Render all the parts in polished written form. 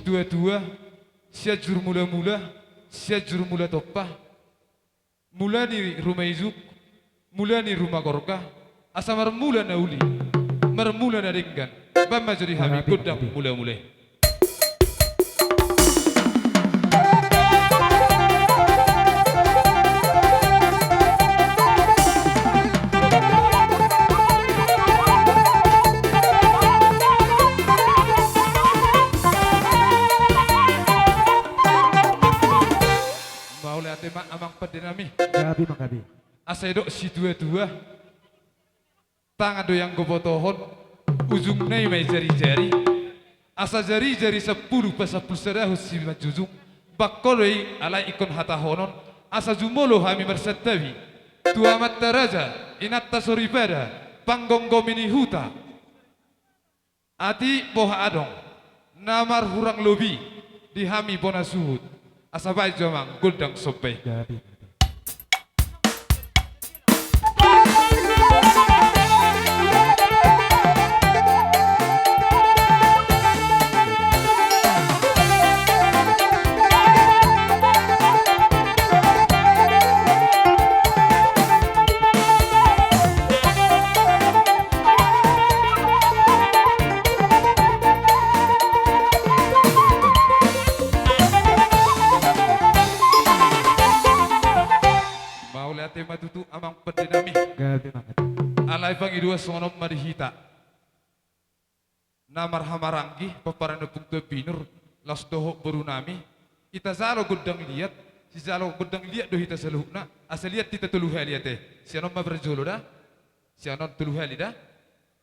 dua-dua, sia jur mula-mula, sia jur mula topah, mula ni rumah izuk, mula ni rumah korka, asa marmula na uli, marmula na ringgan, bama jadi hami godang mula-mula. Amang pedinami Gabi makabi asedok si dua-dua tangan doyang gobotohon ujung nai mai jari-jari asa jari-jari 10 pasapul serahus si majujung bakkoloi alai ikon hatahonon asa jumolo hami mersettawi tua mattaraja inatta soribada panggonggo mini huta ati boha adong namar hurang lobi di hami bona suhut asa baik jamang gudang sopai Gabi matutu amang pedinami Gabi makabi alai bangi dua sonom marihita namar hamaranggi paparana pungtu binur las doho berunami ita zalo gudang liat si zalo gudang liat do hita seluhna asal liat kita tuluh liat si anon ma berjolo da si anon tuluh da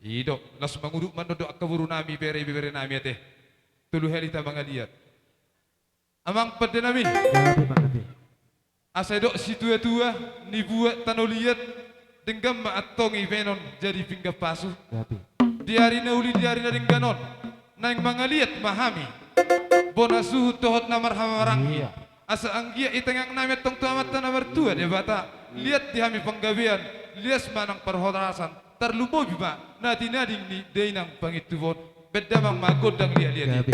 ido las manguduk manodo akka berunami bere nami teh tuluh ta mangaliat amang pedinami Gabi makabi asedok si tua-tua ni buat tanoliat denggam ma atongi venon jadi pinggah pasu Gabi diari nauli diari na dengganon nang mangaliat mahami bona suhu tohot namar hamarangi asa anggia itengang namet tong tuamat namar tua de bata lihat di hami penggawean lias manang perhorasan terlumo bima nadi nading ni deinang pangitubon beda mang magodang lihat Gabi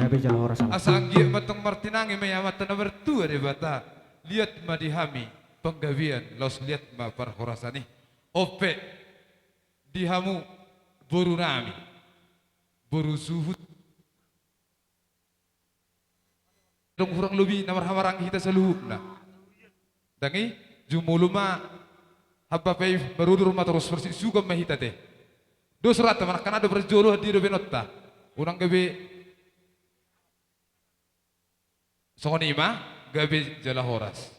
Gabi jalan orang sama Asanggi matang martinangi mayamat na bertua de bata. Lihat madihami penggawian los lihat ma parhorasani ope dihamu boru nami boru suhut dong kurang lebih namar hamarang kita seluhna dangi jumuluma habba pay barudur ma terus versi suga mahita teh do surat man kana do berjolo di do benotta urang gabe songonima gabe jala horas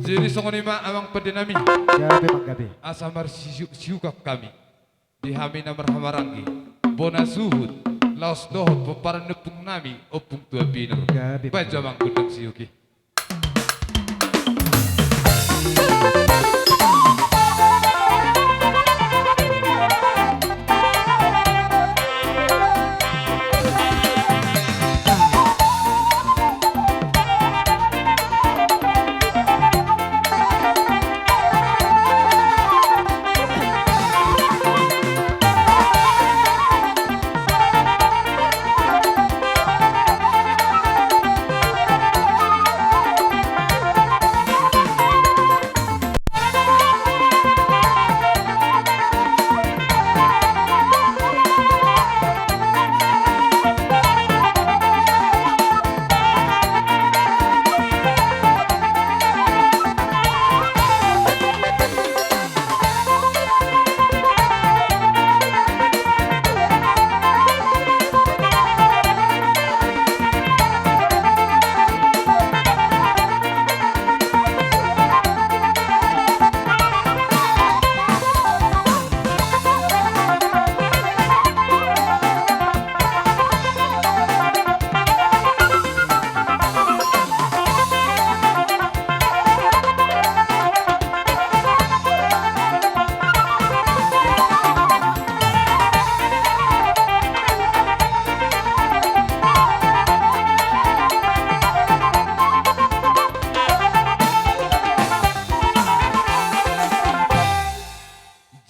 jadi songonima amang pedenami Gabi manggabi. asamar siukak kami dihami namar hamarangi bona suhut laos dohot peparan nepung nami opung tua pinur Gabi pajamang kundang siuki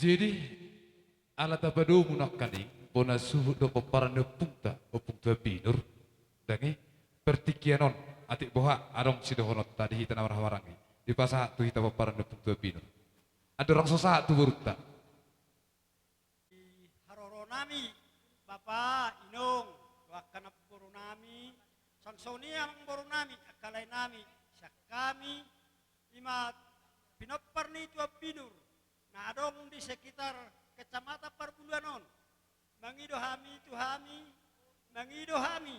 jadi alat apa do munakani bona suhut do peparan nepungta opung tua pinur dangi pertikianon atik boha arong sidohonot tadi hita namar hawarangi di pasah tu hita peparan nepung tua pinur ada orang sosa tu burukta Haroro nami, Bapak Inong, wakana puro nami, sangsoni ang puro nami, akalay nami, siya kami, ima pinopar ni tua pinur, na adong di sekitar kecamatan Parbuluanon, mangido hami tu hami, mangido hami,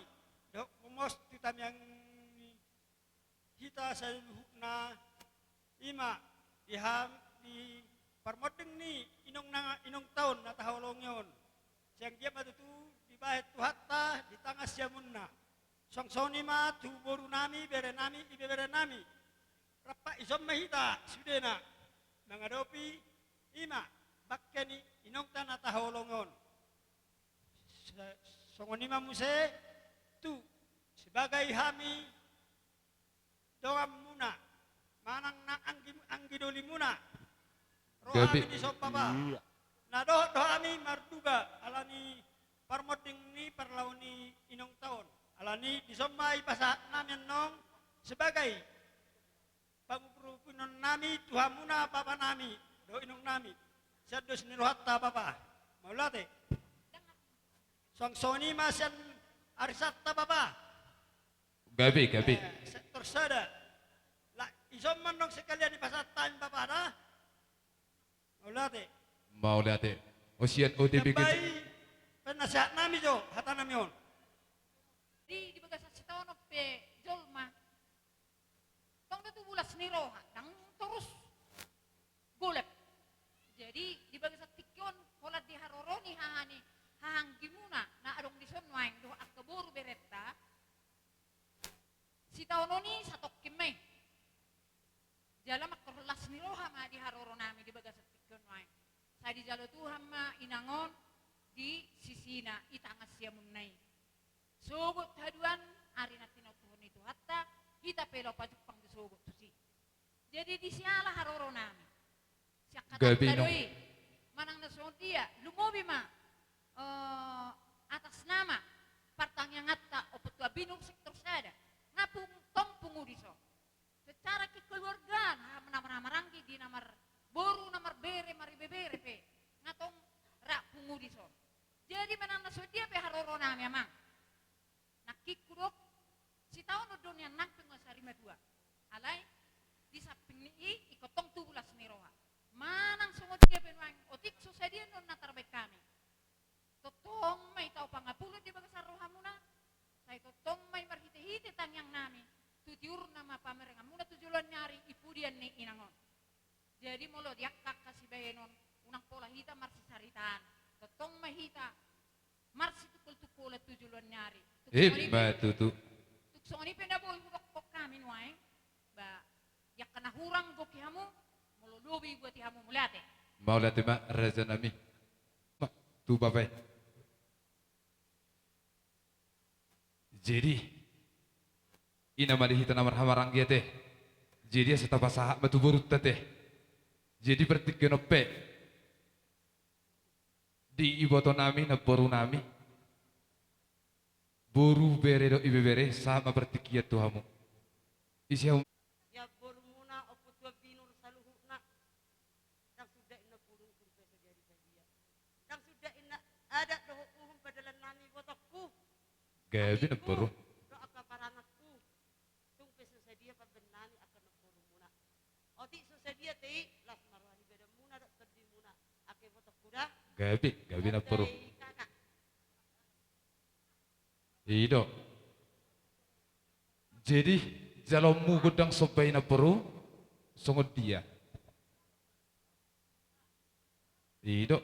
dok kumos tutam yang kita sa na ima di parmodeng ni inong taon na tahulong yon. Siyang dia matutu di bahit tuhatta di tangga siyamunna. Songsoni ma tu boru nami bere nami ibe bere nami. Rapa isom mahita sudena mengadopi ima bakkeni inong tanah tahulong yon. Songoni ma muse tu sebagai hami doam muna manang na anggidoli muna. Gabi. Rohami di sopapa. Na dohami marduga alani parmoding ni parlauni inong taon. Alani di somai pasa namin nong sebagai panguprupunon nami tuhamuna papa nami do inong nami. Sados niruhatta papa. Maulate. Songsoni masyan arisatta papa. gabi Sektor sada. La isom man nong sekalian di pasatan papa na. Maulate. mau lihat osian OTB Sabay, penasihat nami jo, hata nami on. Di bagas sa taon of Jolma. Tong tu bulas ni roha, nang terus golep. Jadi di bagas sa tikyon, pola di haroroni hahani, hahanggi muna, na adong di sonwaing, do akaburu beretta. Si taon oni sa tokkime. Jala makrolas ni roha ma di haroro nami di bagas sa tikyon waing. Sa di jalo Tuhan ma inangon di sisina itangas siya munay. Sugot haduan ari na tinutuhon itu hatta kita pelo pa pang disugot tu si. Jadi di siala haroro nami. Siya Gabi, no? katadoi manang nasunod dia lumobi ma atas nama partang yang ngata o petua binung sektor sada ngapung tong pungudiso. Secara kekeluargaan Jadi menang so dia pe haroro nami amang. Nakikudok si tahu no dunia nang penguasari madua. Alai di samping ni ikotong 17 niroha. Manang sungo dia penwang otik so dia non natarbaik kami. Totong may tau pangapulo di bagasar rohamuna. Saya totong may marhite-hite tangyang nami. Tutiur nama pamereng muna tujuan nyari ipudian ni inangon. Jadi molo diak kasih bayenon unang pola hita marsi saritaan. Totong mahita marsi tukul-tukul tujuan nyari. Tutu. Tukso ni pendaboy kok kami nuai. Ba yak kana hurang goki hamu molo lobi buat hamu mulate. Mau lihat mak raja nami. Mak tu bapak. Jadi ina mali hita namar hamarang dia teh. Jadi setapa sahak batu burut teh. Jadi berarti kenope di iboto nami na boru nami boru bere do ibe bere sama berarti kiat tuhamu isiau Ya bormuna opo tua binur saluhuna yang sudah ina burung kurpe sejari dia yang sudah ina ada doho uhum padalan nami botokku gabi na boru doa kaparangatku tungpe sesadia pabenani akan bormuna oti sesadia tei las marwani beda muna dak terdimuna ake botokku dah gabi na boru Tei kakak ido jadi jalomu godang sopai na boru songot dia ido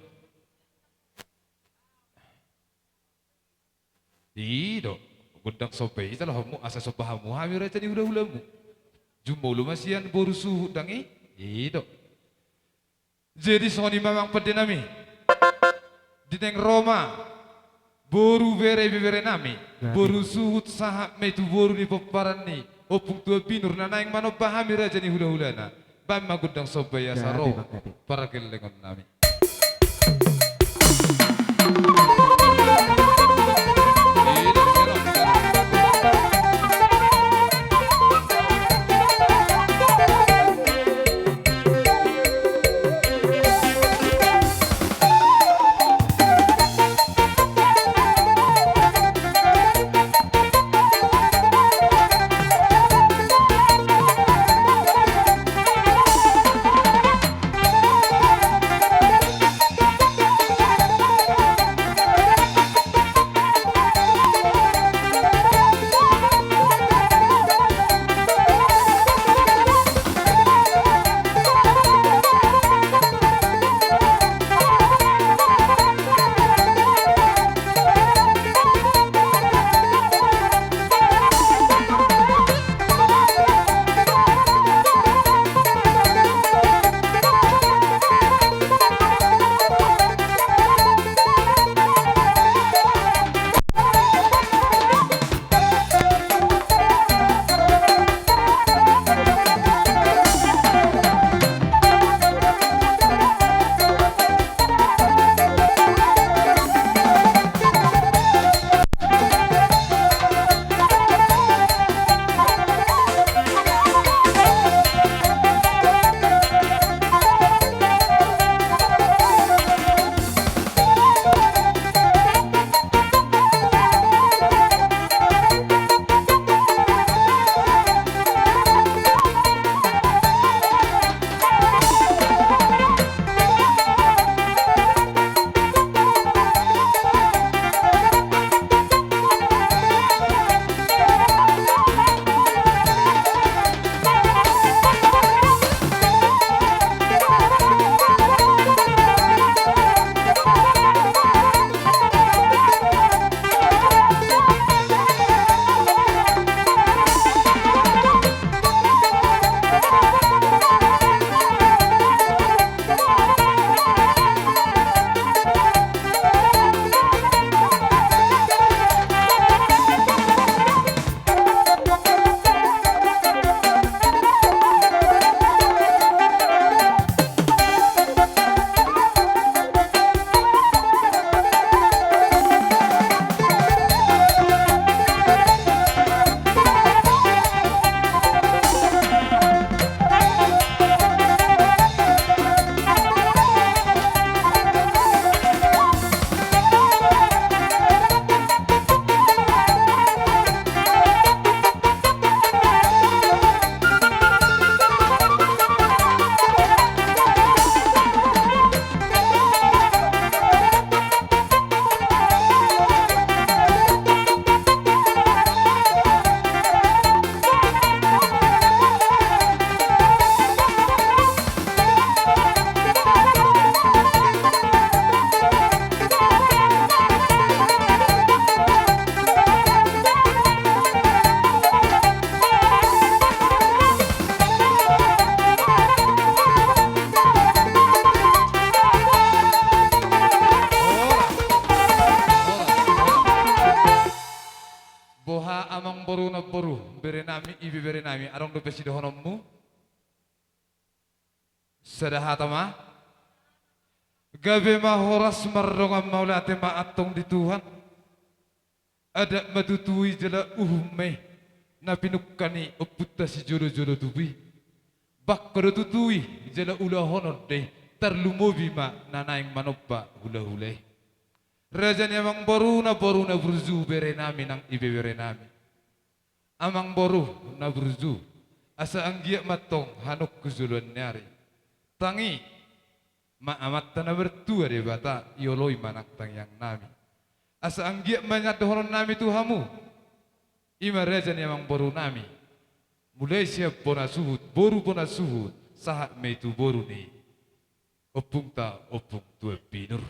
godang sopai jalomu asa sopahamu hamir aja di hula-hulamu jumbo lumasian boru suhu dangi ido jadi soni mamang pedenami di neng Roma boru bere nami boru suhut sahak metu boru ni peparan ni opung tua pinur nanaing mano pahami raja ni hula-hulana bamma gudang sobaya saro para kelengon nami boru na boru berenami ibi berenami arong do pesi dohonommu sadahatama gabe mahoras mardongam maulate ma atong di Tuhan ada matutui jala uhume na pinukani oputta si jodo-jodo tubi bakkado tutui jala ulahonon de terlumobi ma nanaing manoppa hula-hule rajan amang boru na burzu berenami nang ibe berenami amang boru na burzu asa anggiak matong hanok kuzuluan nyari tangi maamat tanah bertua de bata yoloi manak tang yang nami asa anggiak manyat dohoron nami Tuhamu ima rajan amang boru nami mulai siap pona suhut boru pona suhut sahat meitu boru ni opung ta opung tua pinur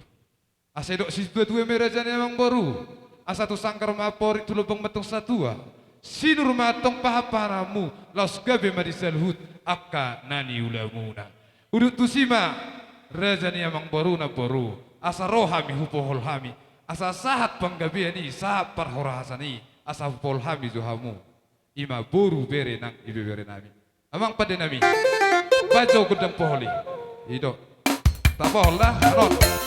asa dok si tua merajan amang boru asa tu sangkar mapori tu lubang matong satua sinur matong pahaparamu laus gabe madisalhut akka nani ulamuna udut tu sima rajan amang boru na boru asa rohami hupohol hami asa sahat panggabiani sahat parhorahasani asa hupol hami zuhamu ima boru bere nang ibe bere nami amang pada nami bajo gudang poholi hidup tak pohol lah anon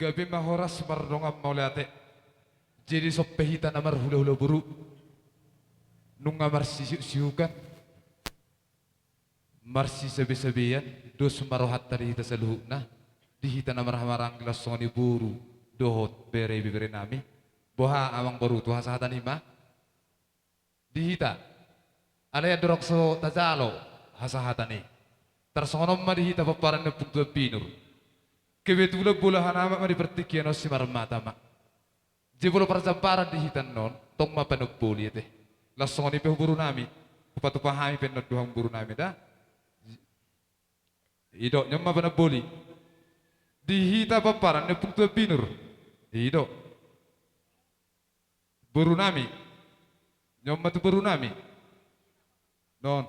gabi mahoras mardongam maulate jadi soppehita namar hula-hula buru nunga marsi siukan marsi sebe-sebean dos marohat tadi hita seluhna dihita namar hamarang lasoni buru dohot bere nami boha amang baru tuha sahatan ima dihita alaya dorok so tajalo hasahatani tersonom ma dihita paparan na puntua pinur kebetulan bulahan amat ma dipertikian si marmata ma jebolo perjamparan dihitan non tong ma penuk boli teh langsung ni buru nami upatu pahami penok duhang buru nami dah idok nyama penuk boli dihita paparan na puntua pinur idok buru nami nyama tu buru nami non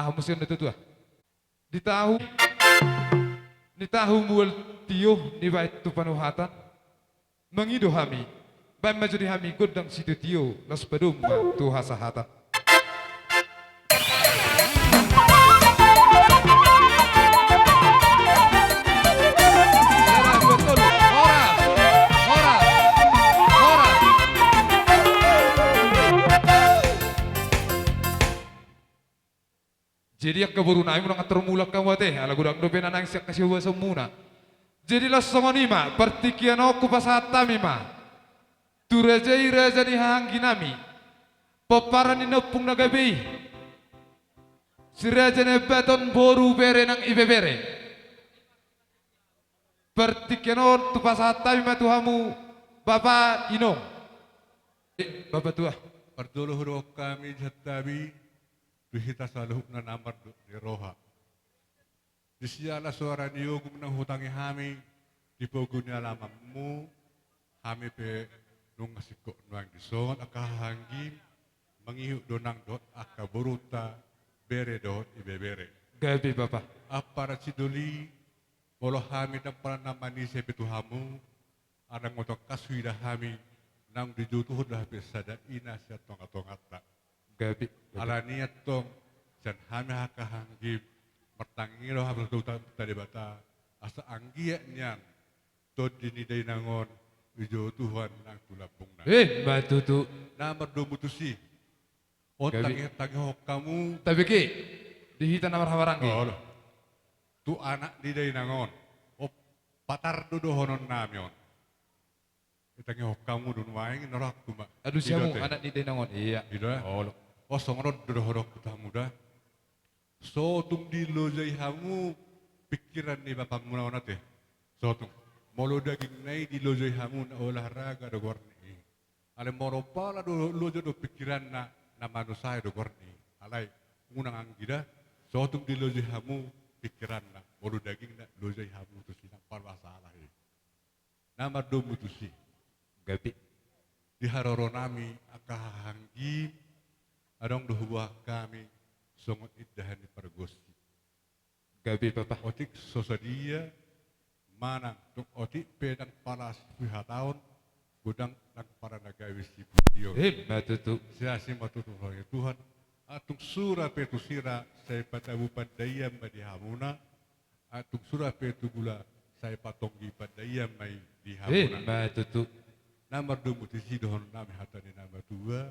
musim itu tuh di tahu mual tio ni baik tu panuhatan mengido hami baik majuri hami godang situ tio las pedum tu hasahatan Ora, liak ke buru nami nang atur mulak kamu teh ala gudang dope nanang siak kasih wa semuna. Jadi lah songonima pertikian aku pasata mima. Turajai raja ni hanggi nami. Paparan ni nepung nagabi. Si raja ni beton boru bere nang ibe bere. Pertikian tu pasata mima tuhamu Bapak Inong. Bapak tua. Parduluhuro kami jatabi duhita saluhuk na namar di roha. Di siala suara niyogum na hutangi hami di pogunya lamamu hami pe nung ngasiko nuang disongon akahanggi mangihuk donang dot akaburuta bere dot ibebere. Gabi Bapak. Apara sidoli molo hami dan para namani sebetu hamu adang motok kaswida hami nang dijutuhun dah besada ina siya tonga-tongata. Gabi. Ala niat tong jan hami hakahanggim mertangiro habis tutan tadi bata asa anggia nyan tod diniday nangon dijutuhan nang tulapung na. Batutu. Namar do mutusi. O Gabi. tangi hok kamu. Tapi ki dihita namar hawarangi. Oh, tu anak diday nangon. O patar do honon namyon. Itangi hok kamu dun waing norak tuma. Aduh siamu anak di denangon. Iya. Ida. Oh songrod do horok muda. So tung di lojai hamu pikiran ni bapak muna onate. So tung molo daging nai di lojai hamu na olahraga do gorni. Ale moro pala do lojo do pikiran na manusia do gorni. Alai ngunang anggida. So tung di lojai hamu pikiran na molo daging na lojai hamu tu sinang parwasalah. Nama do mutusi. Gabi. Di haroro nami akahanggi adong dohuwa kami songot iddahan di pergosti. Gabi Bapak. Otik sosadia manang tung otik pedang palas piha tahun gudang nang para nagawis di video. Batutu. Siasi matutu oleh Tuhan atung sura petu sira saya patabu padayam di hamuna atung sura petu gula saya patonggi padayam mai di hamuna. Batutu. Namar do mutisi dohon nami hatani nama dua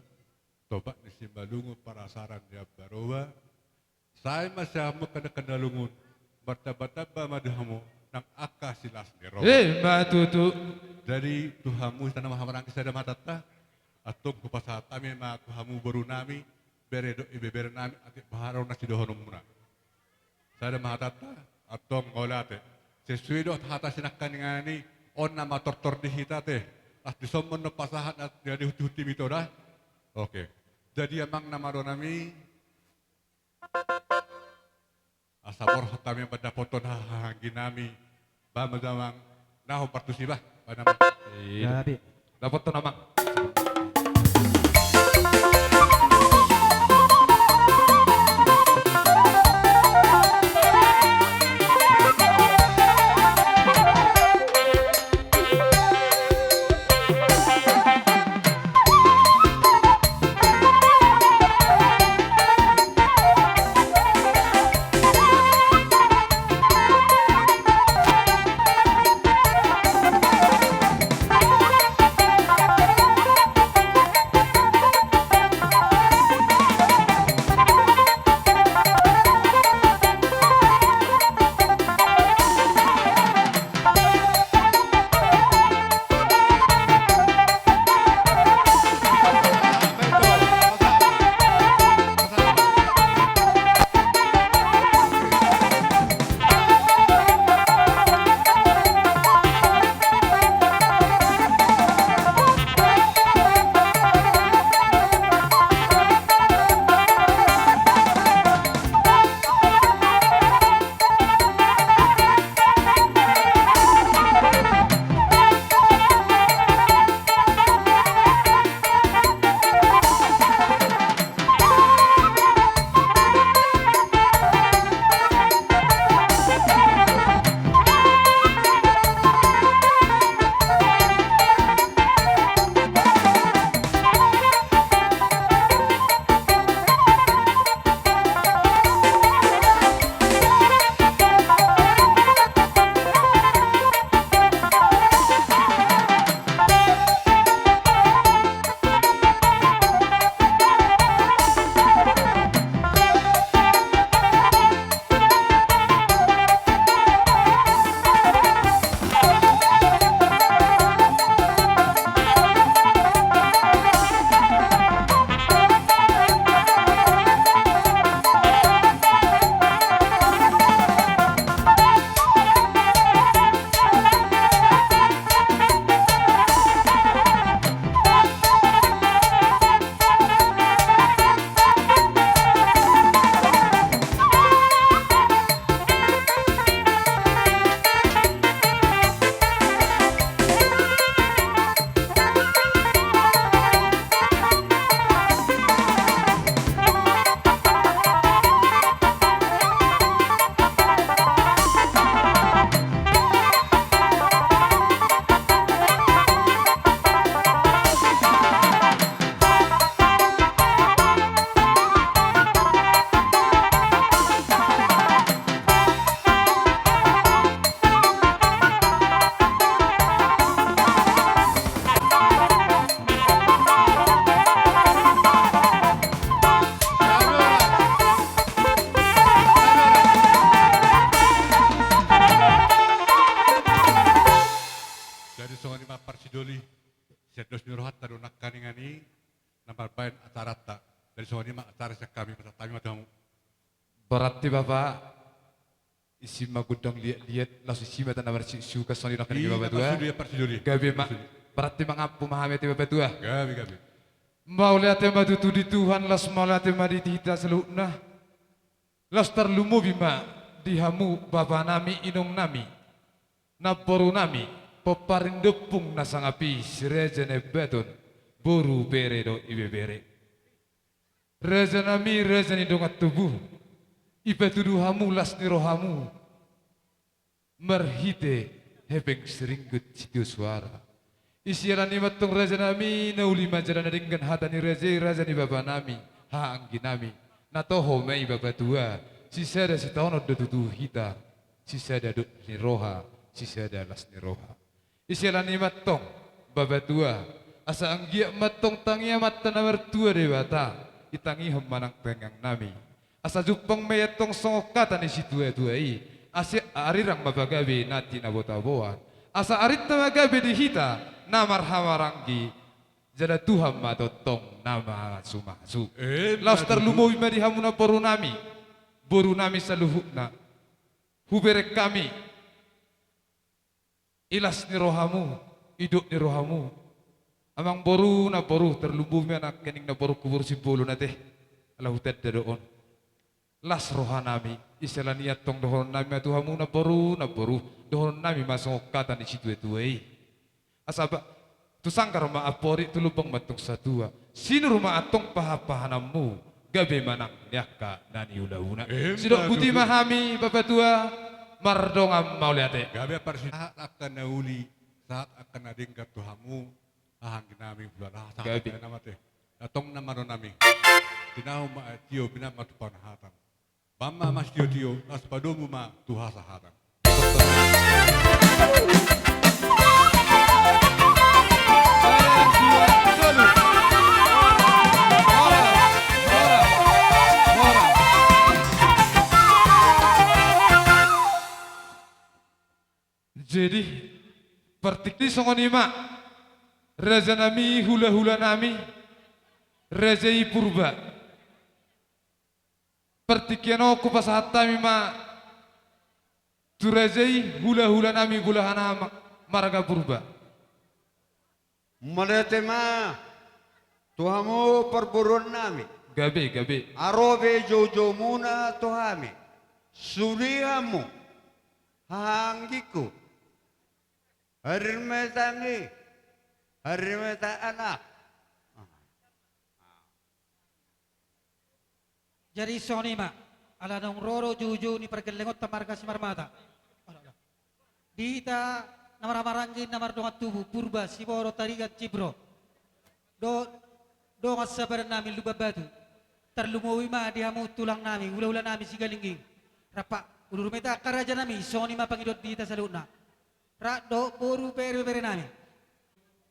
tobat ni simbalungu parasaran dia barowa saya masih kena lungun bertaba-taba madahamu nang aka silas ni rowa Batutu. dari tuhamu tanah mahamarang kisah matata atau kupasata mema tuhamu baru nami beredo ibebere nami ati baharo nasi dohon muna saya mahatata atau ngolate sesuai do hata sinakkan ngani on nama tortor di hitate di somon no pasahat at jadi huti mito dah. Oke. Jadi emang nama donami asapor kami pada poton ginami ba madamang naho partusibah pada Gabi. Dapat to namang. Dari songan lima parsidoli, sedos nirohat tarunak kaningani, nampak bayan acara tak. Dari songan lima acara sekami kami matamu. Berarti Bapak isi magudang lihat langsung isi mata namar suka soni nak ni Bapak tua. Parsidoli. Gabi mak berarti mangap memahami Bapak tua. Gabi. Mau lihat tema tu di Tuhan las mau lihat tema di kita selukna. Las terlumu bima dihamu Bapak nami inong nami. Naporu nami peparin depung nasangapi sirejene beton boru bere do ibe bere. Reja nami reja ni dongat tubuh. Ipe tuduhamu las nirohamu. Merhite hebeng seringgut situ suara. Isialan ni matong reja nami nauli majalan dengan hatani reja ni bapa nami haanggi nami. Natoho mei bapa tua. Sisada sitahono do tutu hita. Sisada do ni roha. Sisada las ni roha. Isialan ni matong bapa tua. Asa anggia matong tangia mata namar tua dewata. Itangi hemanang pengang nami. Asa jupang mayatong songokata ni situ tuai. Asa arirang mabagabe nati nabotaboan. Asa arit namagabe di hita. Namar hamaranggi. Jada Tuhan matotong nama sumasu. Laus terlumui madi hamuna boru nami. Boru nami saluhukna. Huberek kami. Ilas ni rohamu. Hidup ni rohamu. Amang boru na boru terlumui anak kening na boru kubur si bolu nate. Alah hutet dadoon. Las roha nami. Istilah niat tong dohon nami atuhamu na boru. Dohon nami masong kata ni situ etuai. Asaba tu sangkar ma apori tu lubang matong satua. Sino rumah atong pahapahanamu. Gabe manang nyaka nani ulauna. Sidok putih mahami bapak tua. Mardongam mau liate. Gabi parsidoli saat akan nauli, saat akan nadingkat tuhamu. Ahang nami bulan Gabi. nama teh. Atong nama nami. Tinahu ma tio bina matupan hatan. Pama mas tio as padomu ma tuhasa hatan. Jadi pertikli songonima raja nami hula nami raja purba pertikiano ku pasahata mima tu raja hula nami bulahana marga purba. Maletema tuhamu perburuan nami. Gabe. Arobe jojo muna tuhami. Suriamu hanggiku. Harimeta anak. Jadi sonima ala nong roro juju ni pergelengot tamarga simarmata. Dita namar maranggi namar dongat tubuh purba siboro tarigat cibro. Do ngasabar nami luba batu. Terlumuwi ma dihamu tulang nami ula nami sigalingging. Rapa ulurumeta karaja nami sonima pangidot dita saluna. Rak do boru pere nami.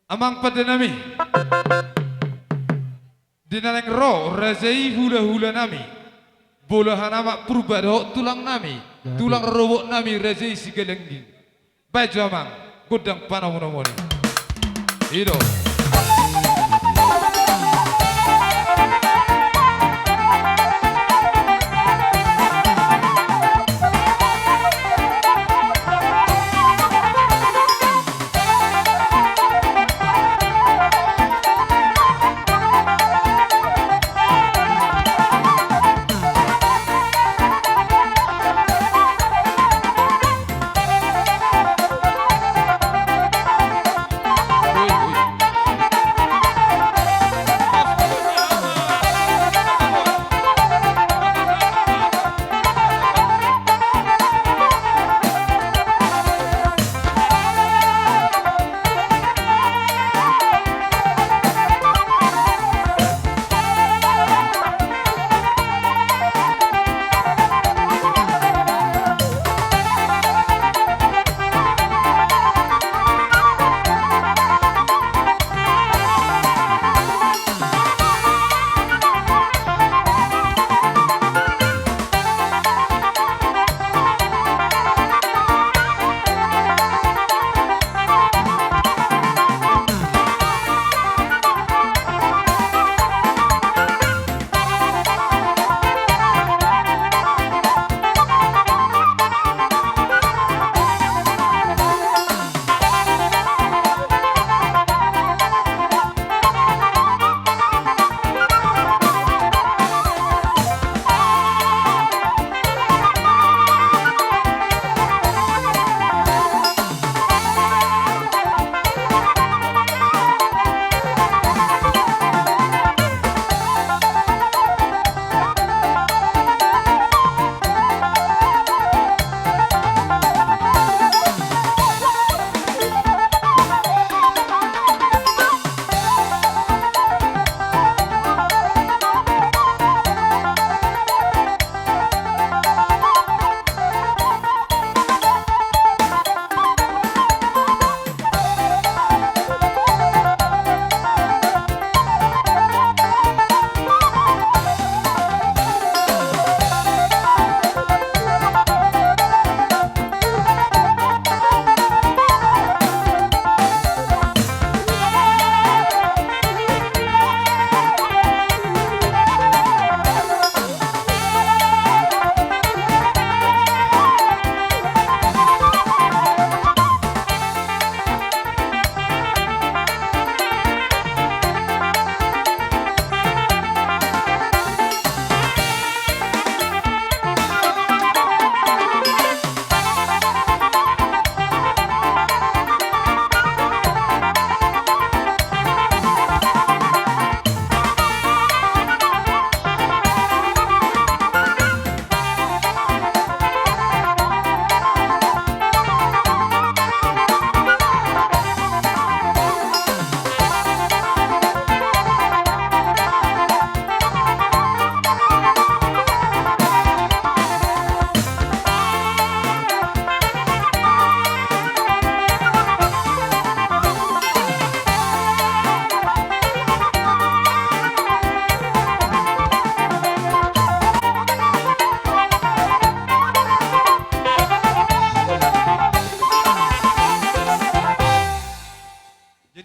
Amang pada nami. Dinaleng ro razai hula nami. Bolahan amak purba do tulang nami. Tulang robok nami razai sigalenggi. Baju amang godang panah monomoni. Ido.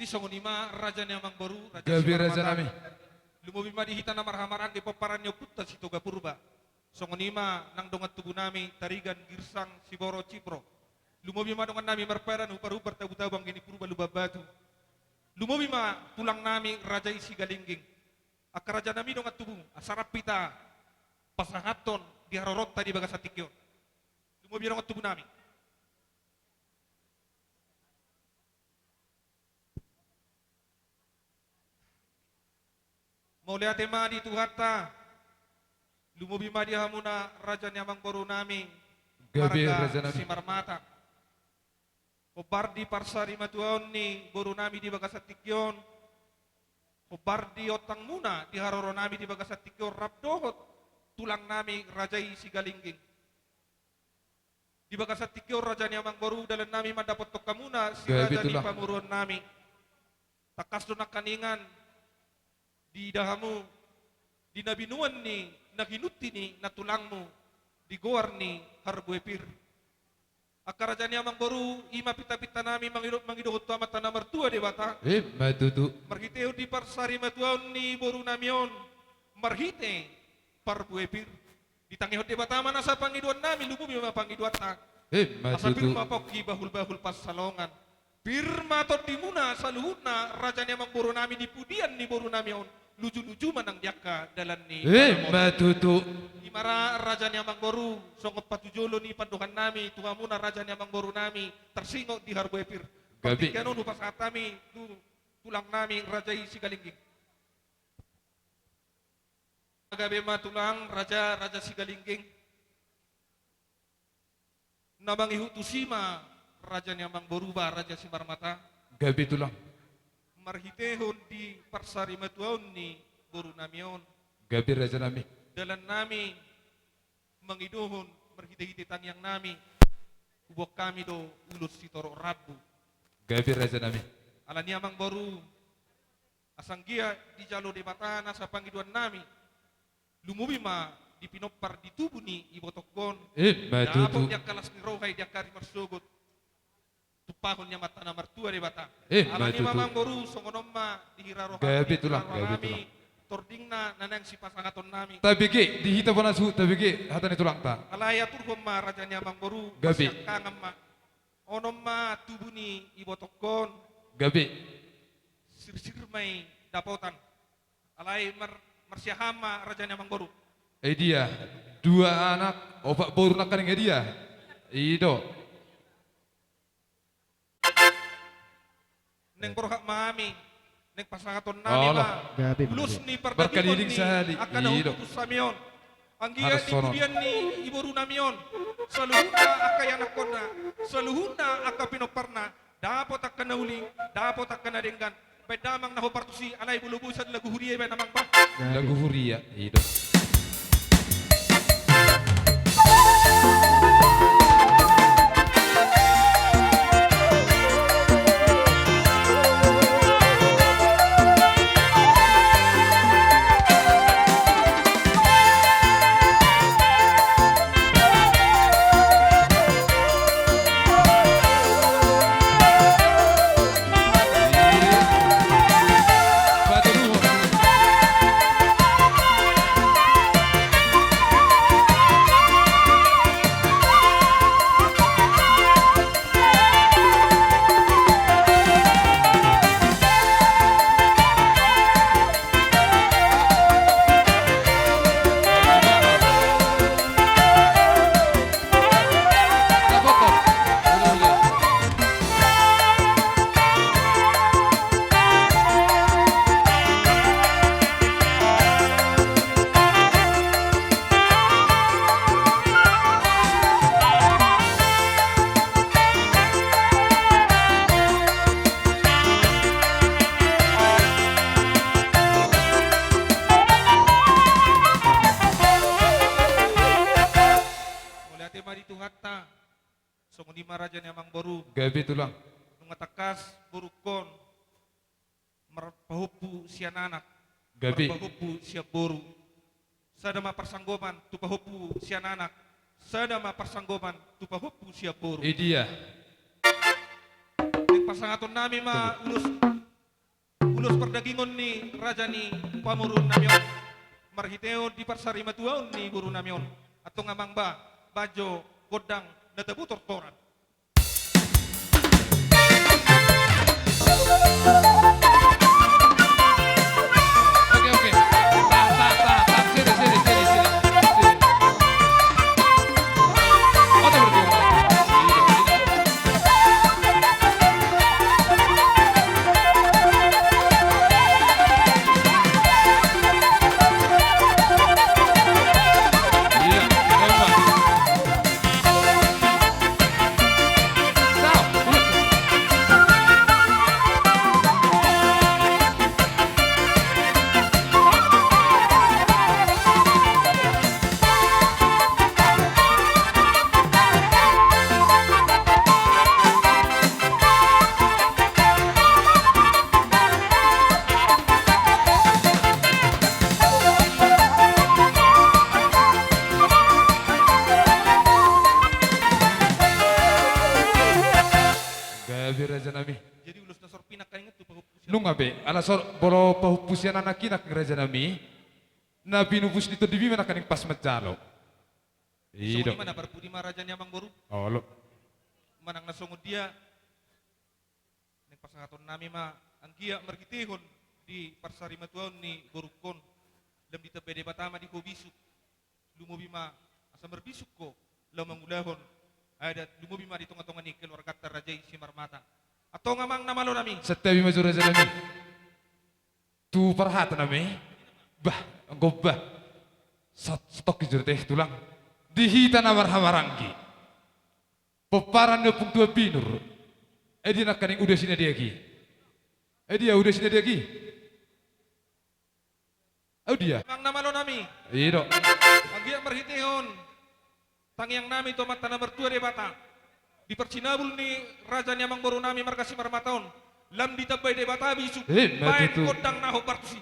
Jadi songonima raja Nyamang Boru, raja Gabi Simarmata. raja nami. Lumobima di hitana marhamaran di paparan putta si toga purba. Songonima nang dongat tubuh nami tarigan girsang siboro cipro. Lumobima dongan nami marperan upar-upar tabu-tabang gini purba lubab batu. Lumobima tulang nami raja isi galingging. Akar raja nami dongat tubuh asarap pita pasangaton di harorot tadi bagas atikyo. Lumobima dongat tubuh nami. Mau lihat tema di Tuhata, lumobima di hamuna raja Nyamang Boru nami, Gabi marga raja nami. Simarmata. Kobar di parsari matuaon ni Boru nami di Bagasatikyon. Kobar di otang muna di haroro nami di Bagasatikyon rabdohot tulang nami raja isi galingging. Di Bagasatikyon raja Nyamang Boru dalam nami mendapat tokamuna si Gabi raja di tulang. pamuruan nami. Takas donak kaningan di dahamu, di nabinuan ni, naginuti ni, natulangmu, di goar ni, harbuepir. Akarajan Nyamang Boru, ima pita-pita nami mangidot utama tanah mertua di bata. Matutu. Marhiteo di parsari matuaon ni Boru namion, marhite, parbuepir. Ditangihot di bata mana sa pangiduan nami, lubumi mga pangiduan ta. Asa Matutu. pirma poki bahul-bahul pas salongan. Pirma tot di muna sa luhutna, raja Nyamang Boru nami di pudian ni Boru namion. Lucu-lucu manang diaka dalan ni Matutu. Imara raja Nyamang Boru songot patujolo ni panduhan nami tuhamuna raja Nyamang Boru nami tersingok di harbuepir. Gabi. Kano nupas atami tulang nami raja isi galingging. Gabi tulang raja Sigalingging. Namang ihutusima raja Nyamang Boru ba raja Simarmata. Gabi tulang. Marhitehon di parsari matuaon ni Boru namion. Gabi raja nami. Dalan nami mangidohon marhite-hite tangyang nami. Ubok kami do ulus si toro rabu. Gabi raja nami. Ala Nyamang Boru asanggia di jalo de batana sa pangiduan nami. Lumubima di pinopar di tubuh ni ibotokon. Matutu. Daapot yang kalas ni rohay dia kari marsugot. Tupahon niya mata na martua de bata. Ala ni matutu. Mamang Boru songonomma di hiraro Gabi tulang, gabi tulang. Tording na nanang si pasangaton nami. Tabiki, dihita po na su, tabiki, hatan itu lang ta. Alaya turhom ma raja Nyamang Boru. Gabi. Kangam ma. Onom ma tubuh ni ibotokon. Gabi. Sir may dapotan. Alay marsyahama raja Nyamang Boru. Dia, dua anak, opak boru nak kaning dia. Ido. Neng berhak mami, neng pasangaton nami Allah. ma, Gabi, lulus gabi. ni Berkeliling pardadikon ni sehari, akan iyo. utus samion. Anggia Harus di sono. kemudian ni ibu namion, seluhuna akan anak kona, seluhuna akan pinoparna, dapat akan nauli, dapat akan nadenggan. Pedamang naho partusi alay bulubu sa lagu huriye ba namang ba? Lagu Huria. Ido. Batu luhur. Dapat toh. Boleh. Mulai ate mari tuhatta, songon di raja Nyamang Boru. Gabi tulang. Nungatakas burukon marpahupu siya nanak Gabi. marpahupu siya boru sadama persanggoman tupahupu siya nanak sadama persanggoman tupahupu siya boru Dia. Ning pasangaton nami ma ulus Ulus perdagingon ni raja ni pamurun namion. Marhiteo di parsari matuaon ni guru namion. Atong amang ba, bajo, godang, natabu tortoran. Oke, oke. Tak. Sini. Oh, tak berdua. Iya, coba. Stop. Gabi raja nami. Jadi ulus nasor pinak kainget tu pahupus. Nung abe, alasor bolo pahupusian anak kinak raja nami. Na binubus dito di bima nakaning pas matjalo. Sungguh Ido. di mana barpudi maraja ni amang boru. Oh, lo. Manang nasungod dia. Neng pasangaton nami ma ang giya margitihon di parsari matuaon ni borukon. Lam di tabede batama di ko bisuk. Lumubi ma asa marbisuk ko. Lamang ulahon. Ada lumubi ma di tunga-tunga ni keluarga rajay si marmata. Atong amang namalo nami. Setiap maju raja nami. Tu perhatan nami. Bah, engkau bah. Stok kijur teh tulang. Dihita namar hamarangki. Peparan nepung tua binur. Edi nak kaning udah sini dia ki. Dia udah sini dia ki. Dia. Amang namalo nami. Ido. Ang giya marhitihon. Tangyang nami to mata na mertua de bata. Di percinabul ni raja ni amang boru nami markasi marmataon. Lam ditabay de bata bisu. Baik matutu. kodang naho partusi.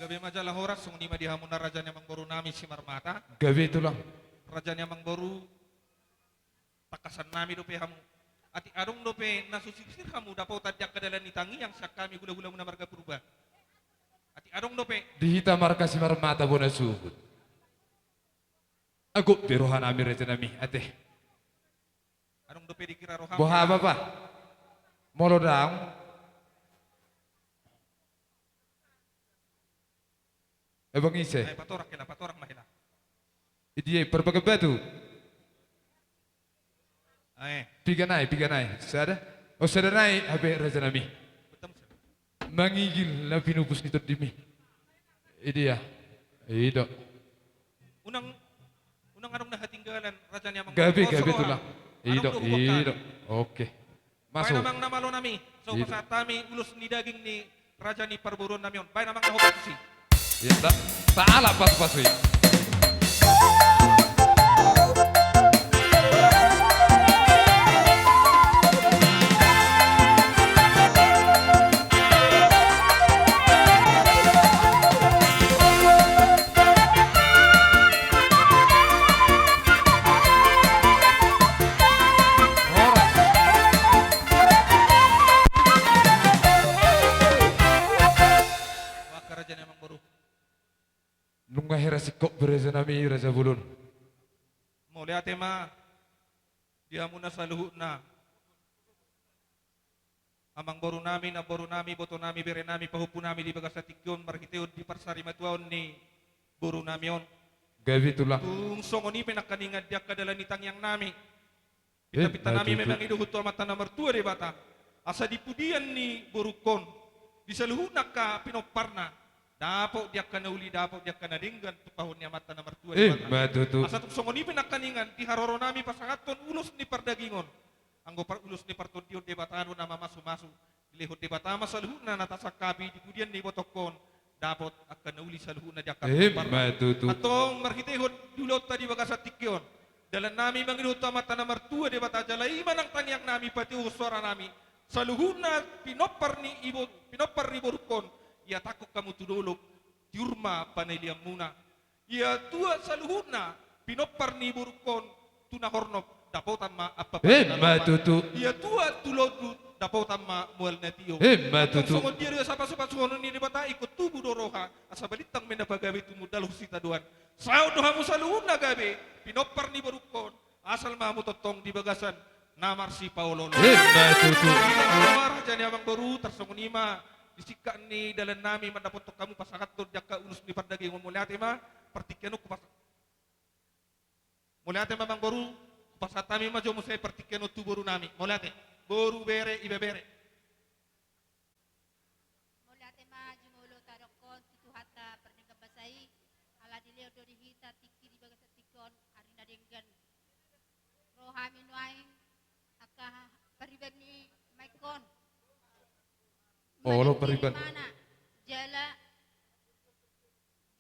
Gabi majalah horas sung ni madihamun na raja ni amang boru nami si marmata. Gabi tulang. Raja ni amang boru takasan nami dope hamu. Ati arong dope nasusisir hamu dapaw tadyak kadalan ni tangi yang siak kami gula-gula muna marga purba. Ati arong dope Dihita markasi marmata bona suhud. Aku berohan amir raja nami. Ate. arong dope dikira roham. Boha apa pa? Molo daong. Ebang ise. Ay patorak mahila. Idiye berbagai batu. Ay, Piganai. Sada? O sada nai habe raja nami. betam sa. Mangigil na pinupus nito dimi. Idiya. Ido. Unang arong nahatinggalan raja ni amang Gabi boru. tulang. Ido. Oke. Masuk. Masuk. Baik namang namalo nami. So Ido. pasatami ulus ni daging ni raja ni parburon namion. Baik namang nahobat si. Ya tak. Salah pas-pas wi. Waka raja ni amang boru. Nunga hera sikok beraja nami raja bulun. Mo lihat ma. Dia muna sa luhut na. Amang boru nami, boto nami, bere nami, pahupu nami di bagas tikyon, marhiteon di parsari matuaon ni boru namion. Gabi tulang. Tung songo ni pinakaningan dia kadalan ni tangyang nami. Eh, Kita nami matutu. memang iduhut to mata na mertua de bata. Asa dipudian ni borukon. Di sa luhut na ka pinoparna. Dapo dia kana uli, dapo dia kana dinggan tu pahun niya mata na mertua de bata. Matutu. Asa tung songo ni pinakaningan di haroro nami pasangaton ulus ni pardagingon. Anggo par ulus ni partondion de batano na mamasu-masu. Lihut de batama sa luhut na natasakabi di pudian ni botokon. Dapot akan uli sa luhut na dia kana Matutu. Atong marhitehon dulot tadi bagas tikyon. Dalan nami manginuta mata na mertua de bata jalai manang tangyang nami pati usora nami. saluhuna pinopar ni borukon, ia takut kamu tudolok, tiurma paneliam muna. Ia tua saluhuna pinopar ni borukon, tunahornop, dapotan ma apa Matutu. Ia tua tulodu, dapotan ma mual netio. Matutu. Songon dia sapa-sapa songon ni bata ikut tubuh doroha, asa balitang menapagabe tumudaluh sitaduan. Sao dohamu saluhuna gabe, pinopar ni borukon, asal mamu totong di bagasan. Namar si Paolo. Matutu. Raja ni abang baru tersongonima disikat ni dalam nami mendapat kamu pasangat tur jaka ulus ni pardagi muliate ma pertikenu ku pas. Muliate abang baru pasatami ma jomo saya pertikenu tu baru nami. Muliate baru bere ibe bere. Muliate ma jumulo tarokon tutu hatta pernega basai ala dileo do dihita tiki di bagas tikon arina denggan. Rohami nuaing aka pariban ni Maikon. Oh, lo pariban. Mana jala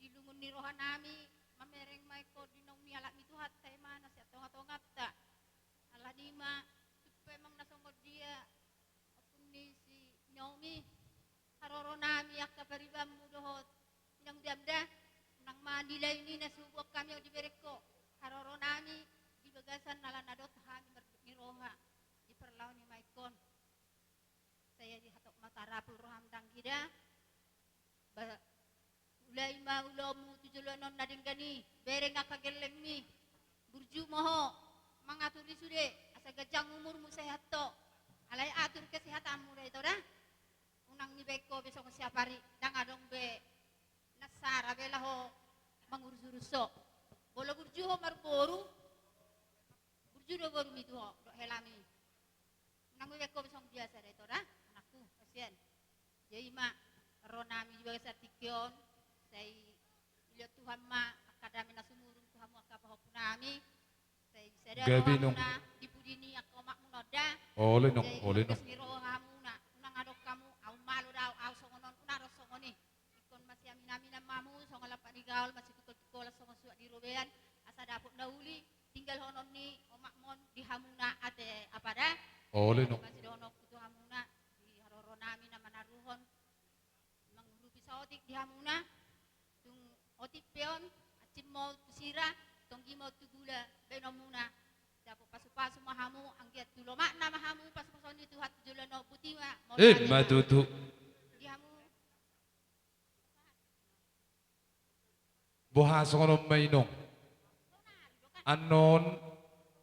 dilungun ni rohan nami mamereng Maikon dinong mi alak mi tuhat tay mana siya tonga-tongap ta. Ala nima tupe mang nasongod dia apun ni si Naomi haroro nami aka pariban mo dohot yang diamda nang mandilay ni nasubok kami o di bereko haroro nami di bagasan nalanadot hami ni roha di perlawan ni Maikon. Saya dihatok matarapul roham danggida ulay maulomu tujulonon na dinggani bereng akageleng mi burju moho mangaturi sude asa gajang umurmu sehat to alay atur kesehatanmu deh dah unang ni beko besok siapari dang adong be nasara belaho mangurus-uruso bolo burju ho marboru burju do baru mi tuho do helami unang ni beko besok biasa deh dah anakku kasihan jadi mak ronami juga satikion saya lihat Tuhan mak akadami nasumurun Tuhan mu akapahopunami saya sadar Gabi nung. na dipudini ako mak munoda Ole nong, ole nong. kasmiro hamuna unang adok kamu au malu daw au songonon unaro songoni ikon masih amin-amin mamu songala panigaul masih tukol-tukol songon suak di robean asa dapuk nauli tinggal honon ni omak mon di hamuna ate apa dah Ole nong. masih dono kutu hamuna di haroro nami na manaruhon mangrupi sa otik di hamuna tung otik peon acim mo tusira tonggi mo tugula beno muna dapo pasu-pasu mahamu anggiat tulo makna mahamu pasu-pasu ni tuhat tujulan no putih ma Matutu. di hamu Buha songonom mainong. Anon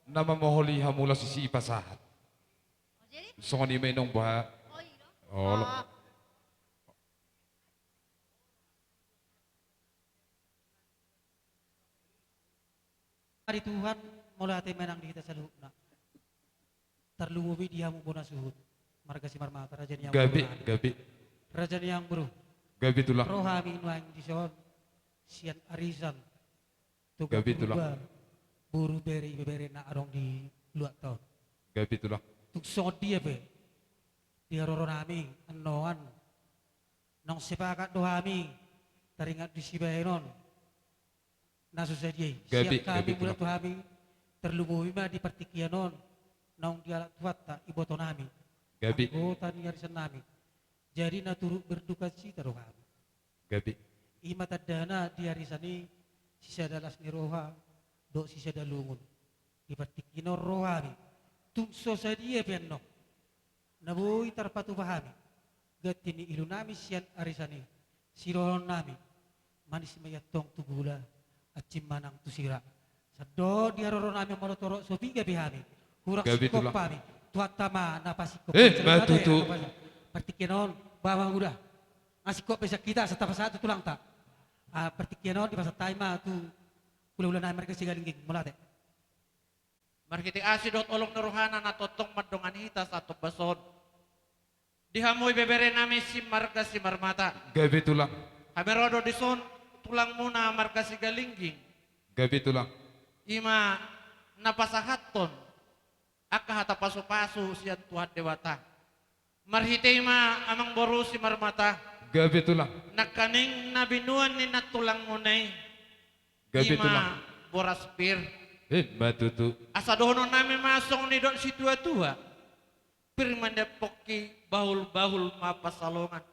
nama moholi hamula sisi pasahat. oh jadi Songoni mainong buha. oh iya Oh, lo. Hari Tuhan mulai ate menang di kita salukna. Terluwi dia mu bona suhut. Marga si marmata raja yang Gabi, berulah. gabi. Raja yang beru. Gabi tulang. Rohami nuang di son. Sian arisan. Gabi tulang. Buru beri na arong di luak tahun. Gabi tulang. Tuk son dia be. Dia roro nami anoan. Nong sepakat dohami. Teringat di sibenon. Nasu saja. Gabi, Siap kami gabi mula tulang. tuhami. Terlumui ma di partikianon. Nong dia tuat tak iboto nami. Gabi, Anggota ni arisan nami. Jadi na turut berduka cita rohami. gabi. Ima tadana di arisan ni sisa dalas ni roha. Dok sisa dalungun. Di partikianon rohami. Tungso sa dia piano. Nabuhi tarpatu pahami. Gatini ilu nami sian arisan ni. Sirohon nami. Manis mayatong tugula. At cimanang tusira. Sado di aroro nami malotoro so biga bihami. Hurak Gabi sikop tulang. pami. Tuat tama napasikop. Matutu. Partikianon bawang udah. Ngasih kok bisa kita setapa satu tulang tak. Partikianon di pasar taima tu. Kula-kula nami mereka sigalingging mulate. Markiti asidot olong naruhana na totong madongan hita sa bason. Dihamoy bebere nami si marga si marmata. Gabi tulang. Hamerodo di son tulang muna marga si galingging. Gabi tulang. Ima napasahaton. Aka hata pasu-pasu siyan Tuhan dewata. Marhite ima amang boru si marmata. Gabi tulang. Nakaning nabinuan ni natulang munay. Gabi Ima tulang. boraspir. Matutu. Asa dohono nami masong ni don si tua-tua. firman depoki bahul-bahul mapasalongan.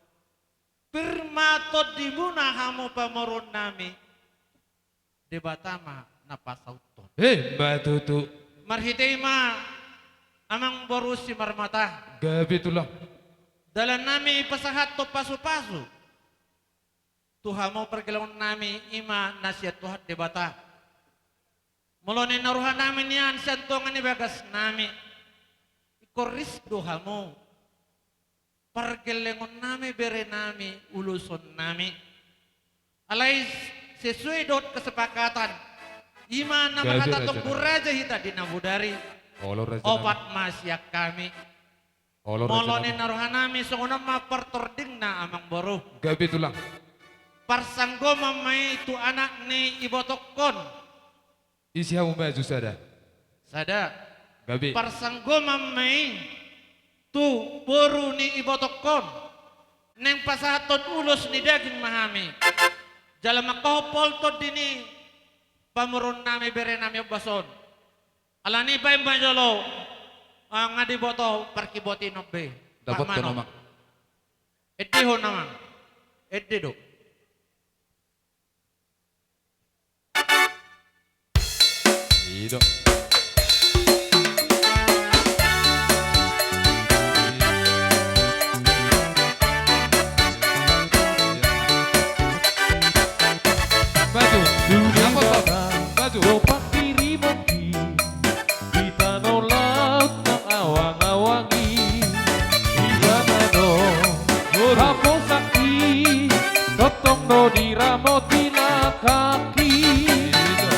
Firmato dimuna hamu pamorun nami debatama napasauton. Batutu. Marhitema amang borusi marmata. Gabi tulang. Dalam nami pasahat to pasu-pasu. Tuhamo pergelon nami ima nasihat Tuhan debata. Mulone naruhan namin yan santongan ni bagas nami. Ikoris dohamo. Pergelengon nami bere nami uluson nami. Alay sesuai dot kesepakatan. Ima nama Gabi kata raja tunggu raja hita di nabudari. Olor raja. Opat masyak kami. Olor Molone raja. naruhan nami sungguh mapertording na amang boruh. Gabi tulang. Parsanggo mamay itu anak ni ibotokon. Isi hamu maju sada. Sada. Gabi. Parsanggo mamay tu boru ni ibotokon. Neng pasahaton ulos ni daging mahami. Jalan makahopol to dini pamurun nami bere nami bason. Alani bay banjolo. Ngadi boto parkiboti nobe. Dapat ko naman. Eddi ho naman. Eddi do. Ido. Baju. Baju. Dopak dirimuki di tanah laut ng awang-awangi. Iba na do, hapong sakti, totong do di ramo tilakaki.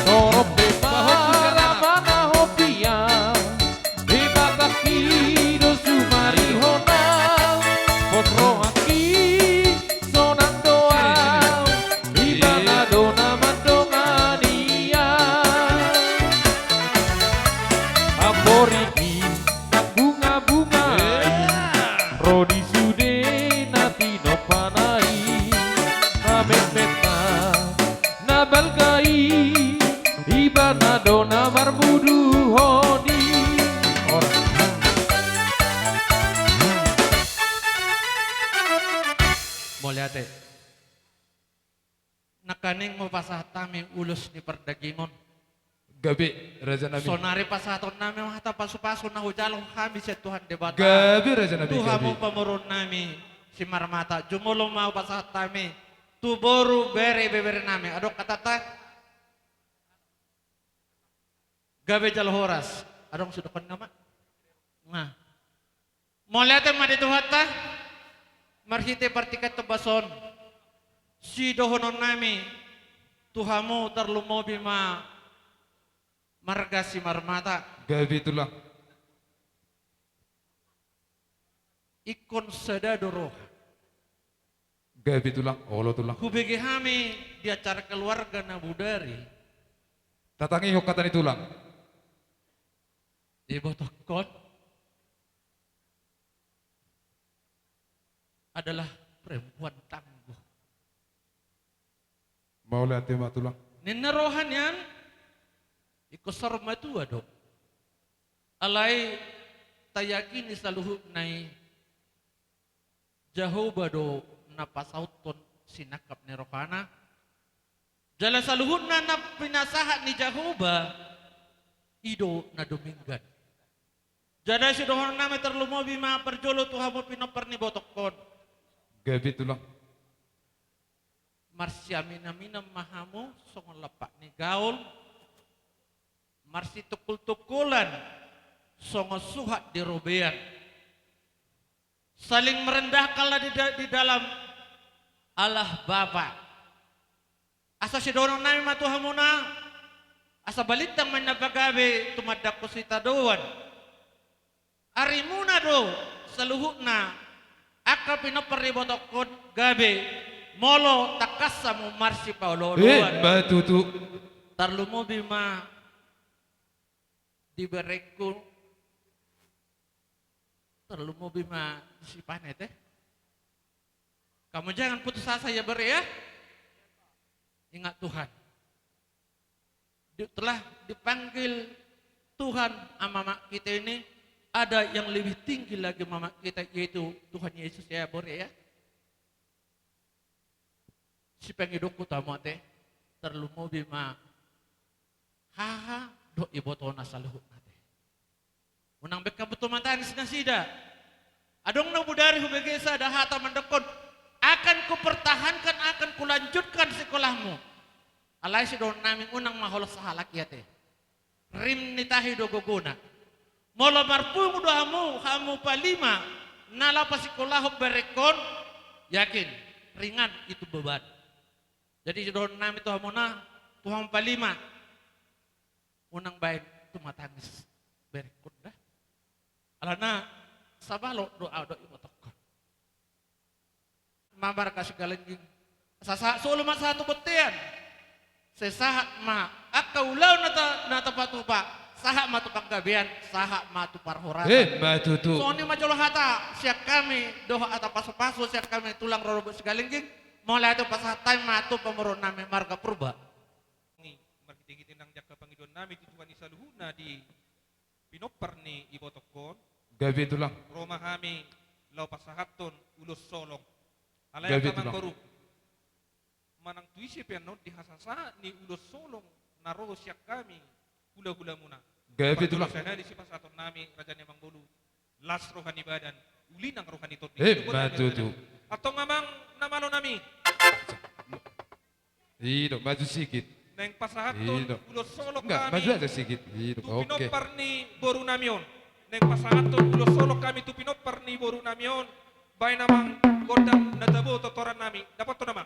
Torop de marama na hopia, di bataki do sumari honal. Potro aki, sonang doa, iba na do naman dongania. Aporiki ng bunga-bunga, Rodi sude nati no panay, Namet-meta nabalgay, Iba na do na marbudu honi. Molyate. Nakaning mo pasatami ulos ni perdagingon. Gabi. Raja Nabi. Sonari pasaton namin hata paso-paso na hujalong kami sa Tuhan debata. Gabi Raja Nabi. Tuhan Gabi. mo pamurun nami si Marmata. Jumulong mau pasatami. Tuboru bere nami. Adok katata. Gabi jalhoras. Adong sudukan nama. Nah. Molyate madituhata. Marhite partikat tebason. Si dohonon nami. Tuhamu terlumobi ma marga si Marmata. Gabi tulang. Ikon sedadoro. Gabi tulang. Olo tulang. Hubege hami di acara keluarga Nabudari. Tatangi hok kata ni tulang. Ibu Tokon adalah perempuan tangguh. Mau lihat tema tulang. Nenerohan yan, ikosar matu ado. Alay tayakini saluhuk nai Jahoba do napasauton sinakap ni rohana. Jala saluhut na pinasahat ni Jahoba ido na dominggan. Jada si dohon nami terlumobi ma perjolo tuhamo pinopar ni botokon. Gabi tulang. Marsya minam mahamu songon lapak ni gaul. Marsi tukul-tukulan songo suhat di robean. Saling merendahkanlah di dalam Allah Bapa. Asa si dono nami matuhamuna. Asa balitang man napagabe tumadak ko si taduan. Arimuna do saluhukna aka pinoparibotokon gabe molo takasamu marsi pauloluan. Batutu. Tarlumo bima dibereku terlumo bima si panet Kamu jangan putus asa ya ber ya. Ingat Tuhan. Telah dipanggil Tuhan ama mak kita ini ada yang lebih tinggi lagi mama kita yaitu Tuhan Yesus ya Bore ya. Si pengidok utama teh terlumo bima haha do ibotona saluhut nate. Unang beka betul matanis na sida. Adong na budari hubegesa dah hata mendekon akan kupertahankan akan kulanjutkan sekolahmu. Alay si don namin unang mahol sa halak yate. Rim nitahi do guguna. Mula marpung do hamu palima nala pa sekolah berekon yakin ringan itu beban. Jadi don namin to hamuna tuham palima unang baik tu matangis berekon dah. Alana sabalo doa do ibotokon. Mabar kasih galengging sasa solo mas satu betian. Sesahat ma akaulau nata patupa sahak matu panggabian sahak matu parhoratan. Matutu. Soni majolo hata siak kami doha ata pasu-pasu siak kami tulang rorobo segalingging mulai itu pasatai matu pemeron nami marga purba. Ni margiti-giti nang jaka pangidon nami tutuan isaluhuna di pinopar ni ibotokon. Gabi tulang. Roma kami lau pasahaton ulus solong. Alay Gabi kamang tulang. baru. Manang tuisi piano di hasasa ni ulus solong naro siak kami hula-hula muna. Gabi tulang. Sana di si pasahaton nami rajanya mangbolu. Las rohani badan. Uli nang rohani tot. Matutu. Atau mamang namalo nami. Hidup maju sedikit. Neng pasahaton Hidup. ulus solong Enggak, kami. maju aja sedikit. Hidup. Tu Oke. pinopar ni boru namion. Neng pasahaton ulos solo kami tu pinopar ni boru namion. Bay namang godam natabo totoran nami. Dapat to nama.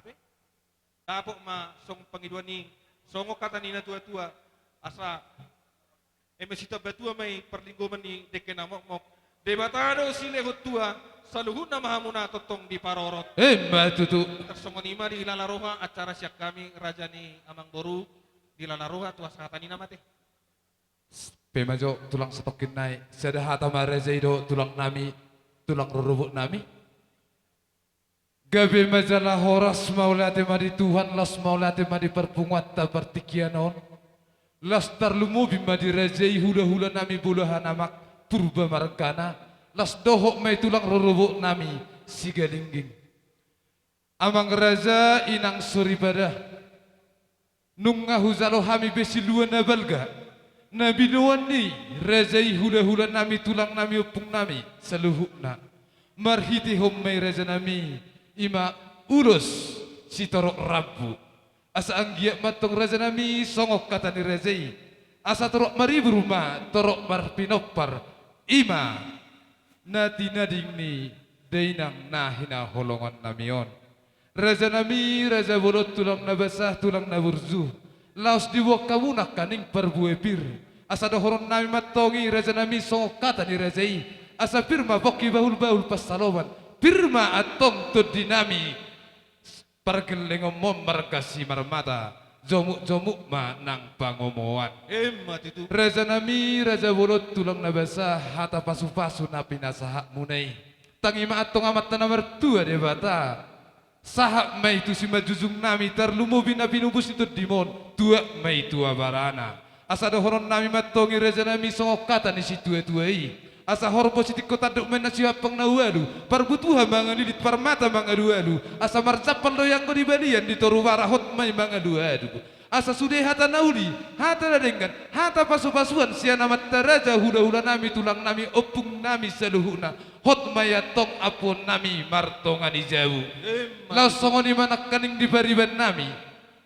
dope. Dapo ma song pangidwan ni songo kata ni na tua-tua asa emesita batua may perlinggoman ni dekenamok-mok. Debatado sile tua saluhun na mahamuna totong di parorot. Matutu. Tersongonima di Lalaroha acara siak kami raja ni Amang Boru di Lalaroha tuas kata ni namate. Pemajo tulang setokin naik. Sada hata marezaido tulang nami, tulang rurubuk nami. Gabi majalah horas maulate madi Tuhan las maulate madi perpungat ta partikianon. Las tarlumu bima di rezai hula-hula nami bulahan amak purba margana. Las dohok mai tulang rurubuk nami sigalingging. Amang raja inang suribada. Nunga huzalo hami besiluan nabalga. Nabi nuani rezai hula-hula nami tulang nami upung nami seluhukna. Marhiti hommai raja nami ima urus si torok rabu. Asa anggiak matong raja nami songok kata ni rezai. Asa torok maribu rumah torok marpinopar ima nati nading ni dainang nahina holongan namion. Raja nami raja bolot tulang nabasah tulang naburzu. Laos diwak kamunak kaning perbuepir. Asa dohoron nami matongi raja nami songok kata ni rezai. Asa firma boki bahul-bahul pasaloman. Firma atong to dinami. Pergelengom margasi marmata. Jomuk-jomuk ma nang pangomoan. Emat itu. Raja nami raja bolot tulang nabasah hata pasu-pasu napi nasahak munai. Tangima atong amat tanah mertua de bata. Sahak mai tu si majujung nami terlumu bina binubus itu dimon tua mai tua barana. Asa dohoron nami matongi raja nami songok kata ni si tua-tuai. Asa horbo si kota duk mena si apang nawalu. Parbutuha manganilit parmata mangadualu. Asa marcapan loyang ko di balian di toru warahot mai mangadualu. Asa sudah hata nauli, hata dadengan, hata pasu-pasuan siana mata raja hula-hula nami tulang nami opung nami seluhuna. Hot mayatong apun nami martongani jauh. Langsongoni manak kaning di bariban nami.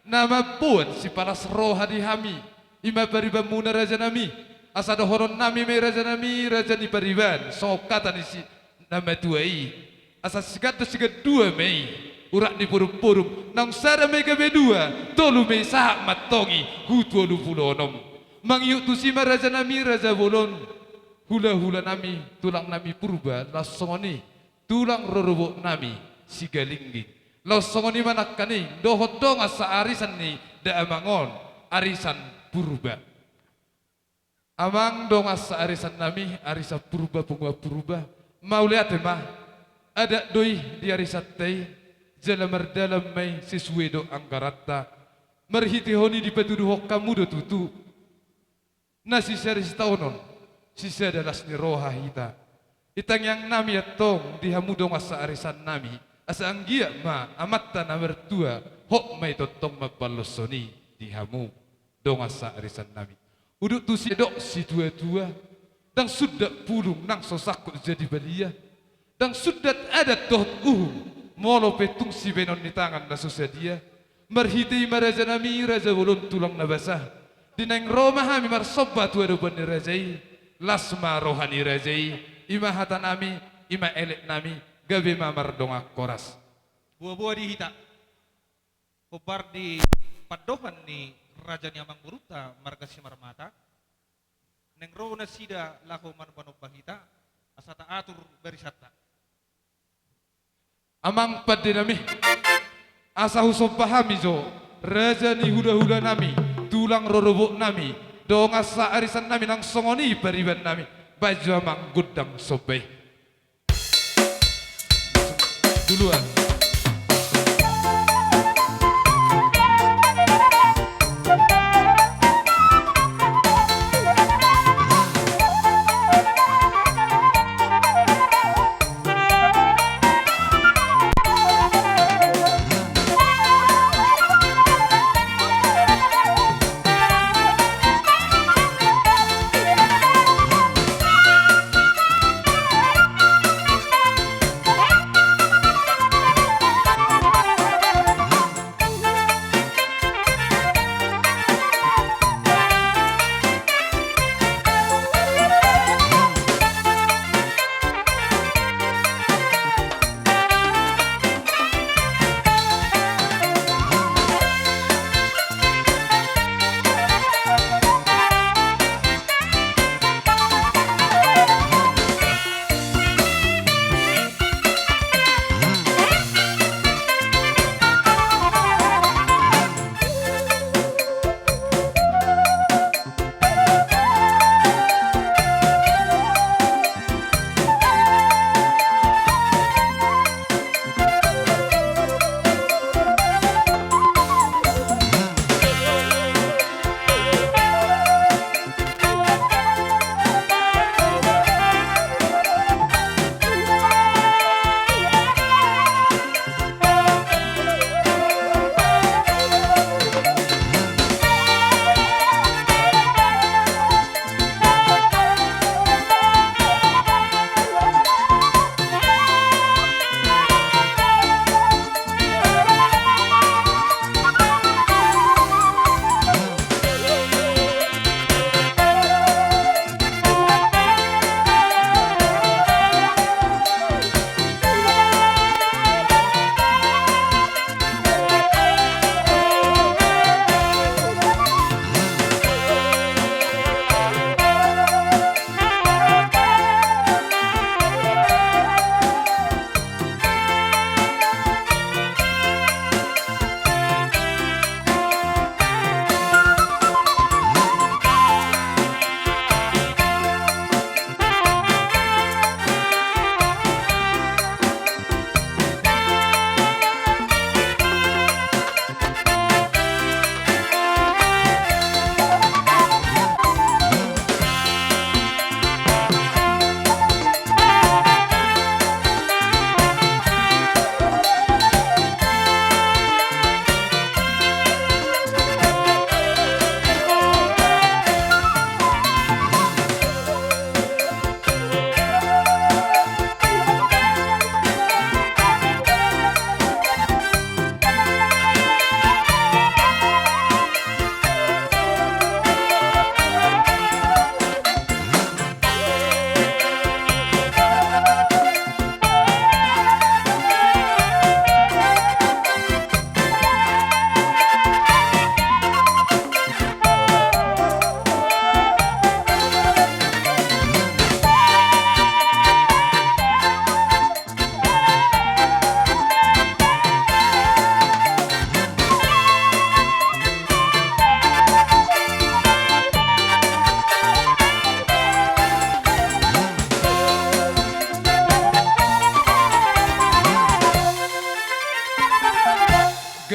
Nama buat si palas roha di hami. Ima bariban muna raja nami. Asa dohoron nami me raja nami raja di bariban. Sok kata ni si nama tuai. Asa sigat dua mei. Urak di purum-purum. Nang sada mega bedua. Tolu mei sahak matongi. Hutu olu pulonom. Mangyuk tu si raja nami raja bolon. Hula-hula nami, tulang nami purba, lasongoni, tulang rorobok nami, sigalinggi. Lasongoni manak kani, dohot dong asa arisan ni, da amangon, arisan purba. Amang dong asa arisan nami, arisan purba pungwa purba. Mau lihat mah, ada doi di arisan tei, jalamar dalam mai sesuai do anggarata. Merhiti honi di petuduh kamu do tutu. Nasi seris tahunon. Sisa adalah seni roha hita. Itang yang nami atong dihamudong asa arisan nami. Asa anggia ma amatta na mertua. Hok may totong mabalosoni dihamu dong asa arisan nami. Uduk tu si dok si tua-tua. Dang sudah pulung nang sosakut jadi balia. Dang sudah ada tohut molo petung si benon di tangan na susadia. Merhiti maraja nami raja bolon tulang nabasah. Dinang Roma hami marsoba tua rupan ni rajai. Lasma rohani rajai ima hata nami ima elek nami gabe mamar dongak koras Buah-buah di hita kobar di padohan ni raja ni Amang Buruta marga si marmata neng roh na sida lako man banok bahita asata atur berisata amang padde nami asa husom pahami jo raja ni hula-hula nami tulang rorobok nami dong asa arisan nami nang songoni bariban nami baju amang gudang sobe duluan.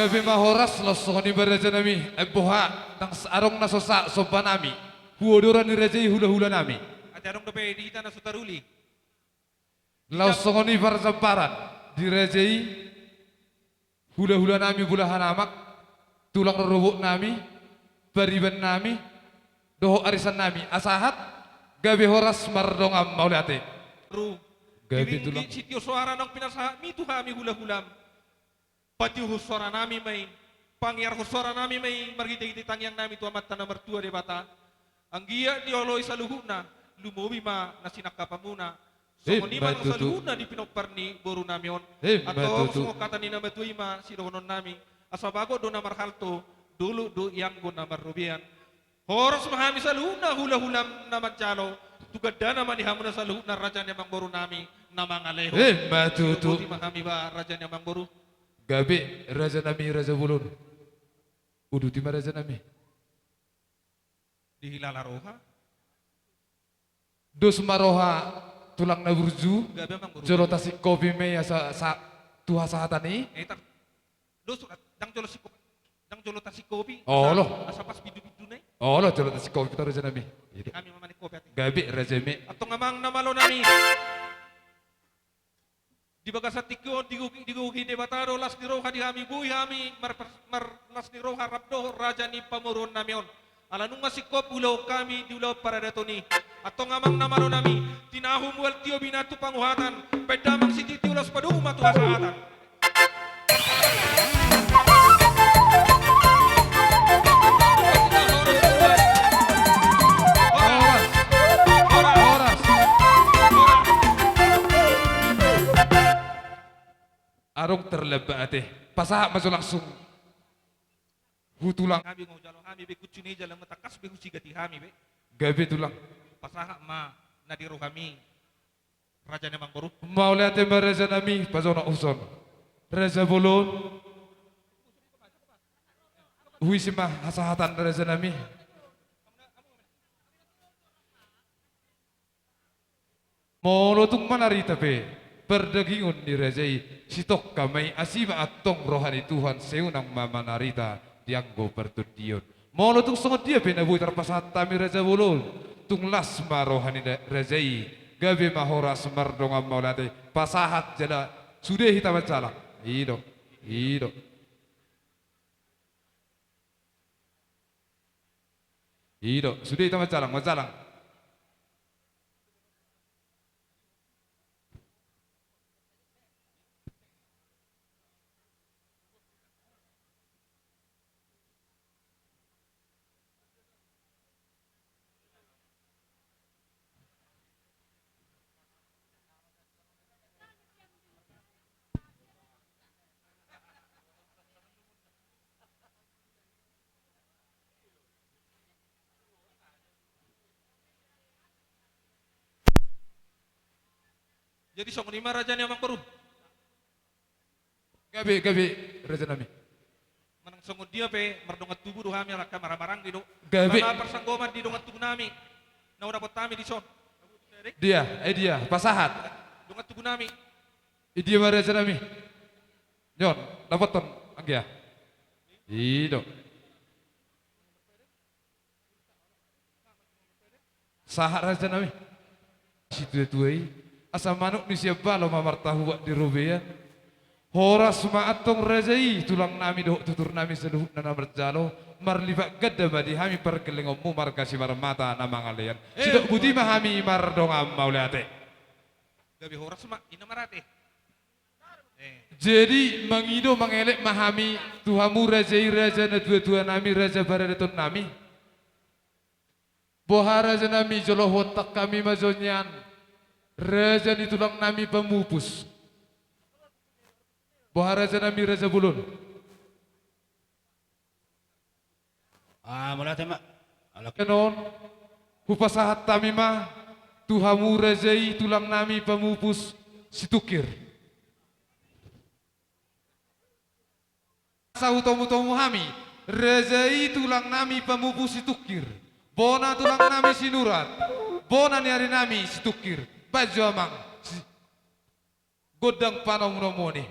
Gabi mahoras losoni baraja nami eboha tang sarong nasosa sopan nami. Huodoran ni rejai hula-hula nami. Ajarong dope di kita na sutaruli. Lausongoni barzamparan direjai hula-hula nami bulahan amak tulang rerubuk nami bariban nami doho arisan nami asahat gabi horas mardongam maulate Ru. gabi tulang Sitio suara nang pinasaha mi tu kami hula-hulam. Pati suara nami may pangyar suara nami may margiti-giti tangyang nami tu amat tanah mertua de bata. Anggia di oloy sa luhuna lumobi ma nasinakka pamuna. So ni man sa luhuna di pinoparni boru namion. Atau sumo kata ni nama tu ima si donon nami. Asabago do namar halto dulu do yang go namar rubian. Horos mahami sa luhuna hula-hulam naman jalo. Tugadana man ihamuna sa luhuna raja ni mang boru nami namang aleho. Batutu Di mahami ba raja ni mang boru. gabi raja nami raja bulun udu tima raja nami Di hilala roha. dos maroha tulang na burju Gabi mang boru. jolotasi kopi me sa tuha sahatani Tak dos dang jolo siko dang jolo tasi kopi. Oh, loh. Asa pas bidu-bidu nai. oh lo jolotasi kopi ta raja nami Itu. Kami mamani kopi ati. gabi raja me Atau ngamang namalo nami. Di bagasat tikyo digugi de bataro las ni roha di hami buhi hami mar las ni roha rabdo raja ni pamurun namion. Ala nung masikop ulaw kami di ulaw para datoni. Atau ngamang namalo nami tinahum wal tiyo binatu panguhatan. Pedamang si titi ulas paduma tu hasaatan. horas arong terlebat pasaha maso langsung hutulang Kami ngojalo hami be kucuni jalan matakas be husigati hami be. gabi tulang Pasaha ma nadiro kami raja namang boru. mau lihat raja nami pasona uson raja bulun huisima hasahatan raja nami Molo tung manarita pe perdagingon ni rejai sitok kamay asima atong rohani Tuhan seunang mamanarita dianggo pertudion. Molo tung sangat dia pe nabuhi terpasat tami reja bulun tung lasma rohani rejai gabi mahoras mardongam maulate pasahat jala sudah hitam calak. Ido. Sudah hitam macalang. Jadi song lima raja namang boru. Gabi raja nami. Manang songod dia pe mardongat tubuh do hami alaka maramarang di do. Gabi. Mga persanggoman di dongat tubuh nami. Na dapat tami di son. Dia pasahat. Dongat tubuh nami. Dia raja nami. Nyon, dapat ton anggia. Ido. Sahat raja nami. Situ tuai. Asa manuk ni siapa lo mamartahu wak di rubeya. Horas maatong rejai tulang nami doh tutur nami seluhut nana berjalo marlibat gada badi hami perkelengommu markasi marmata nama ngalian. Sidok budi mahami mardongam maulate. Gabi horas ma ina marate. Jadi mangido mangelek mahami tuhamu rejai raja na dua nami raja baradeton nami. Boha raja nami jolo hotak kami mazonyan. Raja ni tulang nami pemupus. Boha raja nami raja bulun. Mula tema. Kenon, hupasahat tami mah tuhamu rajai tulang nami pemupus situkir. Sautomu hami rajai tulang nami pemupus situkir. Bona tulang nami sinurat. Bona ni hari nami situkir. Baju amang godang panom nomoni.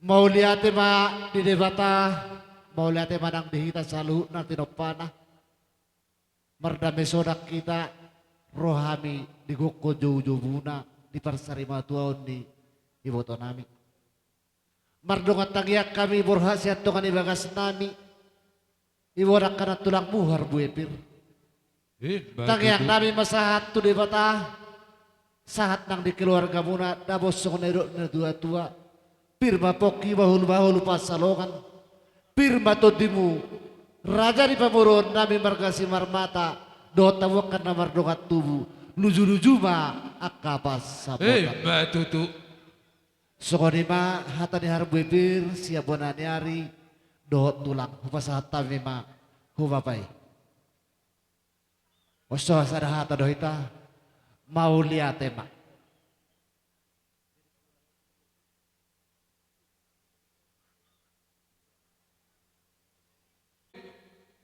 Mau lihat ma di debata, mau lihat manang dihita salu nanti nopana. Merdame sodak kita rohami di goko jauh-jauh buna di persarima tuaon di iboto nami. Mardongat tangyak kami berhasiat tongan ibagas nami. Iworak kana tulang muhar buepir. Tangyak nami masahat tu debata. Sahat nang di keluarga muna dabos sonero na tua-tua. Pirma poki bahul-bahul pasalongan. Pirma todimu. Raja di pamuron nami margasi marmata. Dota wakan na mardongat tubuh. Luju-luju ma akapas sabota. Matutu. Sokonima hata ni harbu epir siap bonani hari. Dohot tulang. Hupas hata mima. Humapai. Oso sada hata dohita. Mau lihat emak.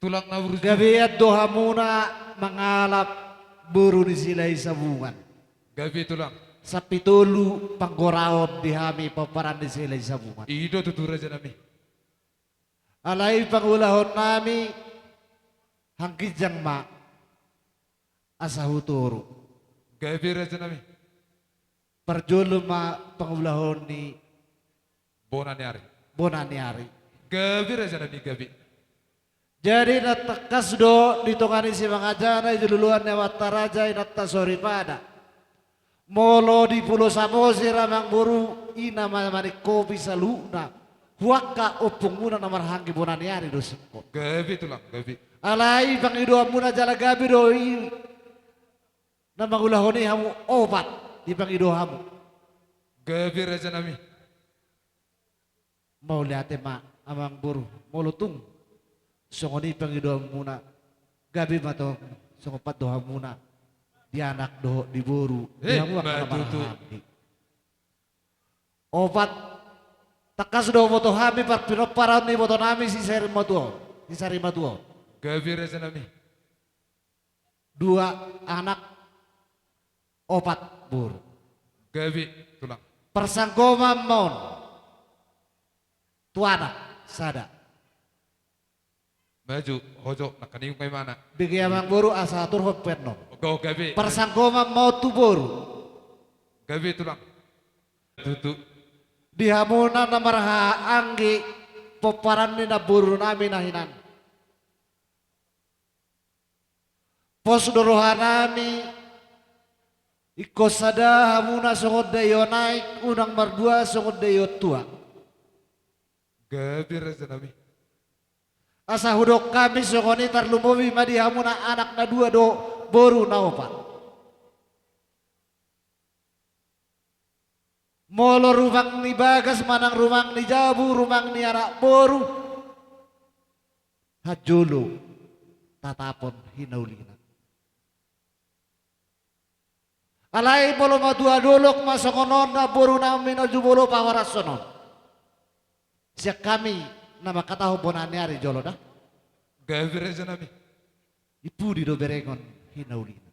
Tulang na burus. Gabiat doha muna mengalap buru di silai sabungan. Gabi tulang. Sapitulu panggoraon dihami paparan di silai sabungan. Ido tutur aja nami. Alai pangulahon nami hangkijang ma asahuturu. Gabi aja nami. Perjulu ma pangulahon ni Bonani hari. Gabi aja nami gabi. Jadi natakas do ditongani si mangajana idululuan ne wataraja inatta sori pada. Molo di Pulau Samosir ramang buru ina mani kopi saluna. Huaka opung muna namar hanggi bonani ari do singko. Gabi tulang gabi. Alai bang ido muna jala gabi do i. Namang ulahoni hamu obat di bang ido hamu. Gabi aja nami. Mau lihat ma amang buru molo tung. Songoni pangidoa muna gabi mato songopat doha muna di anak doho di boru obat takas do moto hami par pinoparan ni moto nami si sari matuo gabi aja nami. 2 anak opat boru Gabi tulang. persangkoma mon tuanak sada Maju, hojo, nakaniung kay mana? bigyan boru asa atur hopperno Go gabi. persangkoma mau tu boru Gabi tulang. Tutu. dihamuna na marha anggi poparan ni na buru nami nahinan pos dorohan nami ikosada hamuna songod dayo naik unang mardua songod dayo tua Gabi aja nami. asa hudok kami songoni tarlumowi madi hamuna anak na 2 do boru na 4 molo rumang ni bagas manang rumang ni jabu rumang ni anak boru hajulu tatapon hinaulina alai bolo madua dolok masongonon na boru na minojubolo pawarasonon siak kami nama kataho bonani ari jolo dah Gabi aja nami. ipu di do berengon hinaulina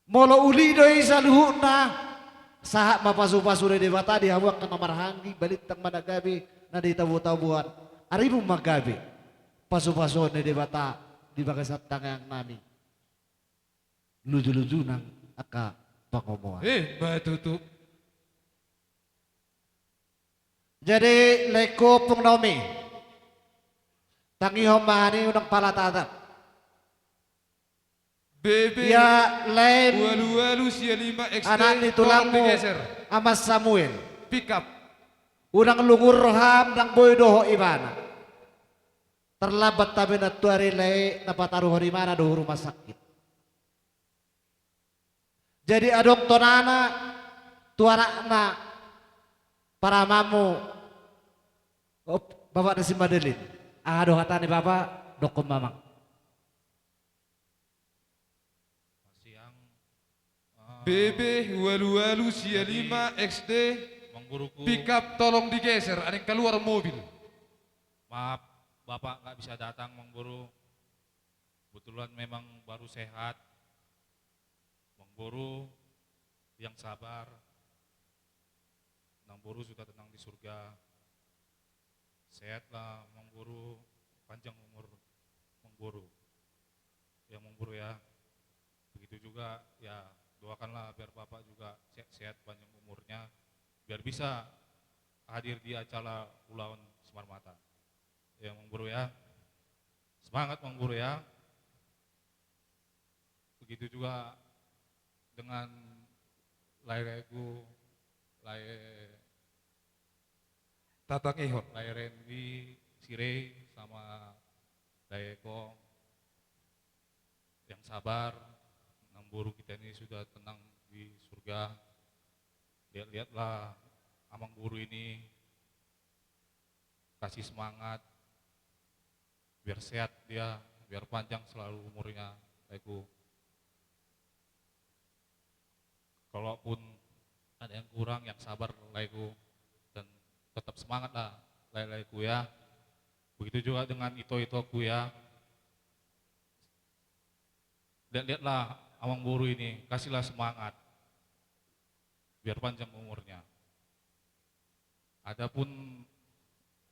molo uli do isa luhuna saha mapasu-pasu de dewata di hawak kana marhangi balitang managabi na di tabu-tabuan aribu magabi pasu-pasu de dewata di bagasat tangang nami luju-luju nang aka pangomoan Matutu. jadi leko pungnomi tangi homani unang palatata Bebe. ya lem Walu-walu sia 5 XD. anak ni tolong tulangmu digeser. amas Samuel Pick up. unang lungur roham nang boy doho ibana terlambat tabi na tuari lay napataruh di mana doho rumah sakit jadi adok tonana tuanak na para mamu bapak nasi madelin aduh kata ni bapak dokom mamang Bebe walu-walu sia 5 XD. Pick up tolong digeser, ada yang keluar mobil. Maaf, Bapak nggak bisa datang, Mang Guru. Kebetulan memang baru sehat. Mang Guru yang sabar. nang boru sudah tenang di surga. Sehatlah Mang Boru, panjang umur Mang Boru. Ya Mang Boru ya. Begitu juga ya doakanlah biar Bapak juga sehat panjang umurnya, biar bisa hadir di acara Ulauan Semar Mata. Ya Mang Boru ya. Semangat Mang Boru ya. Begitu juga dengan Laireku, Tatang Ihon. Rendi, Sire, sama Daeko yang sabar. Mang Boru kita ini sudah tenang di surga. Lihat-lihatlah Amang Boru ini, kasih semangat, biar sehat dia, biar panjang selalu umurnya. Daeko. Kalaupun ada yang kurang, yang sabar Laiku, dan tetap semangat lah Laiku ya. Begitu juga dengan Ito-Itoku ya. Lihatlah Amang Boru ini, kasihlah semangat biar panjang umurnya. Adapun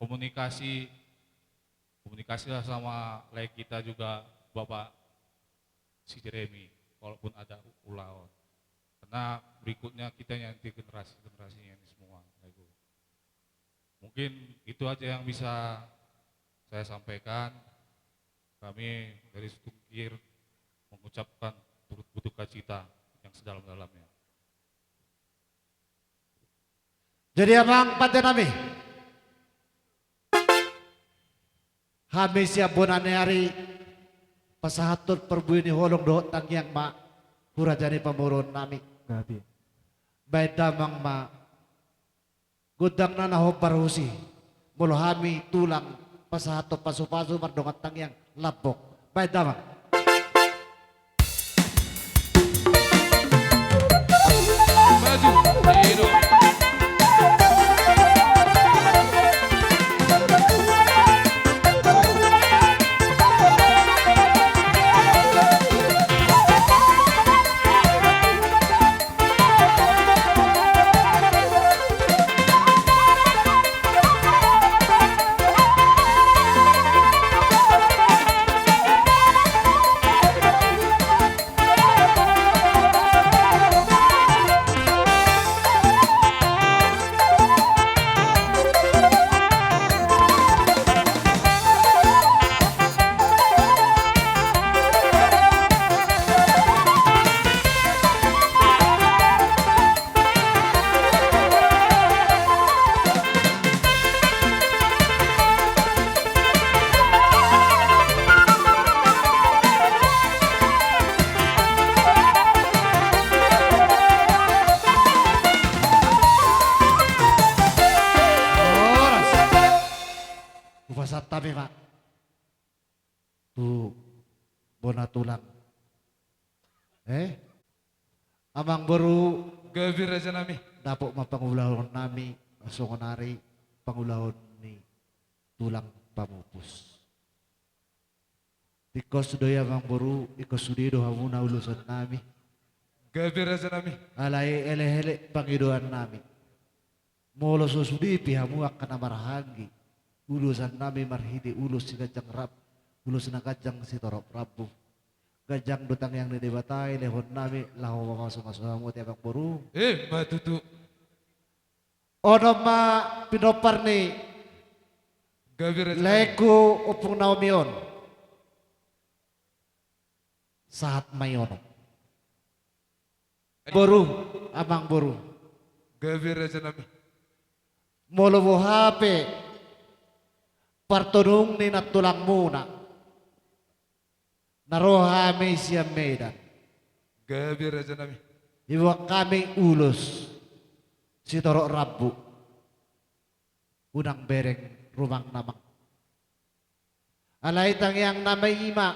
komunikasilah sama Lai kita juga Bapak si Jeremy, walaupun ada Ulauan. Karena berikutnya kita nanti generasinya ini semua. Mungkin itu aja yang bisa saya sampaikan. Kami dari Setungkir mengucapkan turut berduka cita yang sedalam-dalamnya. Jadi Amang Pantenami, kami siap bonane hari pasahatut perbuini holong doh tangyang ma kurajani pamurun nami. Gabi. Baik damang ma gudang na naho parusi mulo hami tulang pasahatut pasu-pasu mardongat tangyang lapok. Baik damang. Maju, hidup. Tapi Pak, tuh bona tulang. Amang Boru Gabi Raja Nami. dapok mapangulahon nami songonari pangulahon ni tulang pamupus. Tikos doya Amang Boru, ikos sudido hamuna ulusan nami. Gabi Raja Nami. Alai ele-ele pangidoan nami. Molo susudi pihamu akan amarhangi. Ulusan nami marhidi ulus si gajang rap. Ulus na gajang si torok rabu. Gajang dutang yang didebatai lehon nami lahu masuk-masuk ti Amang Boru. Matutu. Ono ma pinopar ni Gabi Raja Nami. leku upung naumion. Saat mayono. Boru, Amang Boru. Gabi Raja Nami. Molo mo hape partunong ni natulang muna. Naroha may siya medan. Gabi Raja Nami. Iwa kami ulos si Toro Rabu. Unang bereng rumang namang. Alay tangyang namay ima.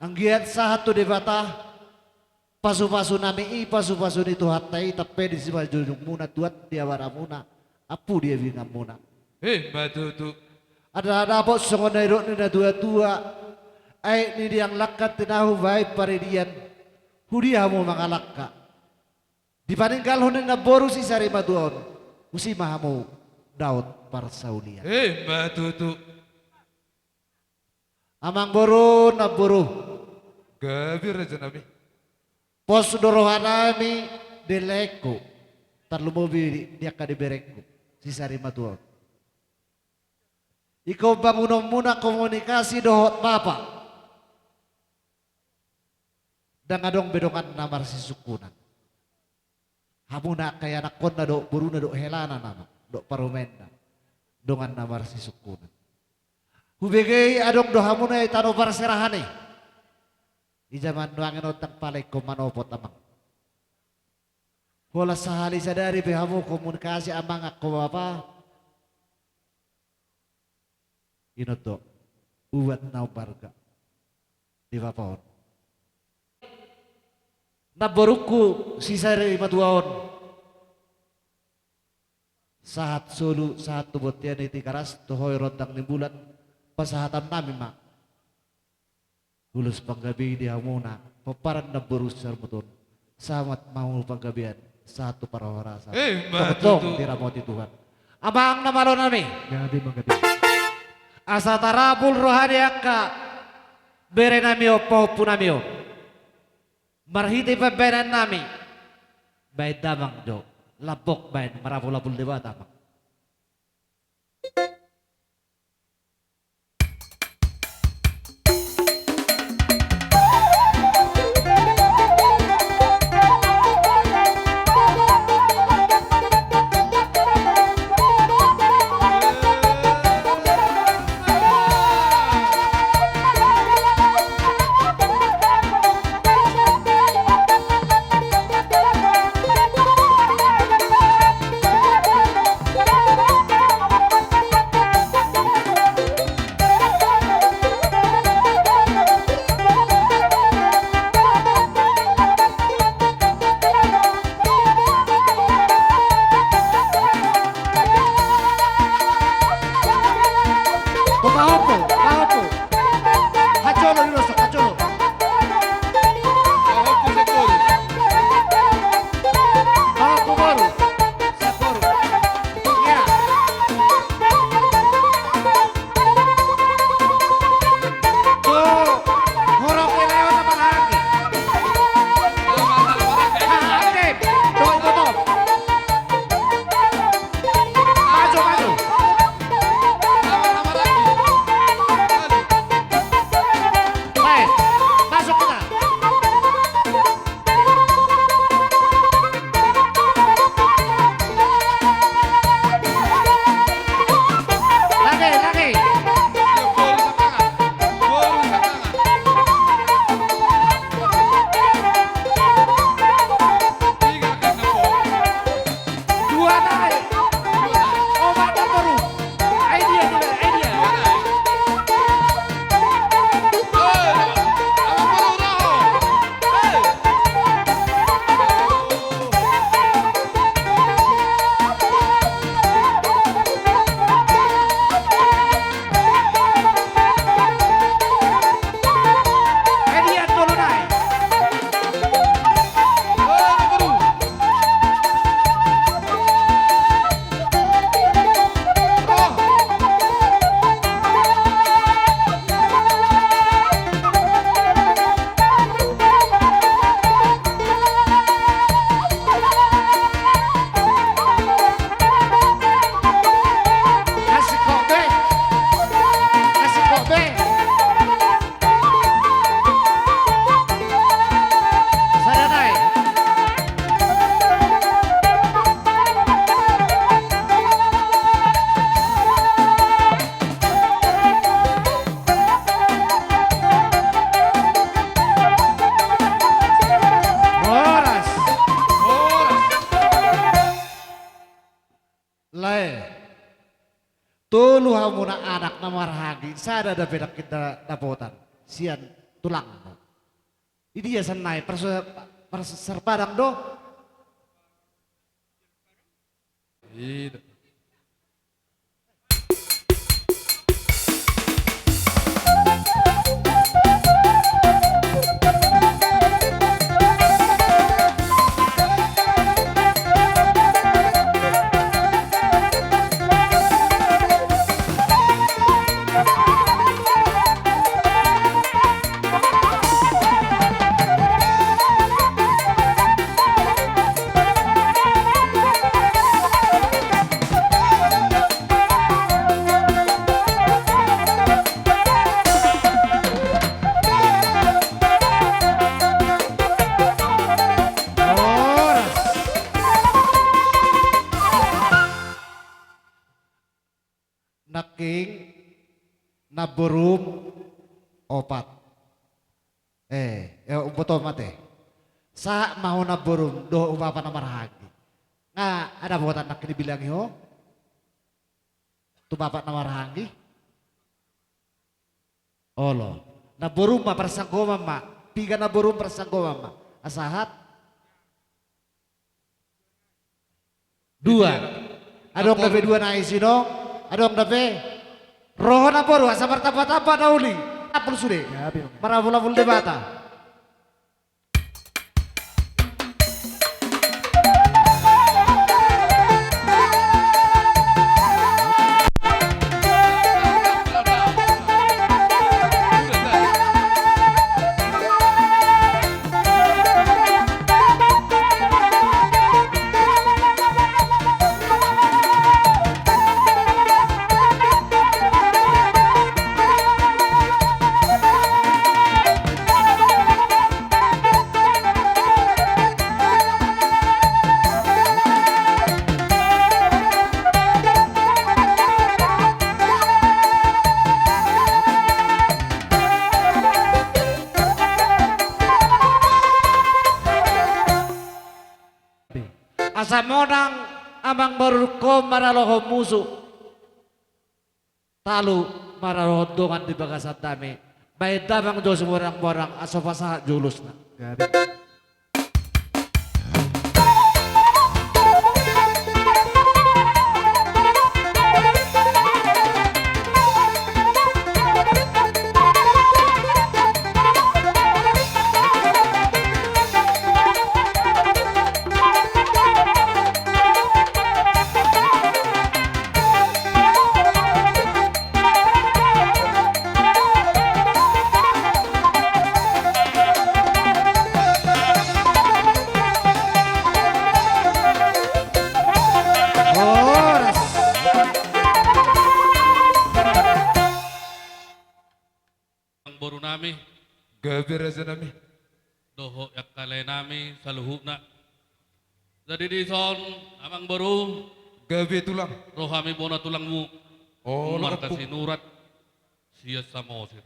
Ang giat sa hato di bata. Pasu-pasu nami pasu-pasu ni tuhatay. Tapi di si Maljunjung muna tuat dia wara muna. Apu dia bingam muna. Matutu. Ada po sa nairo ni na dua-dua ay ni diyang lakat tinahu bay paridian hudiya mo mga lakka. Di paninggal ho na boru si sari maduon usimahamu Daud Parsaulia. Mbak Tutu. Amang boru na boru. Gabir aja nabi. Pos dorohanami deleko. Tarlumobi dia kadiberekku. Sisari matuon. Ikaw bangunan muna komunikasi dohot bapak. Dan adong bedongan namar si sukunan. Hamuna kaya nakon na do buru na do helana nama. Do parumenda. Dongan namar si sukunan. Hubigay adong dohamuna itano parserahane. Di zaman nuangin otang palay ko manopot amang. Wala sahali sadari behamu komunikasi amang ako apa. Inoto, uwat na barga. Di ba po? Nabaruku si Sari Matuaon. Sahat sulu, sahat tubot yan iti karas, tuhoy rotang ni bulan, pasahatan namin ma. Hulus panggabi di hamuna, paparan na burus sa muton. Samat mau panggabian, satu para orasa. Mbak Tutu. Tutu. Diramoti Tuhan. Abang namalo nami. Gabi magabi. Asa tarapul rohani akka bere namio paupu namio marhiti pembenan nami baik damang do lapok baik marapul-lapul dewa damang. Tulu hamuna anak na marhagi, sada da bedak kita dapotan, sian tulang. Ini ya senai serpadang do. Iya. naking naburum opat. Betul mate. Sa mau naburum do upapa na marahagi. Nga ada buatan nak dibilang yo. Tu bapak na marahagi. Olo. Naburum ma persangkoma ma. Tiga naburum persangkoma ma. Asahat. Dua. Adong dape dua na isino. Adong dape. Roho naboru asa martaba-taba nauli. Apul sude. Para bola-bola debata. Asa monang amang baruko maraloho musuh. Talu maraloho dongan di bagasan dami. Baik damang jo semorang-morang asa pasaha julus na. Boru nami, Gabi raza nami. doho yak kalay nami sa luhuna. Jadi di son amang boru, Gabi tulang. rohami bona tulangmu. Oh, Umar lakapuk. kasih nurat siya sa mosir.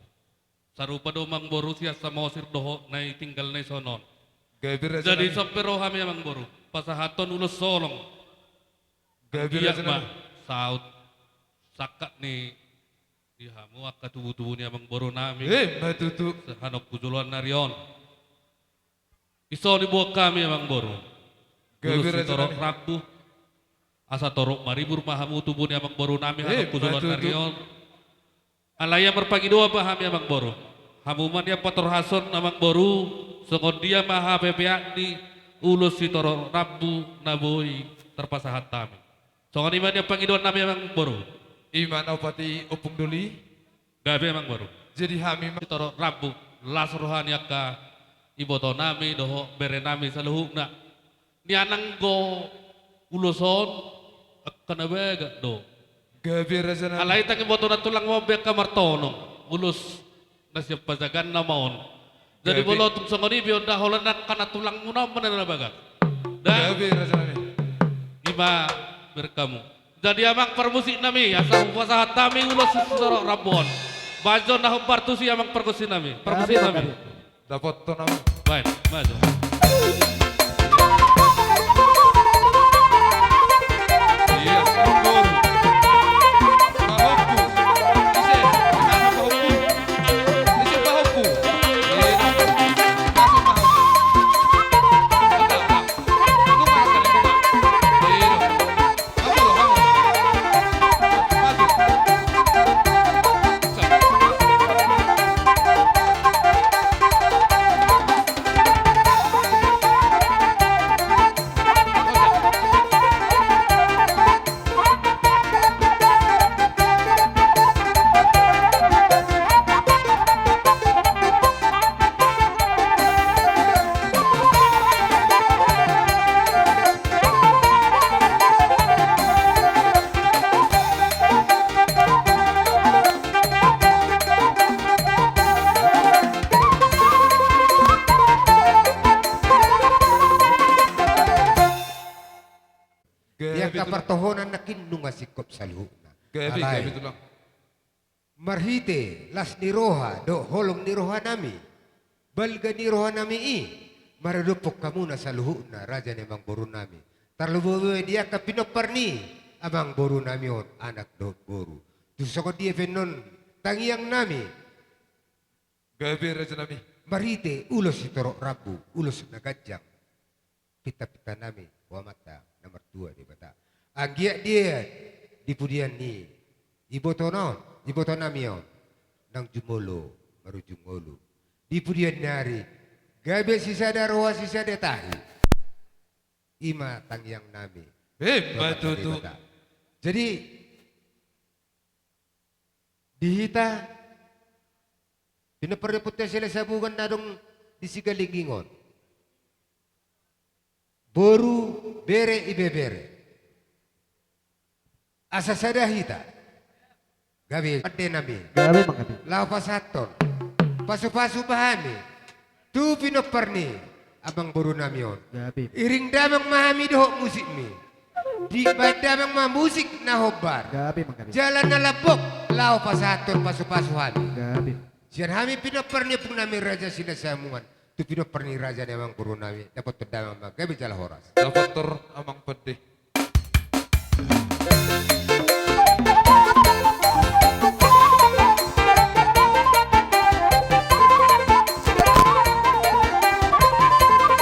Sarupa do mang boru siya sa mosir doho na tinggal na sonon. Gabi raza Jadi nami. sampai rohami amang boru, pasahaton ulos solong. Gabi Dia raza mah nami. saut sakat ni dihamu akka tubuh-tubuh ni amang boru nami. Matutu. Hanok pujuluan narion. Iso ni buat kami amang boru. Gabi Ulus si raza torok nami. raktu. Asa torok maribur mahamu tubuh ni amang boru nami hanok pujuluan matutu. narion. Alaya merpagi dua pahami amang boru. Hamuman dia pator hason amang boru. Sokon dia maha pepeak ni ulus si torok rabu naboi terpasahat kami. Sokon iman dia pangiduan nami amang boru. Iman opati opung duli. Gabi amang boru. Jadi hami Si torok rabu las rohani akka iboto nami doho bere nami sa luhugna. Ni anang go uluson akkana bega do. Gabi raza nami. Alay tang iboto na tulang mo beka martono. Ulus na siya pasagan na maon. Jadi Gabi. bolo tum sangoni biyon daholan na kana tulang mo na manana bagat. Dan Gabi raza nami. iba berkamu. Jadi amang permusik nami asa upasahat nami ulus susoro rabon. Bajo na hubartu si amang perkusi nami. Perkusi nami. Dapat to nami. Baik, maju. Iya, guru. Bahoku. Ise, nama bahoku. Ise bahoku. Masuk bahoku. Lu makan itu, Pak. Kamu loh, kamu. Maju. Yang Gabi tulang. kapartohonan na kinunga sikop sa luhuna. Gabi, Alay. gabi tulang. marhite las niroha do holong niroha nami balga niroha nami i maradupok kamu na sa luhu na raja ni Mang Boru nami tarlubuwe dia ka pinoparni amang boru nami on anak do boru tusoko dia venon tangiang nami Gabi raja nami. marite ulos itorok rabu ulos nagajang pita-pita nami wamata nomor 2 di bata anggiak dia di pudian ni iboto nami on nang jumolo maru jumolo di pudian nari gabe sisada roha sisada tahi ima tangiang nami Hebat Wamata di tuh. bata. Jadi dihita pinaperputnya sila sabugan na dong di sigalingingon. Boru bere ibebere. Asa sadahita. Gabi ade nami. Gabi makabi. Lao pasaton. Pasu-pasu bahami. Tu pinoperni abang boru nami on. Gabi. Iring damang mahami dohok musik mi. Di badamang ma musik na hobar. Gabi makabi. Jalan na labok. Lao pasaton pasu-pasu hami. Gabi. Sian hami pinoperni pun nami raja sinasamungan. Tu pinoperni raja ni amang boru nami. Dapat terdamang ma. Gabi jala horas. Dapat ter amang pedih.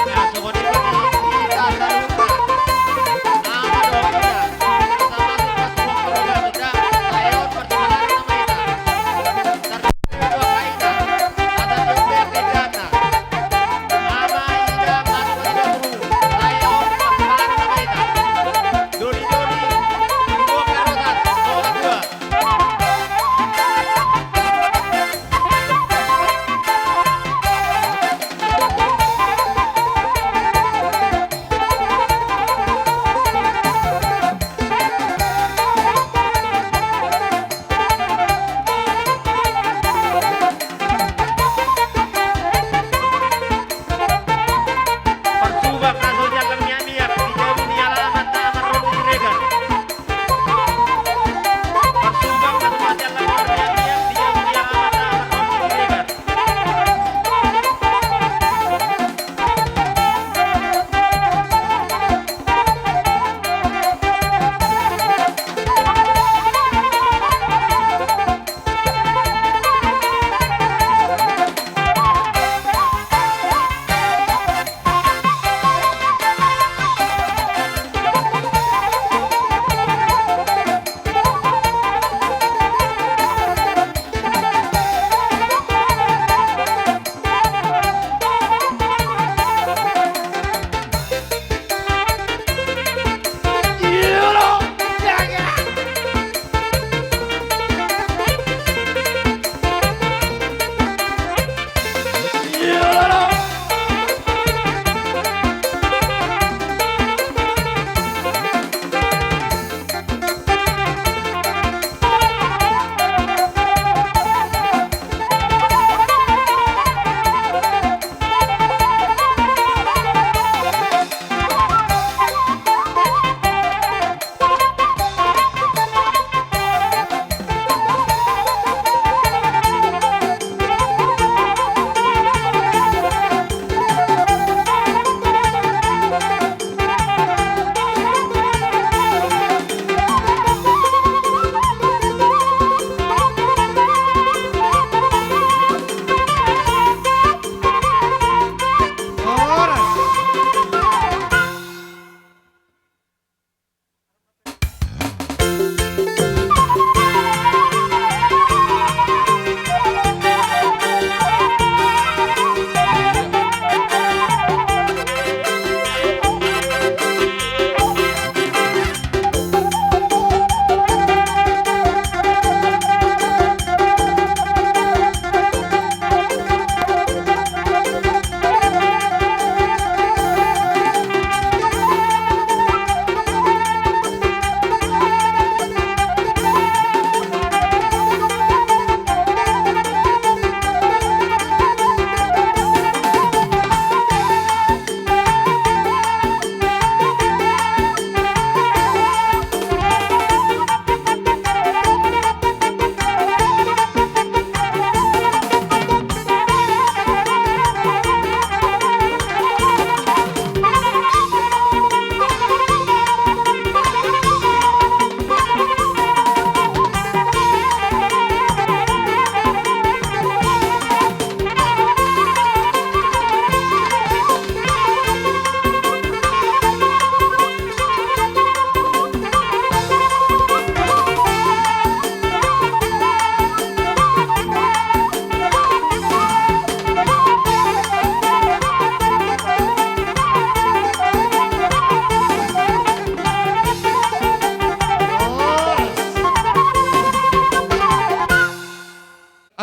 Ya, sungguh ini kita salutna. Nama doanya. Sama-sama semua keluarga sudah sayon perjalanan nama ita. Terdua kaita. Ada jumlah kejana. Nama ida mas pada guru. Sayon perjalanan nama ita.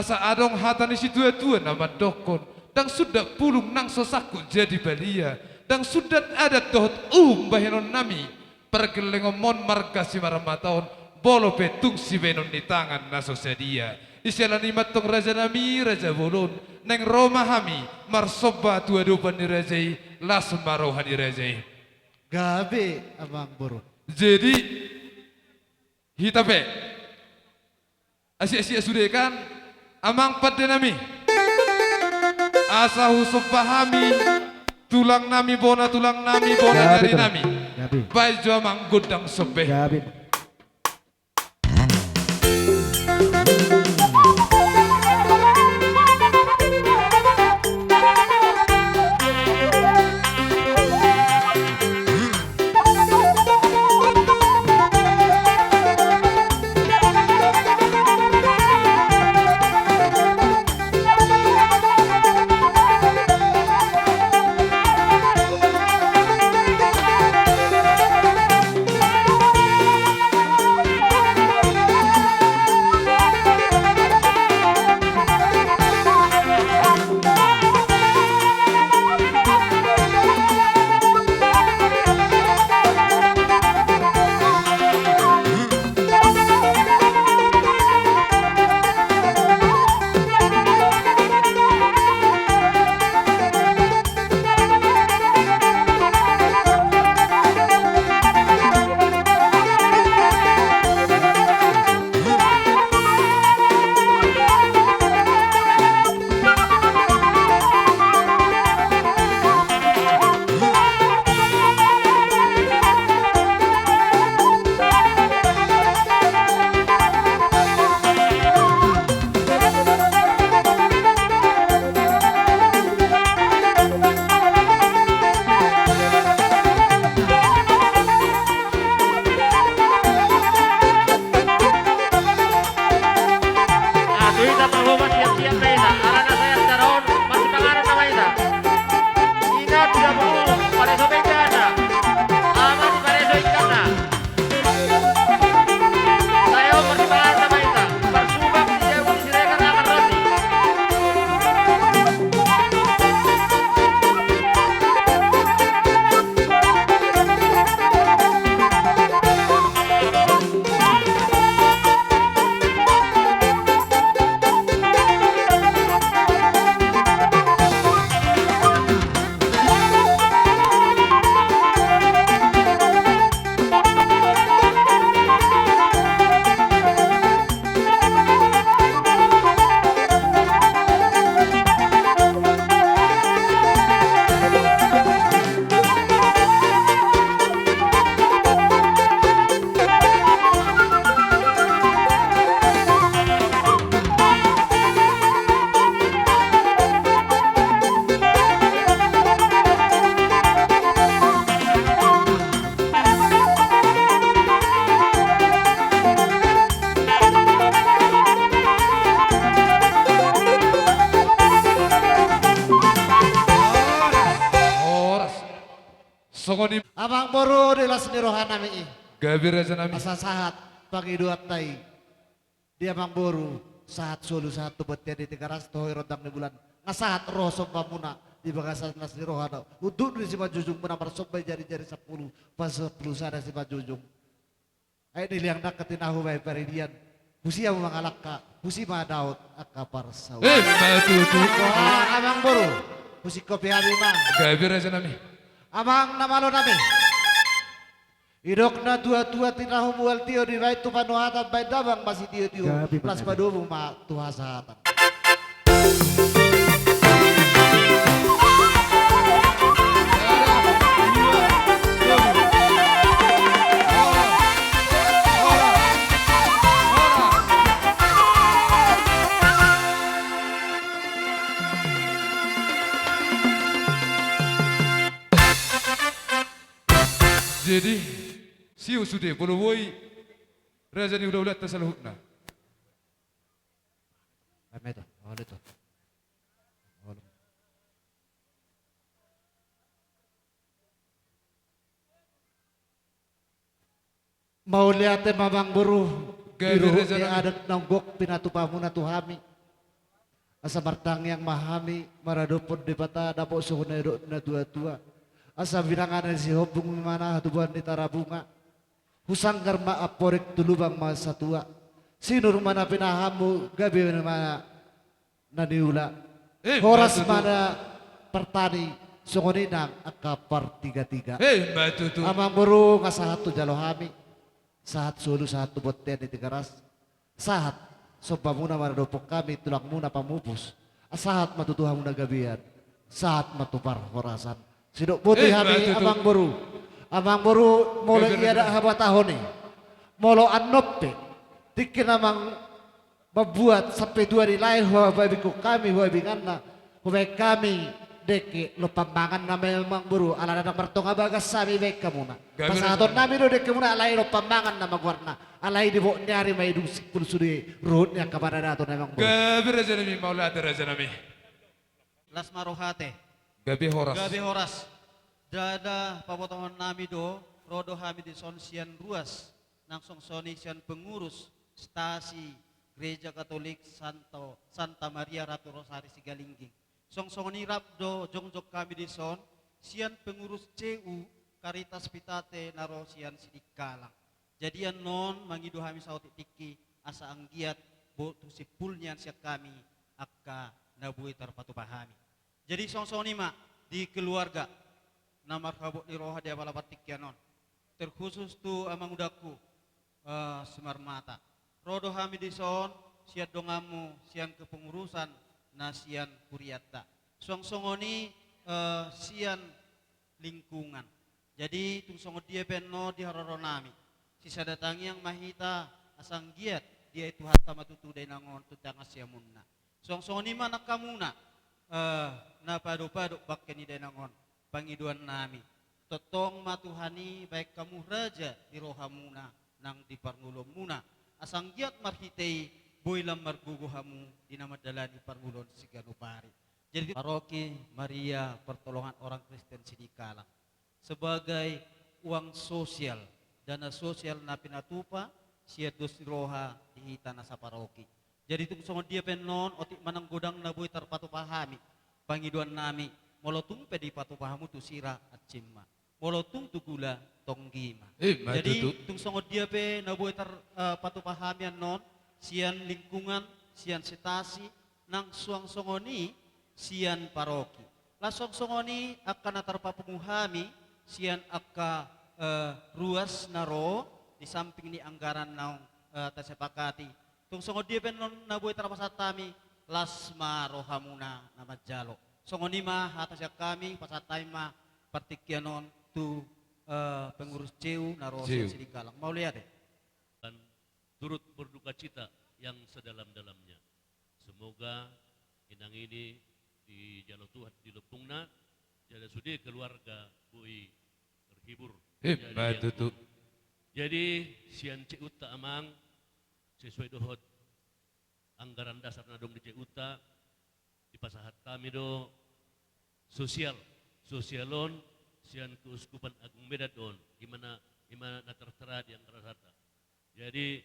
asa adong hatani si tua-tua nama dokon, dan sudah pulung nang sosaku jadi balia, dan sudah ada dohot bahenon nami, pergelengomon marga si maramataon, bolo petung si benon di tangan naso sedia. Isialani matong raja nami, raja bolon, neng Roma hami, marsoba tua dupan di rajai, las maroha di rajai. Gabe Amang Boro. Jadi, hitape, asyik-asyik sudah kan, amang pada nami, asa husuk pahami, tulang nami bona dari nami, baik jua amang gudang sobe. Amang Boro di las nirohan nami. Gabi raja nami. Asa sahat pangiduat tai. Dia Amang Boro sahat solu sahat tubetnya di Tigaras tohoi rodang di bulan. Ngasahat rosom pamuna di bagasan las nirohan. Untuk di si Majujung menamar sobai jari-jari 10 pas 10 sana si Majujung. Ayo diliang nak ketinahu baik peridian. Pusia mengalak ka, pusi ma daud akapar sawu. Matutu. Wah, Amang Boro, pusi kopi hari mah. Gabi raja nami. Amang namalo nami. Idok na tua-tua tinahu mual tio di rai tu panuhatan bay dabang masih tio-tio. Plus padumu ma tuhasatan. Jadi, siu sudah bolu woi raja ni udah ulat tasaluhna. Ameto, oleh tu. Mau lihat Mamang Boro, Gabi biru raja di nami. adat nonggok pinatu pamuna tuhami. asa martang yang mahami maradopod di pata dapo suhuna edok na tua-tua asa binangan si hobung mana hatuban di tarabunga husang karma aporek tulubang masa tua sinur mana pinahamu gabi mana naniula horas mana pertani sungoninang akapar tiga-tiga Batutu. amang buru ngasahat tu jalo hami sahat sulu sahat tu boten di tigaras sahat sopa muna maradopok kami tulang muna pamupus sahat matutuha muna gabian saat matupar horasan sidok putih hami amang buru mulai iada haba tahoni molo anope tikin amang membuat sampai dua di lain huwa babiku kami huwa binganna huwa kami deke lo pambangan na memang buru ala na martonga bagas sami baik kamu na pasaton nami do deke muna alai lo pambangan na magwarna alai di bo nyari mai du sikul sudi ruhut nya kapada dato memang buru Gabi raja nami maula ada raja nami. Las marohate. Gabi horas. Gabi horas. Dada papotongan nami do rodo hami di sonsian ruas nang songsoni sian pengurus stasi Gereja Katolik Santa Maria Ratu Rosari Sigalingging. Songsoni rabdo jongjok kami di son sian pengurus CU Karitas Pitate naro sian sidikalang. Jadian non mangido hami sauti tiki asa anggiat bo tu sipulnya siak kami akka nabui terpatu pahami. Jadi songsoni ma di keluarga nama kabut di roha dia balabat tikyanon. Terkhusus tu amang udaku Semar Mata. Rodo hami di son siat dongamu sian kepengurusan nasian kuriata. Songsongoni sian lingkungan. Jadi tung songo dia penno di hararonami. Sisa datangi yang mahita asang giat dia itu hatta matutu denangon tutanga siamunna. Songsongoni mana kamuna na pado-pado bakkeni denangon pangiduan nami. Totong matuhani baik kamu raja di rohamuna nang di parngulom muna. Asang giat marhitei boilam marguguhamu di nama dalani parngulon siganupari. Jadi paroki Maria Pertolongan Orang Kristen Sidikalang sebagai uang sosial dana sosial na pinatupa siat dos roha di tanah sa paroki. Jadi tung songo dia penon otik manang godang na boy terpatu pahami pangiduan nami molotung pedi patu pahamu tu sira at cimma molotung tu gula tonggima. Jadi tung songo dia pe na boy terpatu pahamian non sian lingkungan sian setasi nang suang songoni sian paroki. Lasong songoni akan terpapunguhami sian akka ruas naro di samping ni anggaran naung tasepakati. Tung songo dia pen non naboy terpasatami lasma rohamuna nama jalo. Songoni mah atas kami pasatay mah partikyanon tu pengurus CEU naro Sidikalang. Mau lihat deh. Dan turut berduka cita yang sedalam-dalamnya. Semoga inang ini di Jalo Tuhan di Lepungna jadi sudi keluarga bui terhibur. Jadi sian Ceuta amang sesuai dohot anggaran dasar nadong di Ceuta di pasahat kami do sosialon sian keuskupan Agung Medadon gimana tertera di anggaran harta. Jadi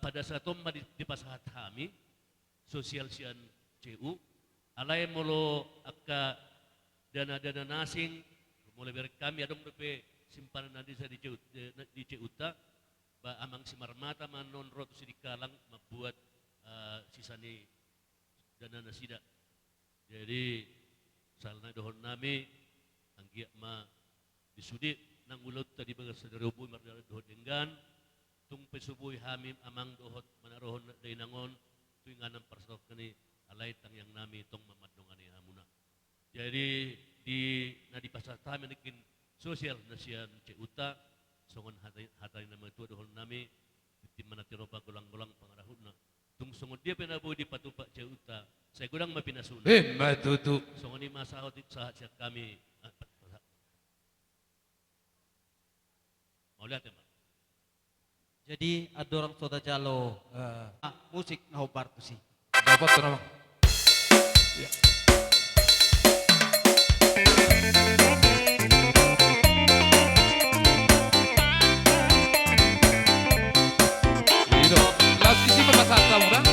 pada saat tomba di pasahat kami sosial sian CU alai molo akka dana nasing mulai dari kami adong depe simpanan nanti saya di Ceuta ba amang Semar Mata manon rotu Sidikalang membuat sisani dana nasida. Jadi salna dohon nami anggia ma disudi nang ulut tadi bagas sederubu mardala dohon enggan tung pesubuhi hamim amang dohot manarohon dainangon tuinganam persok kani alai tang yang nami tong mamadongani hamuna. Jadi di pasar kami nikin sosial nasian Ceuta songon hatai nama itu dohon nami di mana tiroba golang-golang pangarahuna tung songon dia penabu di patupak Ceuta saya gudang mapinasuna matutu songon ni masahot sahat siap kami mau lihat ya Pak. Jadi ada orang soda jalo musik na hobar tu si. Dapat nama. Ya. Itu. Last isi berpasat kamu dah.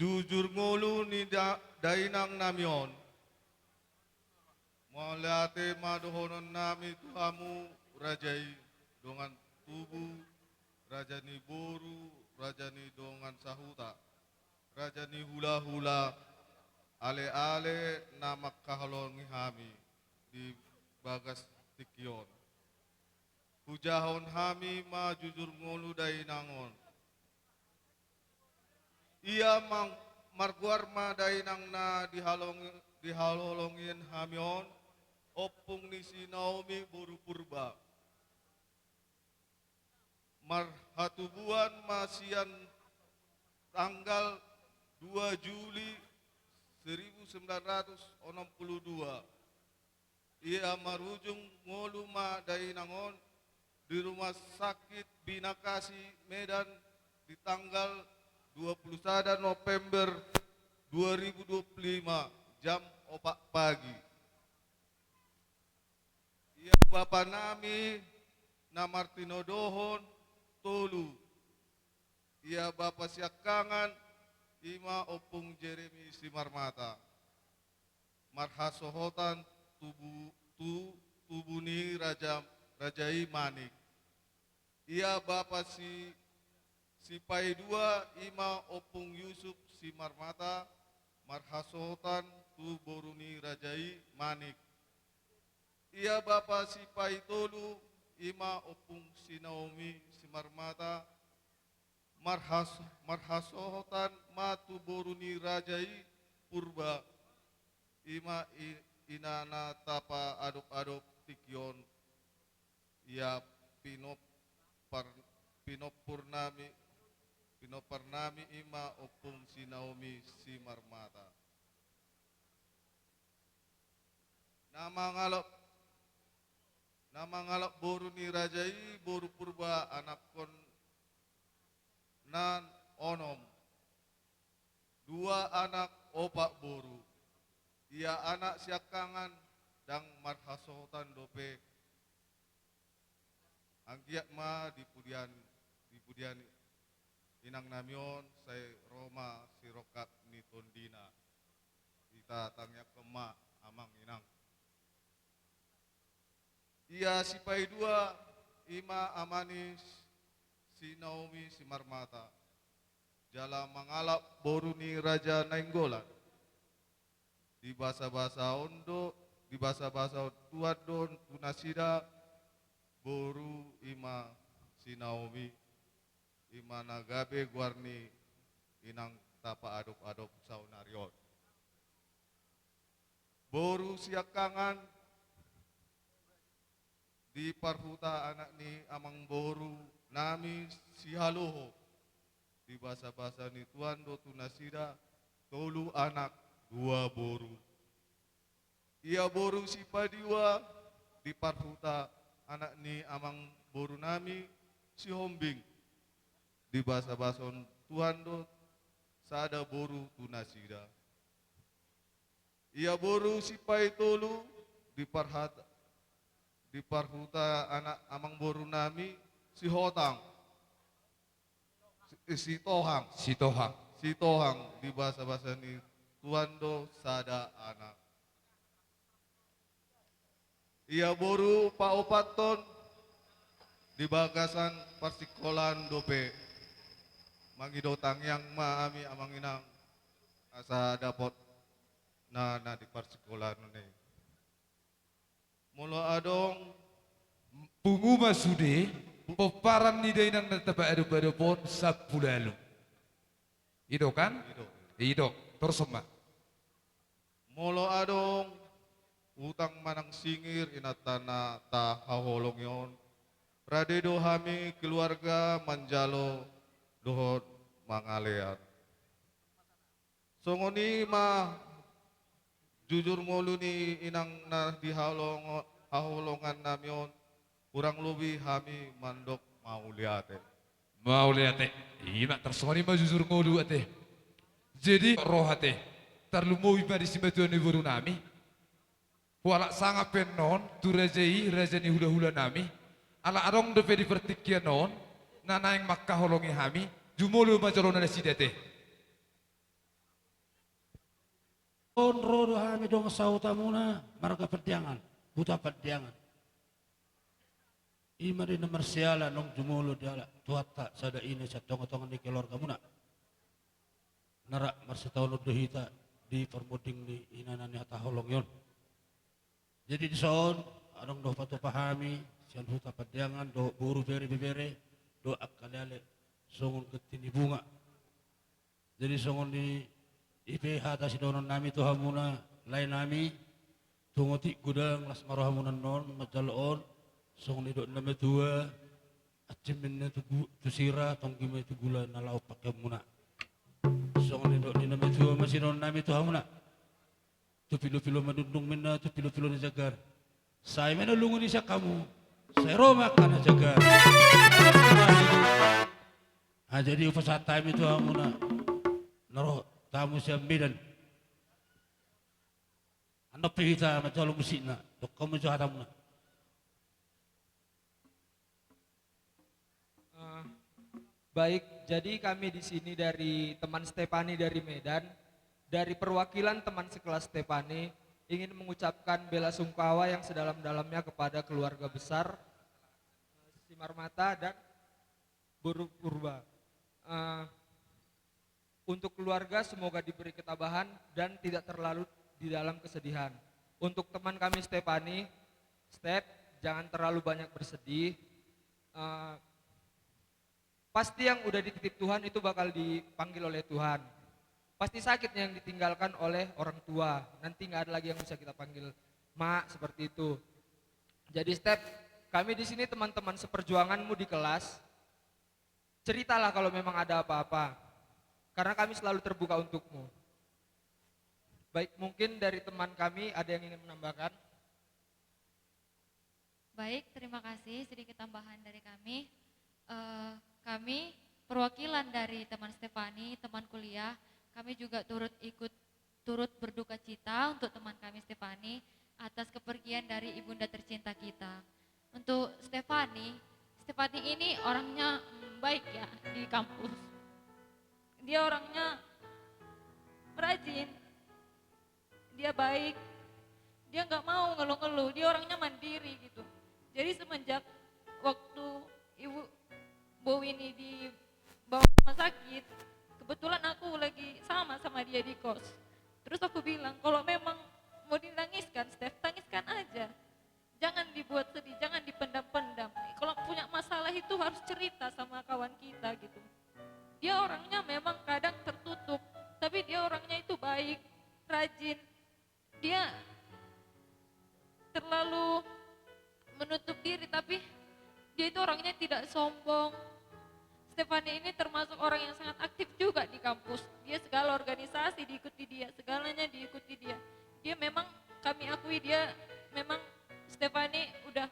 jujur ngolu ni dainang namion. Maliate madohonon nami tuamu rajai dongan tubuh, rajani boru, rajani dongan sahuta, rajani hula-hula, ale-ale nama kahalongi hami di bagas tikion. Hujahon hami ma jujur ngolu dainangon. Ia marguar ma dainang na dihalolongin hamion opung ni si Naomi boru purba. Marhatubuan masian tanggal 2 Juli 1962. Ia marujung ngolu ma dainangon di rumah sakit Binakasi Medan di tanggal 21 November 2025 jam 4 pagi. Ia bapa nami na Martino Dohon Tolu. Ia bapa siakangan ima opung Jeremy Simarmata. Marhasohotan tubuni Rajai Manik. Ia bapa si Pai dua ima opung Yusuf Simarmata, marhasotan tu boruni Rajai Manik. Ia bapa si Pai tolu ima opung si Naomi Simarmata, marhasotan matu boruni Rajai Purba. Ima inana tapa adop tikion. Ia Pinoparnami ima opung si Naomi Simarmata. Nama ngalap boru ni Rajai boru purba anak kon nan onom. 2 anak opak boru. Ia anak siakangan dang marhasotan dope. Anggiat ma di pudian inang namion saya Roma sirokat ni tondina. Kita tanya kema amang inang. Ia si Pai dua ima amani si Naomi Simarmata. Jala mangalap boruni Raja Nainggolan. Di bahasa-bahasa Ondo, di bahasa-bahasa Tuadon, Tunasida, boru ima si Naomi, ima nagabe guarni inang tapa adop saunarion. Boru siakangan di parhuta anak ni amang boru nami si Haloho. Di bahasa-bahasa ni Tuando Tunasida, tolu anak 2 boru. Ia boru si Padiwa di parhuta anak ni amang boru nami si Hombing. Di bahasa-bahasa Tuando sada boru Tunasida. Ia boru si Pai tolu di parhuta anak amang boru nami si Hotang. Si Tohang di bahasa-bahasa ni Tuando sada anak. Ia boru paopaton di bagasan persikolan dope. Mangido tangyang maami amang inang asa dapot na di persikolan ni. Mula adong Punguma sude peparan ni dainang nataba adu pon Sabtu lalu. Ido kan? Ido. Terus mak. Molo adong utang manang singir inatana ta haholong yon. Radedo hami keluarga manjalo dohon mangalean. Songoni mah jujur molu ni inang na di haholongan namion. Kurang lebih hami mandok mauliate. Iya tersoni mah jujur ngolu ate. Jadi roh ate. Terlumu iba di simbatuan ni boru nami. Wala sangat penon tu rajani hula-hula nami. Ala arong depe di pertikian non. Nana yang makkah holongi hami. Jumulu majalona na sidate. rodo hami dong sautamuna marga perdiangan, buta perdiangan. Ima di nomor siala nong jumulu diala tuata sada ini sa tonga-tonga ni keluarga muna. Nara marsitaw no dohita di permuding ni inanani hata holong yon. Jadi di son anong do patu pahami sian huta perdiangan do buru bere do akalale songon ketini bunga. Jadi songon di IPH ta sidonon nami to hamuna lain nami tungoti gudang las marohamunan non majaloon songon idok nami tua aciminna tu sira tonggime tu gula nalau pakai muna songon idok ni nami tua masih non nami to hamuna tu pilo-pilo madundung minna tu pilo-pilo ni jagar saya mana lungun isya kamu saya roma kana jagar jadi upasa time itu hamuna naro tamu siang bidan anda pihita macam musikna dok kamu jahat hamuna. Baik, jadi kami di sini dari teman Stefani dari Medan, dari perwakilan teman sekelas Stefani ingin mengucapkan bela sungkawa yang sedalam-dalamnya kepada keluarga besar Simarmata dan Boru Purba. Untuk keluarga semoga diberi ketabahan dan tidak terlalu di dalam kesedihan. Untuk teman kami Stefani, Step, jangan terlalu banyak bersedih. Pasti yang udah dititip Tuhan itu bakal dipanggil oleh Tuhan. Pasti sakit yang ditinggalkan oleh orang tua. Nanti nggak ada lagi yang bisa kita panggil mak seperti itu. Jadi Step, kami di sini teman-teman seperjuanganmu di kelas. Ceritalah kalau memang ada apa-apa. Karena kami selalu terbuka untukmu. Baik, mungkin dari teman kami ada yang ingin menambahkan? Baik, terima kasih. Sedikit tambahan dari kami. Kami perwakilan dari teman Stefani, teman kuliah, kami juga turut berduka cita untuk teman kami Stefani atas kepergian dari ibunda tercinta kita. Untuk Stefani ini orangnya baik ya di kampus. Dia orangnya rajin, dia baik, dia nggak mau ngeluh-ngeluh, dia orangnya mandiri gitu. Jadi semenjak waktu Ibu Winnie dibawa rumah sakit, kebetulan aku lagi sama dia di kos. Terus aku bilang, kalau memang mau ditangiskan, Steph, tangiskan aja. Jangan dibuat sedih, jangan dipendam-pendam. Kalau punya masalah itu harus cerita sama kawan kita gitu. Dia orangnya memang kadang tertutup, tapi dia orangnya itu baik, rajin. Dia terlalu menutup diri, tapi dia itu orangnya tidak sombong. Stefani ini termasuk orang yang sangat aktif juga di kampus. Dia segala organisasi diikuti dia, segalanya diikuti dia. Dia memang, kami akui dia memang Stefani udah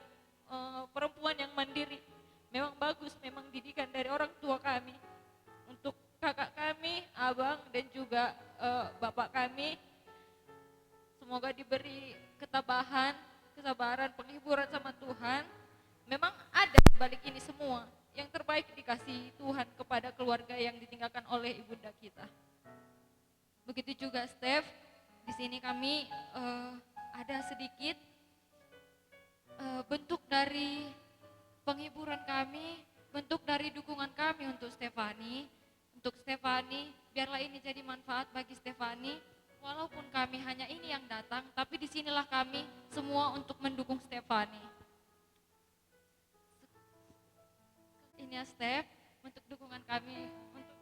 perempuan yang mandiri. Memang bagus, memang didikan dari orang tua kami. Untuk kakak kami, abang dan juga bapak kami, semoga diberi ketabahan, kesabaran, penghiburan sama Tuhan. Memang ada di balik ini semua. Yang terbaik dikasih Tuhan kepada keluarga yang ditinggalkan oleh ibunda kita. Begitu juga Steph, di sini kami ada sedikit bentuk dari penghiburan kami, bentuk dari dukungan kami untuk Stefani. Untuk Stefani, biarlah ini jadi manfaat bagi Stefani. Walaupun kami hanya ini yang datang, tapi disinilah kami semua untuk mendukung Stefani. Ini ya Steph, untuk dukungan kami untuk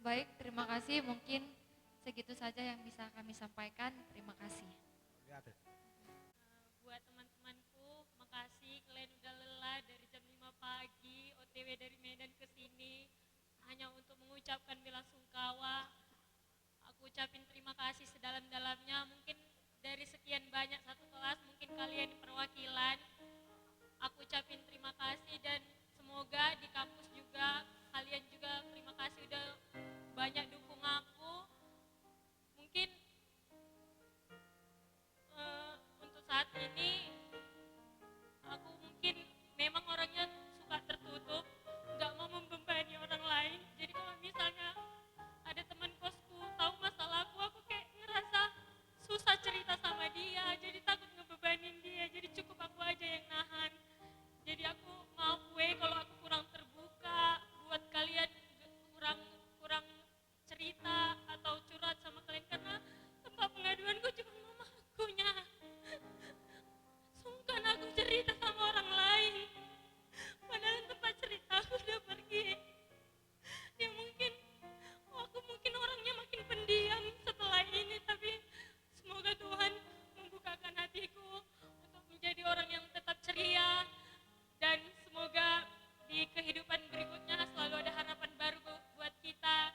baik, terima kasih. Mungkin segitu saja yang bisa kami sampaikan. Terima kasih. Buat teman-temanku, makasih kalian udah lelah dari jam 5 pagi, OTW dari Medan ke sini hanya untuk mengucapkan bela sungkawa. Aku ucapin terima kasih sedalam-dalamnya. Mungkin dari sekian banyak satu kelas, mungkin kalian perwakilan. Aku ucapin terima kasih dan semoga di kampus juga kalian juga terima kasih udah banyak dukung aku. Mungkin untuk saat ini aku mungkin memang orangnya suka tertutup, nggak mau membebani orang lain. Jadi kalau misalnya ada teman kosku tahu masalahku, aku kayak ngerasa susah cerita sama dia, jadi takut ngebebanin dia, jadi cukup aku aja yang nahan. Jadi aku maaf kalau aku kurang terbuka buat kalian, kurang cerita atau curhat sama kalian karena tempat pengaduanku cuma mamakunya. Sungkan aku cerita sama orang lain, padahal tempat cerita aku udah pergi. Ya mungkin aku orangnya makin pendiam setelah ini, tapi semoga Tuhan membukakan hatiku untuk menjadi orang yang tetap ceria, dan semoga di kehidupan berikutnya selalu ada harapan baru buat kita.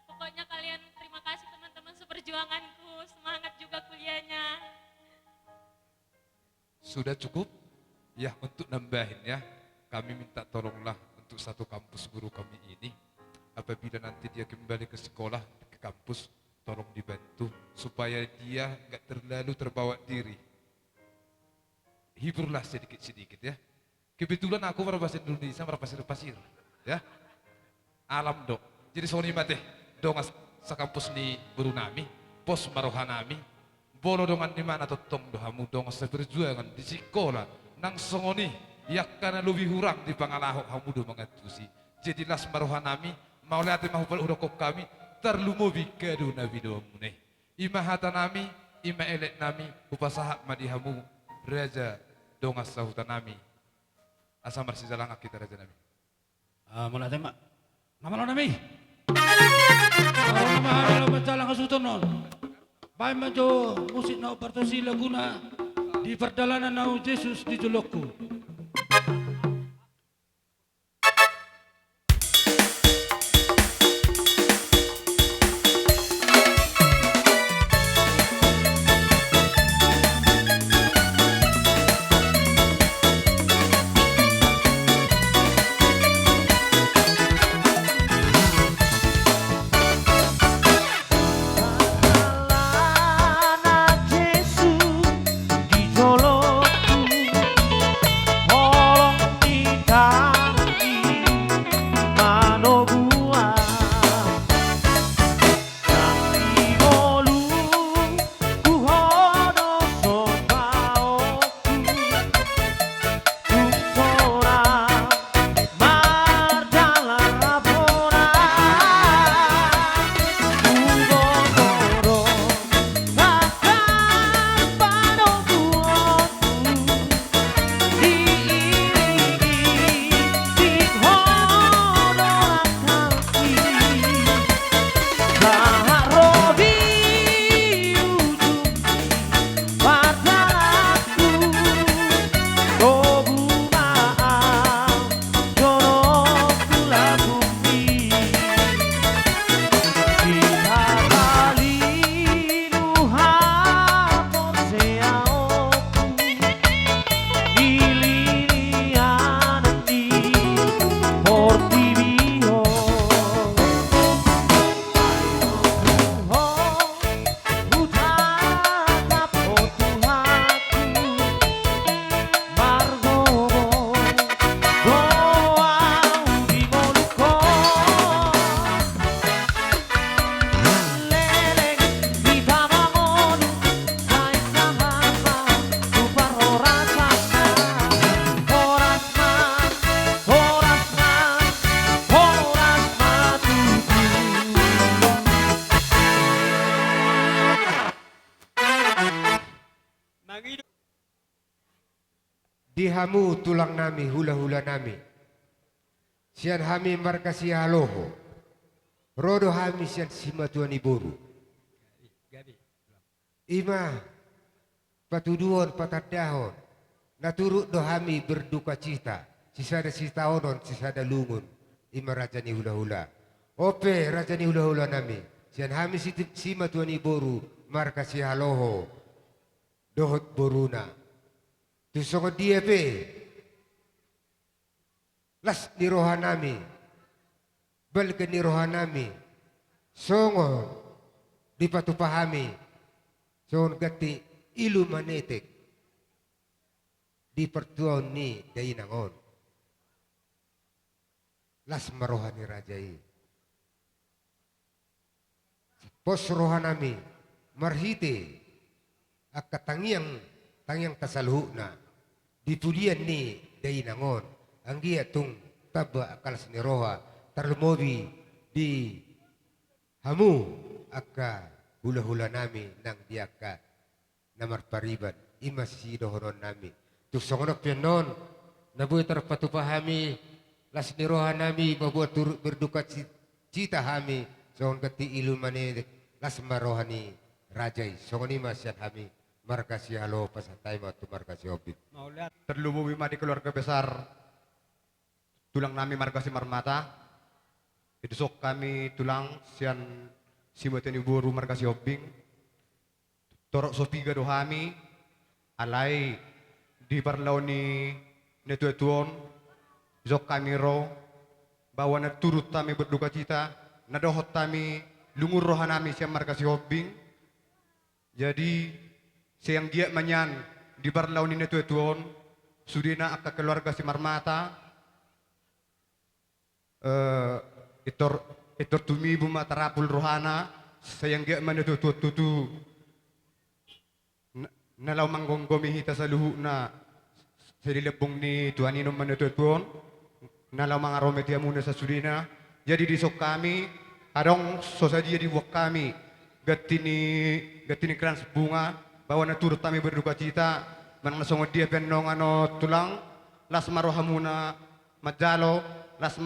Pokoknya kalian terima kasih teman-teman seperjuanganku, semangat juga kuliahnya. Sudah cukup? Ya, untuk nambahin ya, kami minta tolonglah untuk satu kampus guru kami ini, apabila nanti dia kembali ke sekolah, ke kampus, tolong dibantu supaya dia nggak terlalu terbawa diri. Hiburlah sedikit-sedikit ya. Kebetulan aku berbahasa Indonesia, berpasir-pasir ya. Alam dok. Jadi soni mate dong sakampus ni berunami, pos marohanami, bolo dongan di mana totong dohamu dong seperjuangan di sekolah nang songoni yak karena lebih hurang di pangalaho hamu do mangatusi. Jadilah marohanami mau lihat mahupal urokok kami terlumobi kedu nabi do muneh. Ima hatanami, ima elek nami, upasahak madihamu raja dong asahutanami. Asam bersih jalan kita raja nami. Mulai tema. Nama lo nami. Orang nama adalah menjalang kesutonon. Baik majo musik nau bertosi laguna di perjalanan nau Yesus di Jolokku. Dihamu tulang nami hula-hula nami. Sian hami markasi haloho. Rodo hami sian sima tuani boru. Ima patuduon patadahon. Naturut do hami berduka cita. Sisada sitaonon, sisada lungun. Ima rajani hula-hula. Ope rajani hula-hula nami. Sian hami sima tuani boru markasi haloho. dohot boruna. Tusong dia pe. Las ni rohanami. Balga ni rohanami. Songon di patupahami. Songon gati ilu manetek. Di pertuan ni dainangon. Las marohani rajai. Pos rohanami marhite akka tangyang tasaluhna dipudian ni dainangon anggia tung taba akal ni roha tarlumobi di hamu akka hula-hula nami nang diaka namar pariban imasi dohonon nami tusongono pianon nabuy terpatupahami las ni roha nami mabuat turut berduka cita hami songon kati ilu manedek las marohani rajai songoni masyad hami markasi halo pasatay mo tu markasi obit Terlumuwi ma di keluarga besar tulang nami markasi marmata idusok kami tulang sian simateni boru markasi obing torok sopiga dohami alai di parlauni netuetuon zok kami ro bawa na turut kami berduka cita nadohot kami lungur rohanami siang markasi hobbing jadi siang giat manyan di barlaw ni netuetuon sudina akka keluarga si marmata itor tumibu matarapul rohana sayang giat manetuetuot tutu nalaw manggonggomi hita sa luhu na sililebong ni tuanino manetuetuon nalaw mga rometia muna sa sudina jadi disok kami adong sosadia di buak kami gatini krans bunga bawa na turut kami berduka cita manang nasongod dia penong ano tulang las marohamuna majalo las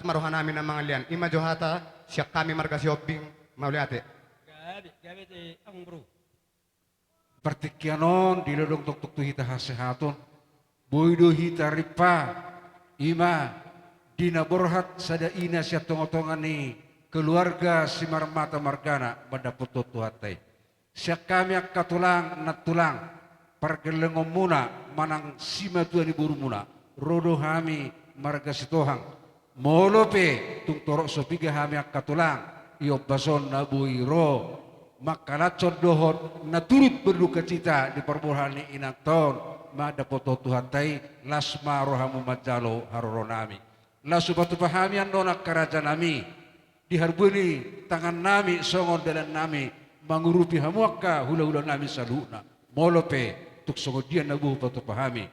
marohanami na mga lian ima johata siya kami markasi hobbing mauliate gabi te ang bro Pertikyanon dilodong tuk hita hasehaton boydo hita ripa ima dinaborhat sada ina siya tongotongan ni keluarga si marmata margana mendapat tuhatay. Siya kami katulang na tulang pergelengom muna manang sima tuan iburu muna rodo hami marga sitohang molope tung torok sopiga hami katulang iyo bason na buiro makalacon dohon na turut berduka cita di perburuhan ni inang tahun mendapat tuhatay lasma rohamu majalo haroronami. Lasu batu pahamian nona kerajaan nami diharbuni tangan nami songon dalam nami mengurupi hamuaka hula-hula nami saluna molope tuk songon dia nabuh batu pahami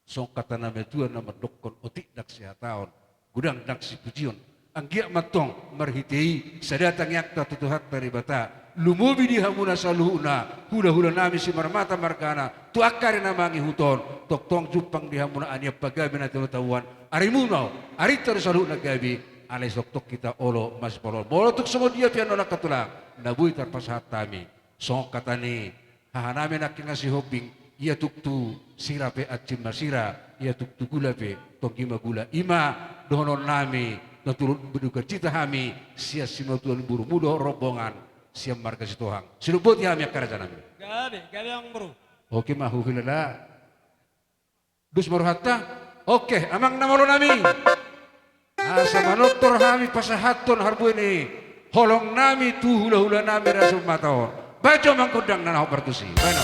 song kata nami tuan nama dokon otik dak sehataon gudang dak si pujion anggiak matong marhitei sadatang yakta tutuhat dari bata lumubi di hamuna saluna hula-hula nami si marmata margana tu akari namangi huton tok tong jupang di hamuna ania pagabi na tatawan arimunau ari terus saluna gabi alai sok kita olo mas polol bolo tuk semua dia piano nak katulang nabui terpasahat tami song katani hahanami nak ngasih hobbing ia tuk tu sirape acim masira ia tuk tu gula pe tongima gula ima donon nami naturut berduka cita hami sia sima tuan buru mudo rombongan sia marga situhang silubut ya mi kerajaan nami gabi ang bro oke mahu hilala dus maruhatta oke amang namalo nami asa manoktor kami pasahaton harbu ini holong nami tu hula-hula nami rasul matahon baca mangkudang nanah bertusi baina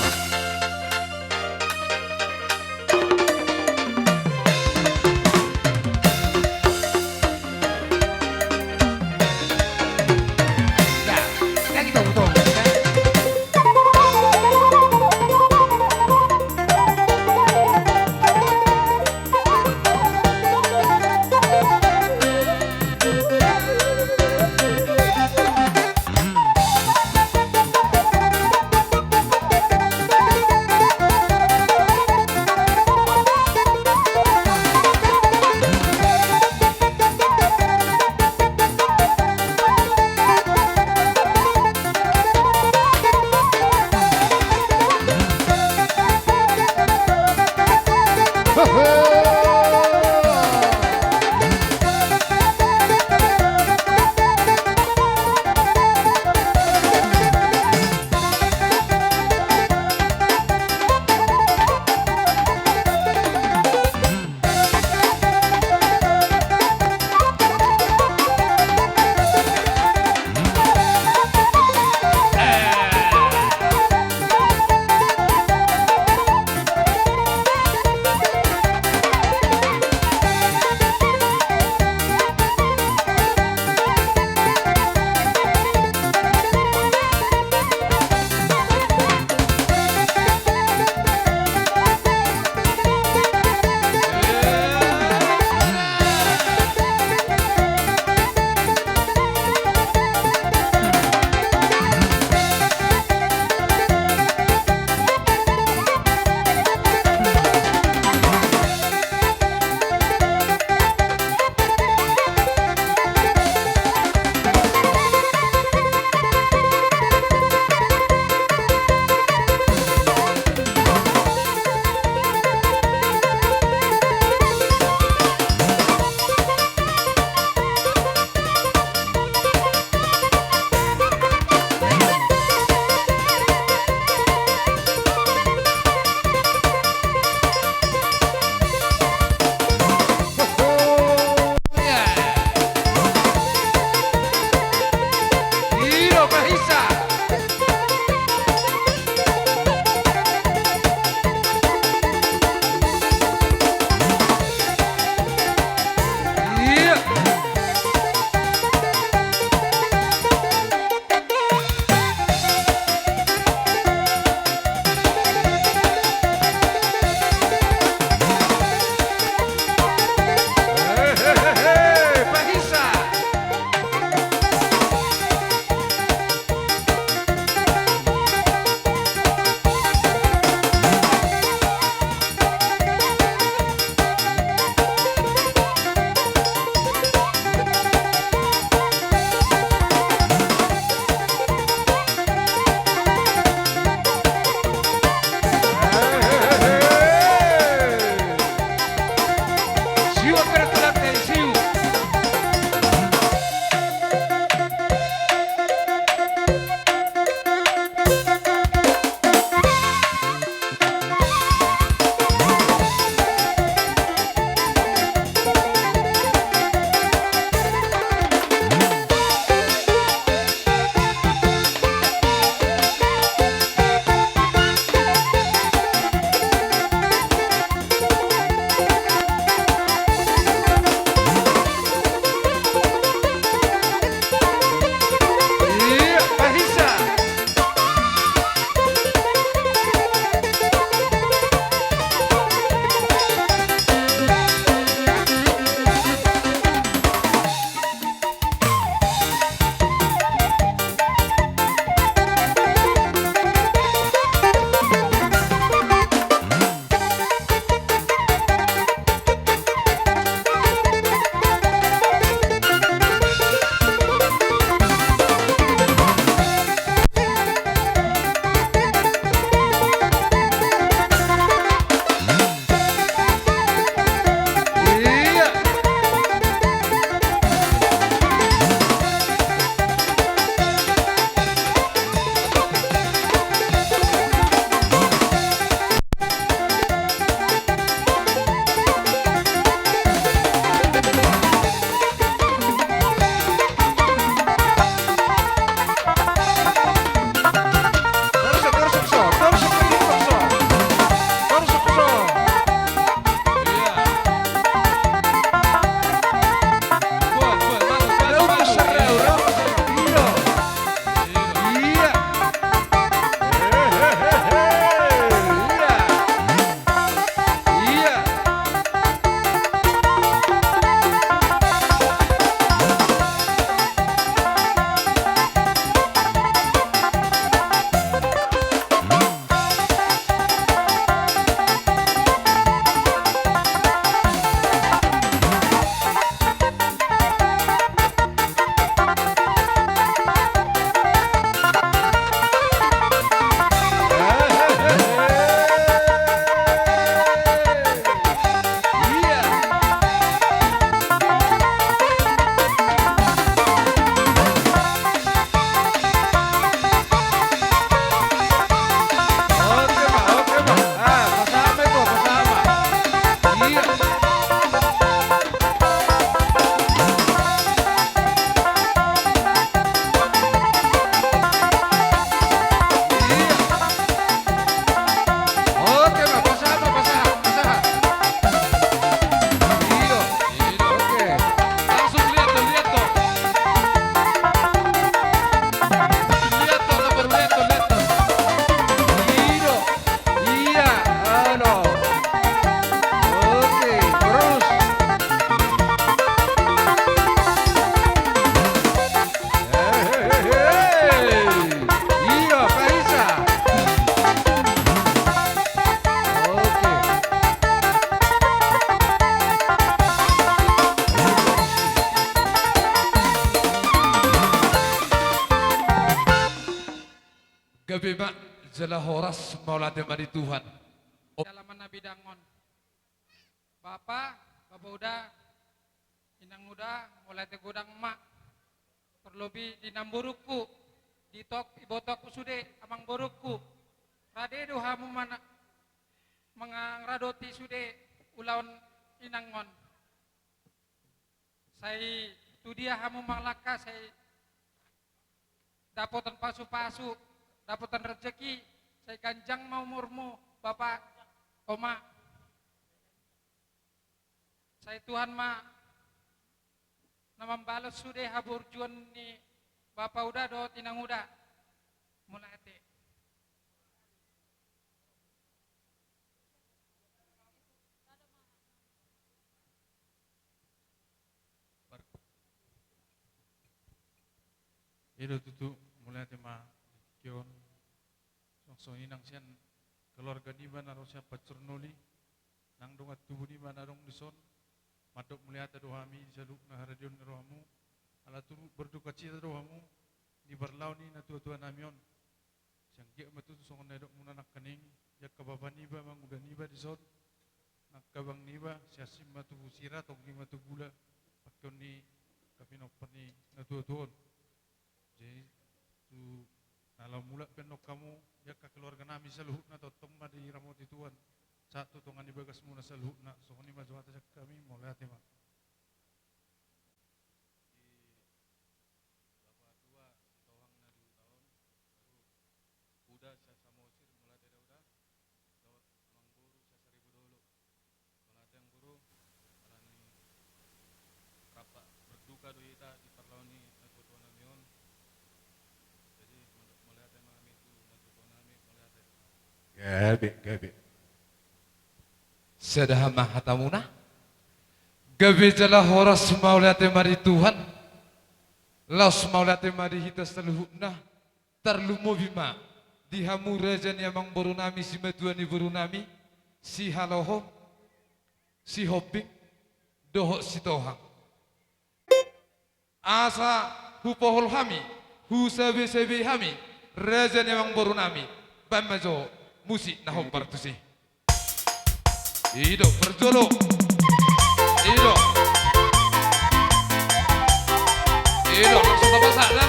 Gabi mak jala horas maulate mari Tuhan. Dalaman Nabi Dangon. Bapak udah, inang muda, mulai te godang mak. Terlebih di namburuku, di tok ibotok sude, amang boruku. Rade hamu mana mengradoti sude ulawan inangon. Saya tu dia hamu manglaka, saya dapotan pasu-pasu, dapotan rezeki, saya ganjang mau murmu, bapak, oma. Saya Tuhan ma nama balas sudah habur juan ni bapak udah do tinang udah mulai ate. Itu tutu mulai tema kion song inang sian keluarga di mana harus siapa cernoli nang dongat tubuh di mana dong dison madok melihat dohami jaluk na haradion rohamu ala turu berduka cita dohamu di berlau ni na tua-tua namion siang dia metu songon nedok muna nak kening ya kababa niba mang udah niba dison nak kabang niba siasim matu sira tong ni matu gula pakon ni kapinopan ni na tua-tua. Jadi tu kalau mula penok kamu ya ke keluarga nami seluhut na totong ma di ramot ituan satu tongan di bagas muna seluhut na sohoni ma jawata kami mulai hati ma. Udah saya samosir mulai dari udah dawat amang guru saya 1000 dulu mulai yang guru alani rapa berduka doita di parlawani natutuan namion. Gabi. Sedahama hatamuna. Gabi jala horas maulate mari Tuhan. Laus maulate mari hita seluhukna. Terlumo bima. Dihamu rajan yamang borunami si metuani borunami. Si haloho. Si hopik. Dohok si tohang. Asa hupohol hami. Husabe-sabe hami. Rajan yamang borunami. Bamajo. Musik nahom partusi. Hidup berjolo. Hidup. Hidup langsung tempat sana.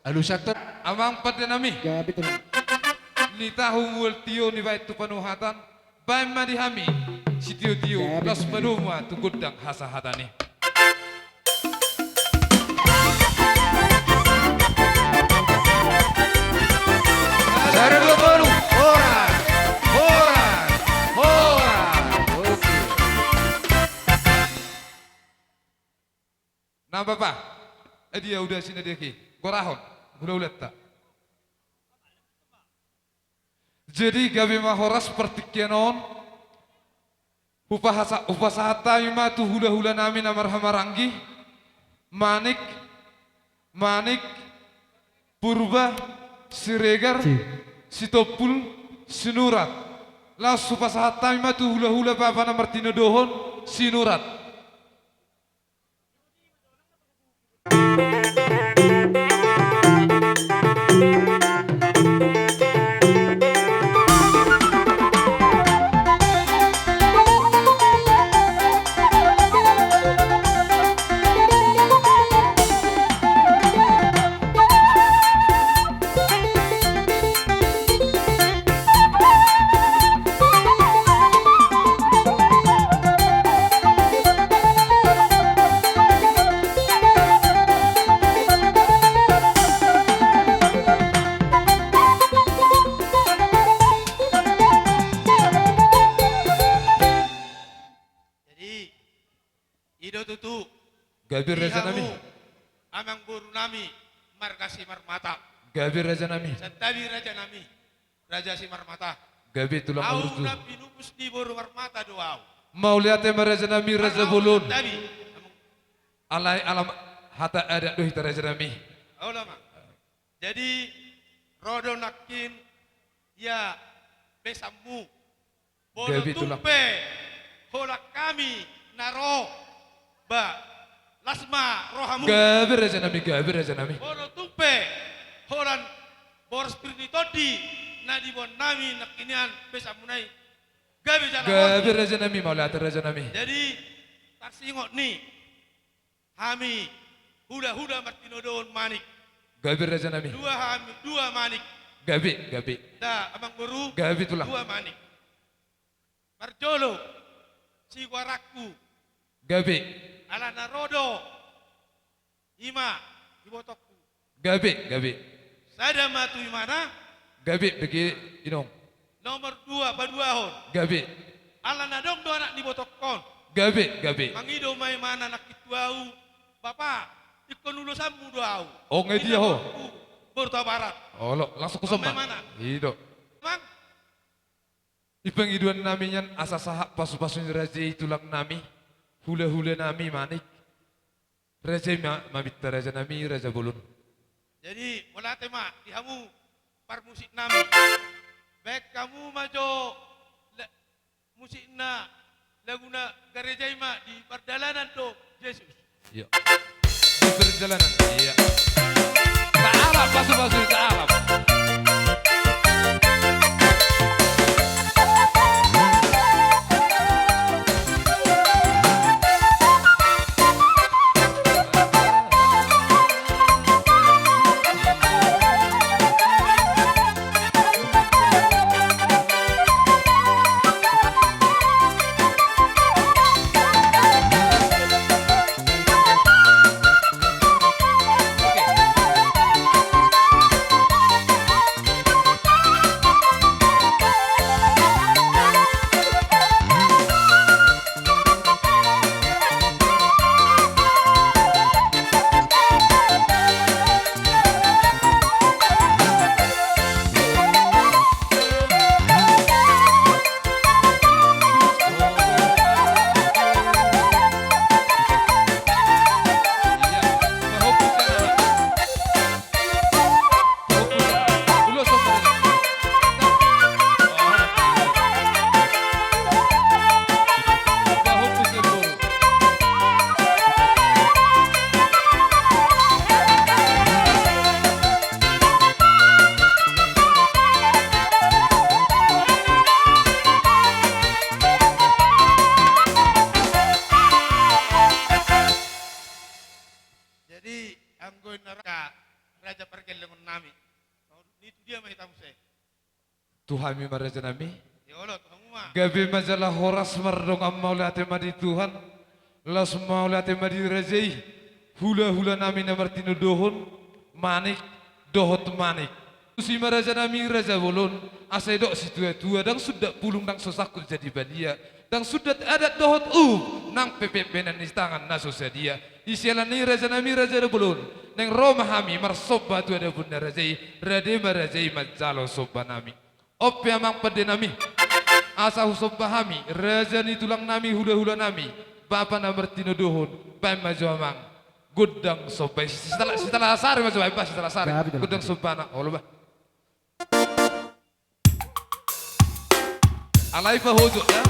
Alusakta amang padenami. Gabi tu. Ni tahu mul tio ni bait tu panuhatan. Baim madihami. Si tio las maduma tu gudang hasahatani. Cara dua baru. Orang. Okey. Nah bapak, dia udah sini dia ki. Korahon, udah tak. Jadi gabi mahoras pertikianon. Upasahata ima tu hula-hula nami namar hamaranggi. Manik, Manik, Purba, Siregar, Sitopul, Sinurat. Lasu pasahat tami matu hula-hula Bapak Martino Dohon, Sinurat. Ido tutu. Gabir Raja Nami. Amang buru nami markasi marmata. Gabir Raja Nami. Santabi Raja nami. Raja si marmata. Gabir tulang Au urus tu. na pinupus di buru marmata doau. Mau lihat Raja Nami Raja Bulun. Santabi. Alai alam hata ada doh Raja Nami. Oh lama. Jadi rodo nakin ya besamu. Bodo Gabi tulang. tumpe. Holak kami naro. Ba lasma rohamu. Gabir Raja Nami, Gabir Raja Nami. Bono tumpe horan bor spiriti todi nadi bon nami nakinian besamunai gabi jala. Gabir Raja Nami, mau lihat Raja Nami. Jadi taksi ngot ni hami huda Martino Dohon manik. Gabir Raja Nami. Dua manik. Gabi, Gabi. Da abang guru. Gabi tulang. Dua manik. Marjolo si guaraku. Gabi. Alana rodo. Ima ibotokku. Gabi, Gabi. Sada matu imana. Gabi bagi inong. Nomor 2 baduahon. Gabi. Alana dong do anak dibotokkon. Gabi, Gabi. Mangido may mana nakituau. Bapak, ikon ulusanmu doau. Oh ngai dia ho. Borta barat. Oh lo langsung ke Sumba. Mana? Ido. Mang. Ipengiduan nami nyan asa sahak pasu-pasu raja tulang nami. Hula-hula nami manik. Raja mamita Raja Nami Raja Bulun. Jadi mulate mak dihamu parmusik nami. Baik kamu majo musikna laguna gereja ima di perdalanan do Yesus. Iya. Di perjalanan. Iya. Ta'alab pasu-pasu ta'alab. Tuhan mi maraja nami. Gabi majalah horas mardong maulate madi Tuhan. Las maulate madi rajai. Hula nami na Martino Dohon. Manik dohot manik. Si maraja nami Raja Bulun. Asai dok si tua dang sudah pulung dang sosakul jadi badia. Dang sudah ada dohot nang pepe benan istangan naso sadia. Isialani Raja nami Raja Bulun. Neng Roma hami marsoba tu ada bunda rajai. Rade marajai majalo soba nami. Ope amang pada nami. Asa husob pahami. Raja ni tulang nami hula nami. Bapa na Martino Dohon. Pai maju amang. Gudang sopai setelah sari mas bapak setelah sari gudang sobana oh lupa alai pa hojo ya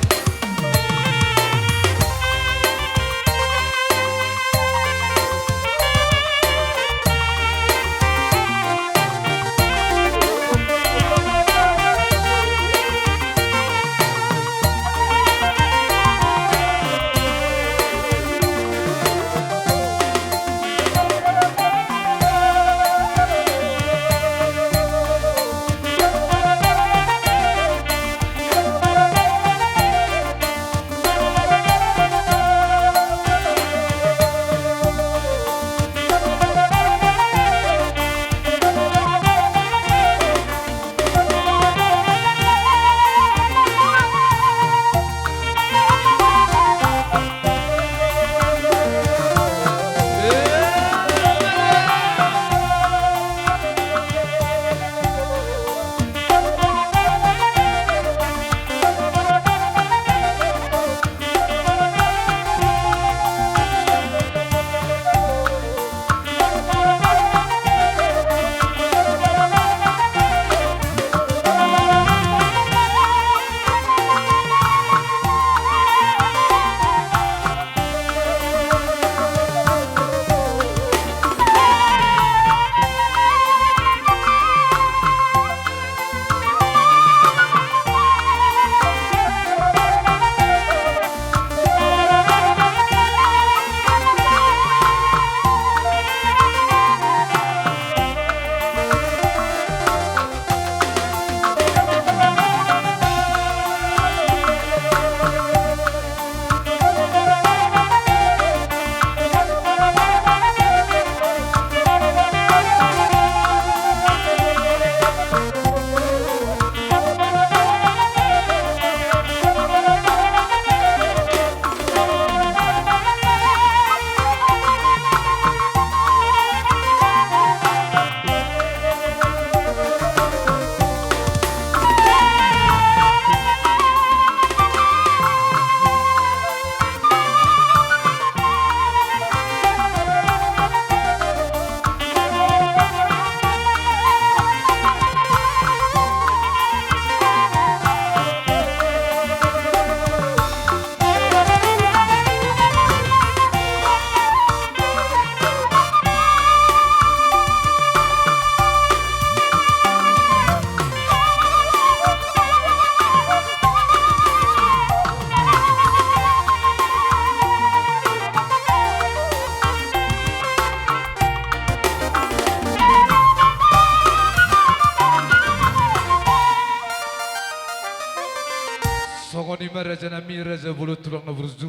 Songonima raja nami raja bulu tulang na berzu.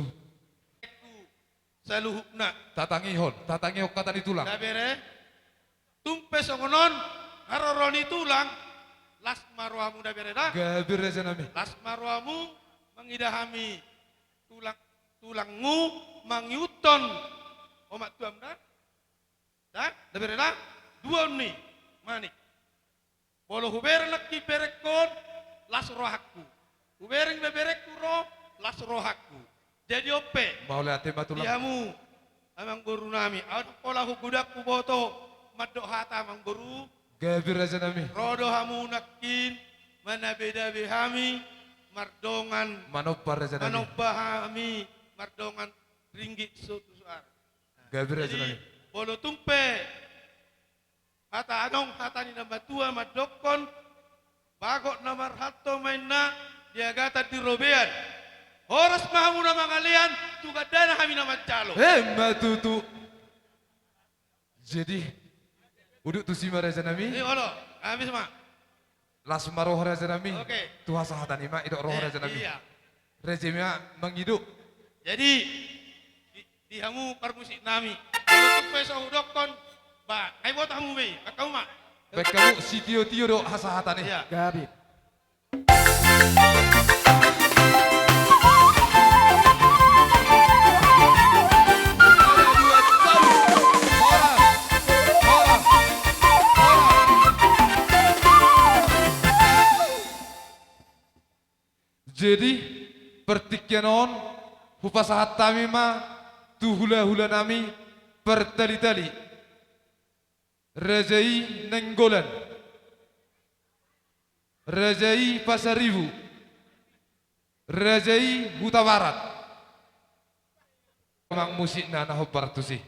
Saluhukna. Tatangihon kata ni tulang. Dabere. Tumpe songonon haroroni tulang. Las marwamu dabere dah. Gabir raja nami. Las marwamu mengidahami tulangmu mangyuton. Omak tuam dah. Dah dabere dah. Dua ni manik. Bolo huber laki berekon las rohaku. Hubereng beberekku roh las rohaku. Jadi ope. Mau lihat tema tulang. Diamu amang guru nami. Ada pola hugudaku boto madok hata amang guru. Gabir raja nami. Rodo hamu nakin mana beda behami mardongan. Manopar raja nami. Manopahami mardongan ringgit suatu suar. Gabir raja nami. Bolo tumpe. Hata anong hata ni nama tua madokon. Bagot namar hato mainna dia gata di robean. Horas mahamu nama ngalian juga dana kami nama calo. Matutu. Jadi uduk tu si raja nami. Olo, habis mak. Las maroh raja nami. Oke. Tuha sahatan ima idok roh raja nami. Iya. Rejimnya menghidup. Jadi di hamu permusik nami. Kalau tu peso hudokon, ba, kai buat hamu be, kau mak. Baik kamu si tio do hasahatan Iya. Gabi. Jadi pertikyanon hupasahat tami ma tu hula nami bertali-tali Rajai Nenggolan, Rajai Pasaribu, Rajai Huta Barat. Mang musik na nahobar tu sih.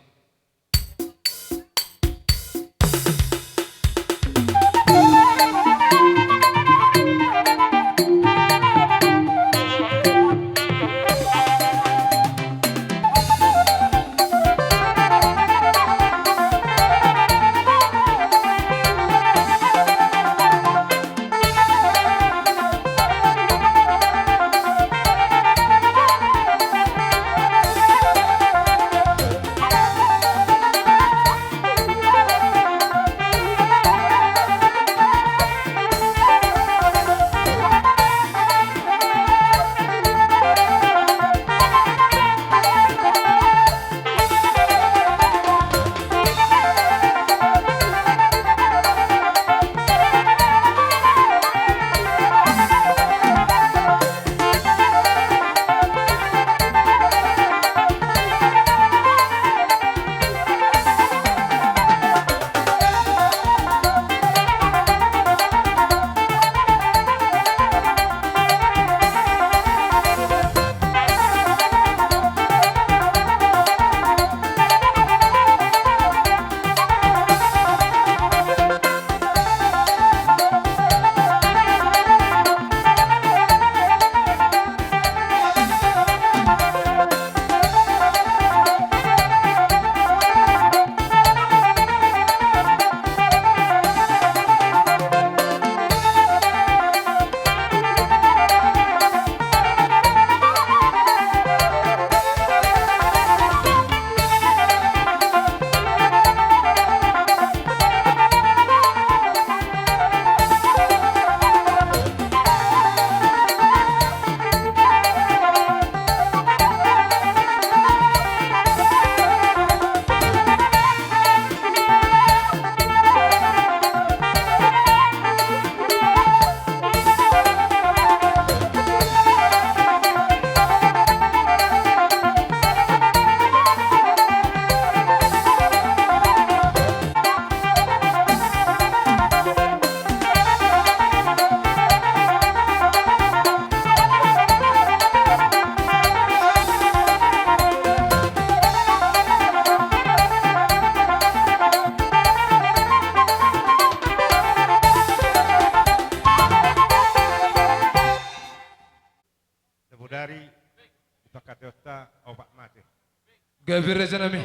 Gabir aja nami.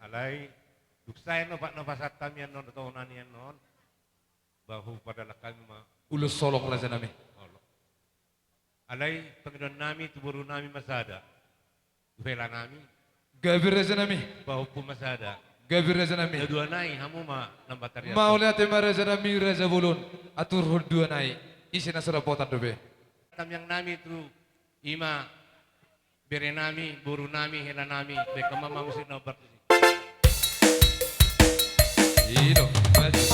Alai duksay no pak no pasatam yan non tonan yan non bahu pada lakam ma Ulus solong aja nami. Alai Panginoon nami tuburu nami masada. Vela nami. Gabir aja nami. Bahu pu masada. Gabir aja nami. Dua nai hamu ma nambatar ya. Mau lihat tema raja nami raja bulun atur dua nai. Isi nasara potan dobe. Tam yang nami tu ima bere nami, buru nami, hela nami, beka mama musik no bertusi. Ino, maju.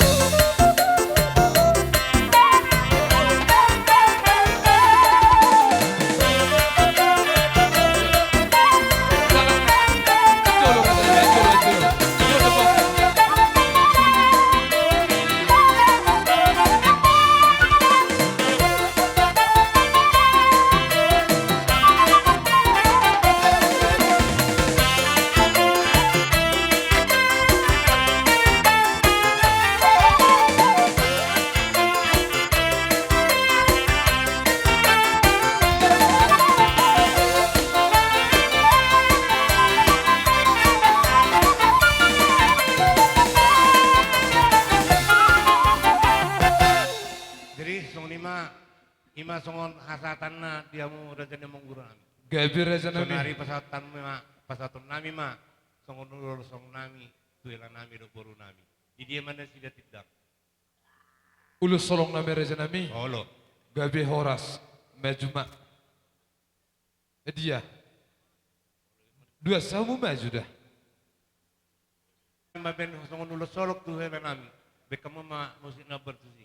Ima songon hasatan na diamu raja ni mengguran. Gabir raja nami. Sonari pasatan ma pasatun nami ma songon ulur song nami tuela nami do boru nami. Di dia mana sudah tidak. Ulus solong nami raja nami. Olo. Gabi horas majuma. Dia. Dua samu maju dah. Maben songon ulus solok tuela nami. Bekamu ma musik na bertusi.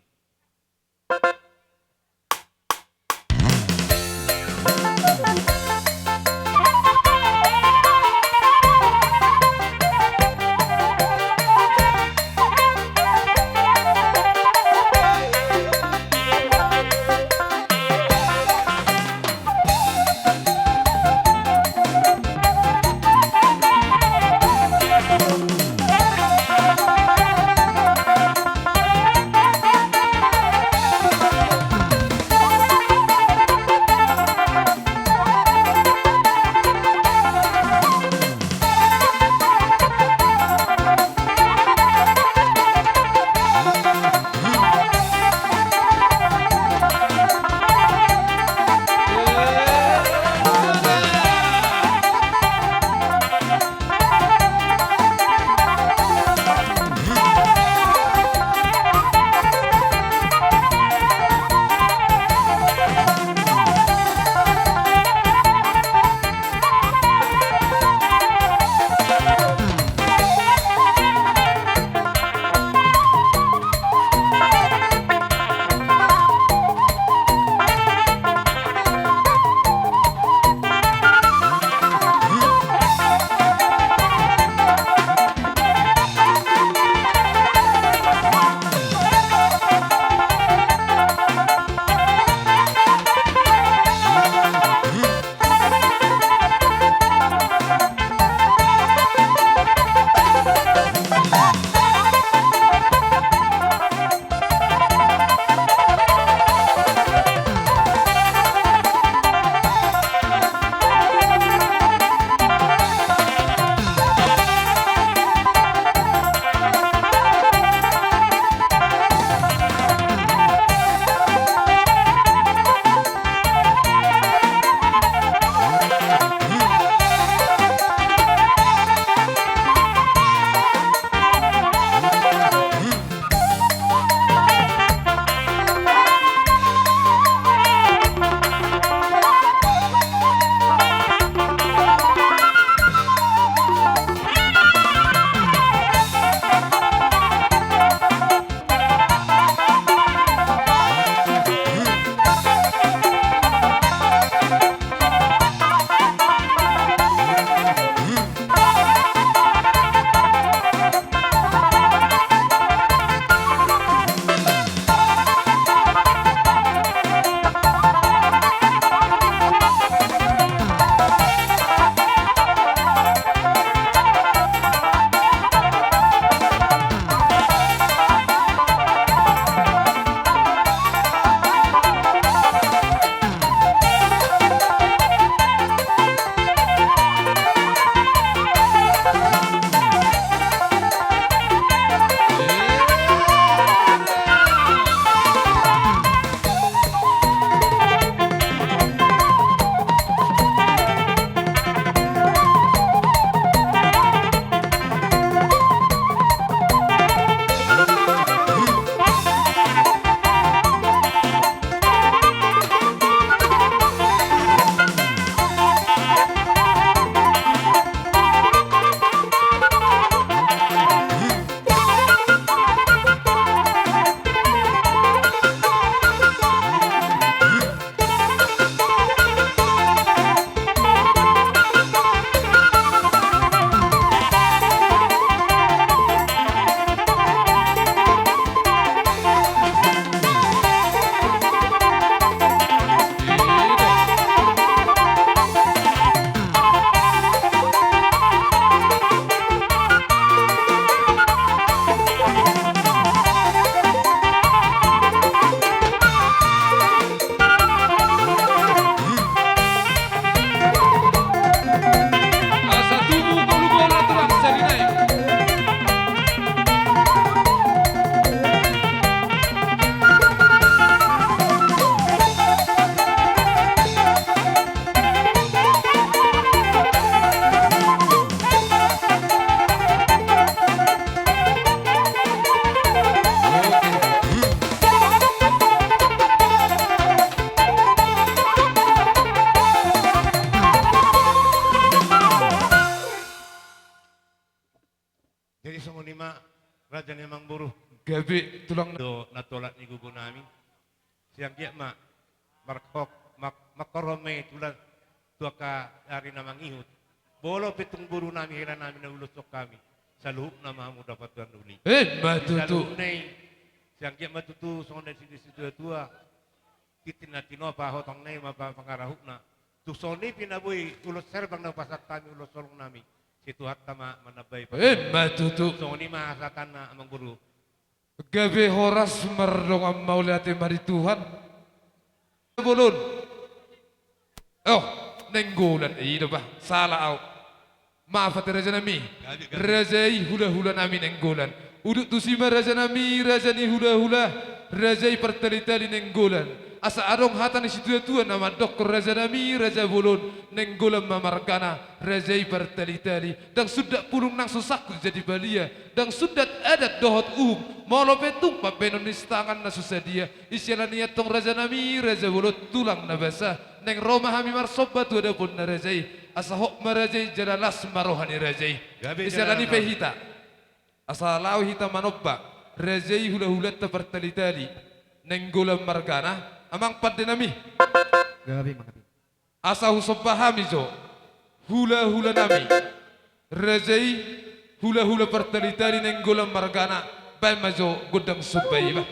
lima raja ni mang buruh. Gabi tulang do natolak ni gugu nami. Siang kia mak markok makorome tulan tuaka hari namang ihut. Bolo pitung buru nami hira nami na ulusok kami. Saluhuk nama mu dapat tuan uli. Matutu. Siang kia matutu sonde situ tua. Titin natino pa hotong nei mapa pangarahuk na. Tu soni pinabui ulos serbang na pasak kami ulos solong nami. Situ hatta manabay pa. Matutu. Soni mahasakan na amang buru. Gabi horas merdong am maulati mari Tuhan. Bulun. Oh, nenggulan iya bah salah au. Maaf hati raja nami. Rajai hula-hula nami nenggulan. Uduk tusima raja nami, raja ni hula-hula. Rajai pertali-tali nenggulan. Asa adong hatan situ tuan nama dokter raja nami, raja bulun. Nenggulan mamarkana, rajai pertali-tali. Dan sudah pulung nang susahku jadi balia. Dan sudah adat dohot Molo petung papenon istangan na susadia. Isyalah niat tong raja nami, raja bulun tulang na basah. Neng Roma hami marsobat wada pun na rajai. Asa hok marajai jadalas marohani rajai. Isyalah ni pehita. Asa lau hita manobba. Rajai hula-hula tapertali-tali. Neng gulam margana. Amang pada nami. Gabi makabi. Asa husop pahami jo. Hula-hula nami. Rajai hula-hula pertali-tali neng gulam margana. Bai majo gudang subai bah.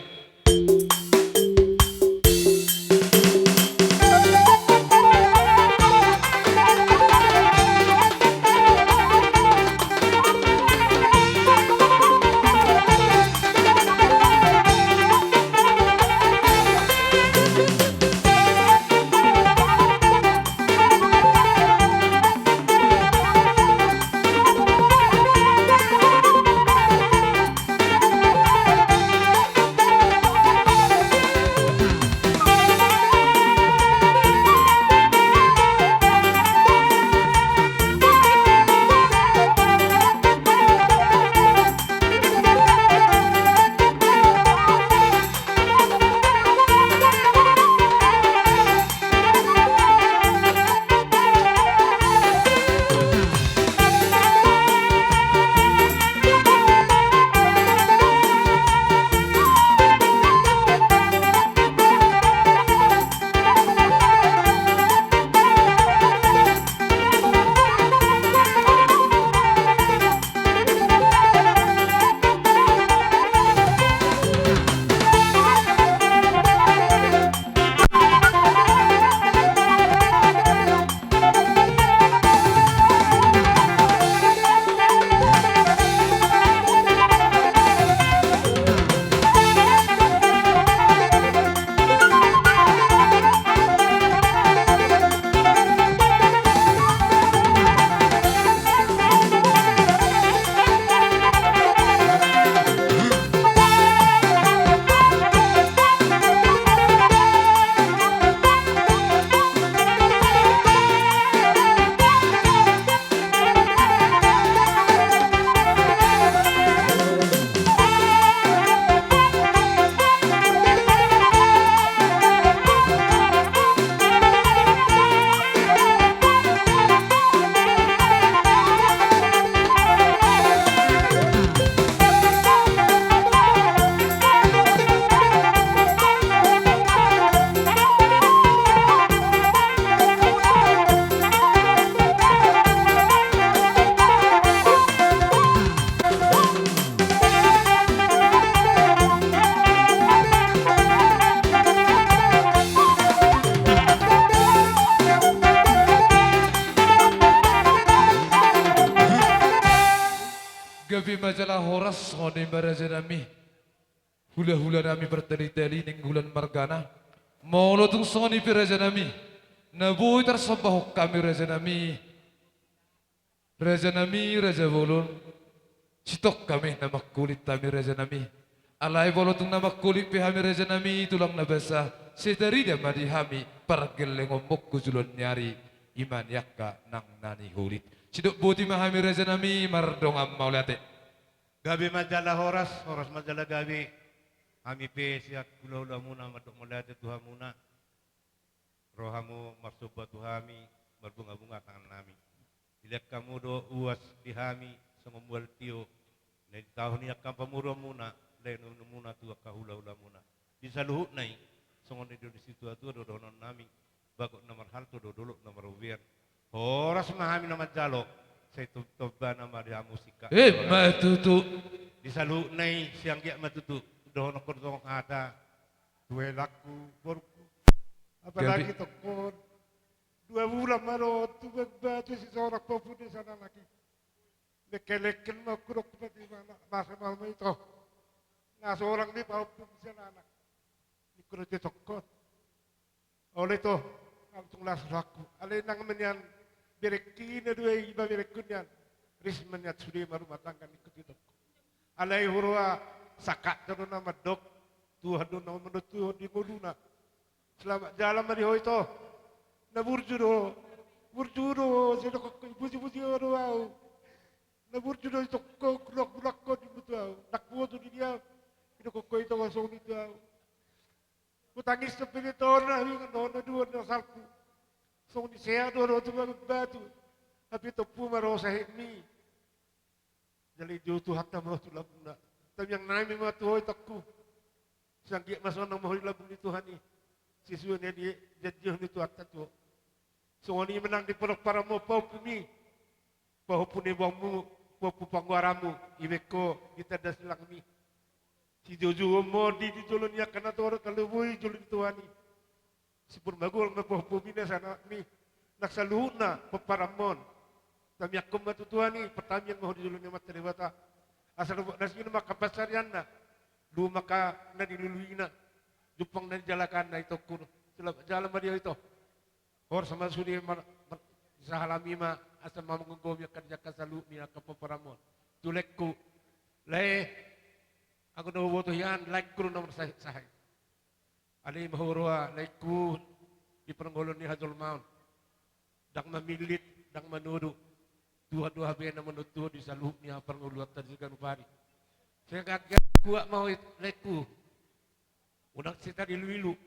Gabi majalah horas ngoni baraja nami. Hula-hula nami bertali-tali ning bulan margana. Maulo tung soni pi raja nami. Nabuhi tersembah kami raja nami. Raja nami, raja bolon. Citok kami nama kulit kami raja nami. Alai bolo tung nama kulit pi hami raja nami tulang nabasa. Setari dia madi hami pargel ngomok kujulon nyari. Iman yakka nang nani hulit. Ciduk buti mahami raja nami mardongam maulate. Gabi majalah horas majalah gabi. Kami pe siat ula-ula muna madok maulate Tuhan muna. Rohamu marsubat Tuhami berbunga-bunga tangan nami. Dilihat kamu do uas dihami sengombual tio Nai tahun ni akan pemurah muna, lain muna tu akan hula-hula muna. Di saluhut nai, songon di situ atu do donon nami, bagok nomor hal tu do dulu nomor ubiar. Horas mahami nama jalo, saya toba nama dia musika. Matutu. Di saluhut nai siang dia matutu, dohon kordong ada, dua laku borku. Apalagi tokon. 2 bulan maro tu berbatu si seorang popu di sana lagi. Lekel-lekel mau kuruk di mana masa malam itu. Nah seorang ni popu di sana anak. Ni kuruk di tokon. Oleh itu langsung laku. Alai nang menyan berekin dua iba berekunyan. Rismennya suri rumah tangga ni ikut tokon. Alai hurua sakat terus nama dok. Tuhan nama menurut Tuhan di muluna. Selamat jalan mari ho itu. Na burjuro, sino ko buji orang, na burjuro itu ko kulak ko di betul, nakbuo tu dia, itu ko itu kosong itu. Kutangis seperti tahun lagi kan tahun dua na salku, song di saya dua tu batu, tapi tu pun marosa ini, jadi jauh hatta marosa tu labunda, tapi yang naik memang tu hoi takku, sangkit masuk nama hoi labunda Tuhan ni. Sisunya dia jadinya itu hatta tu. So ni menang di pelok para mo pau pumi. Pau puni bangmu, pau pangwaramu, ibeko kita dah silang mi. Si Jojo mo di jolon ya kana tu orang kalau bui jolon tuani. Si purmagol me pau pumi na sana mi. Naksaluhuna peparamon. Kami akum matu tuani pertamian mo di jolon ya materi bata. Asal nasi na makapasarian na. Lu maka na diluluina. Jupang na jalakan na ito kuno. Jalan dia itu. Or sama suri sahalami ma asal mamang gomya kerja kasalu ni akan peparamon. Tulekku le aku dah butuh yan like ku nomor sahai. Ali mahurwa like ku di penggolon ni Hajul Maun. Dak mamilit, dak menudu. Dua-dua bena menutu di saluh ni penggolon terjugan upari. Saya kagak kuat mau like ku. Udah cerita di luilu.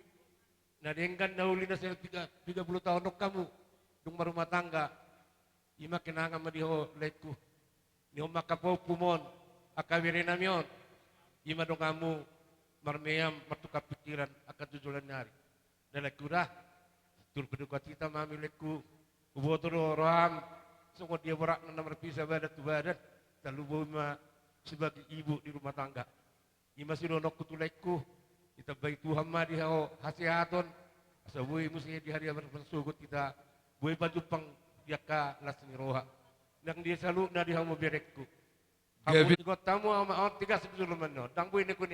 Nah dengan dahulu na saya 30 tahun dok kamu dung rumah tangga ima kenanga madiho leku ni maka po pumon akawiri namion ima dong kamu marmeyam martuka pikiran akan tujuan nyari dan leku dah tur berduka cita mami leku ubotoro roham sungo dia berak na berpisah badat tu badat talu ma sebagai ibu di rumah tangga ima sinonok kutu leku kita baik Tuhan mah di hasiaton asabui mesti di hari bersugut kita bui baju pang jaka lasni roha nang dia selalu na di hamu berekku hamu juga tamu ama on 3 sebelum mano dang bui neku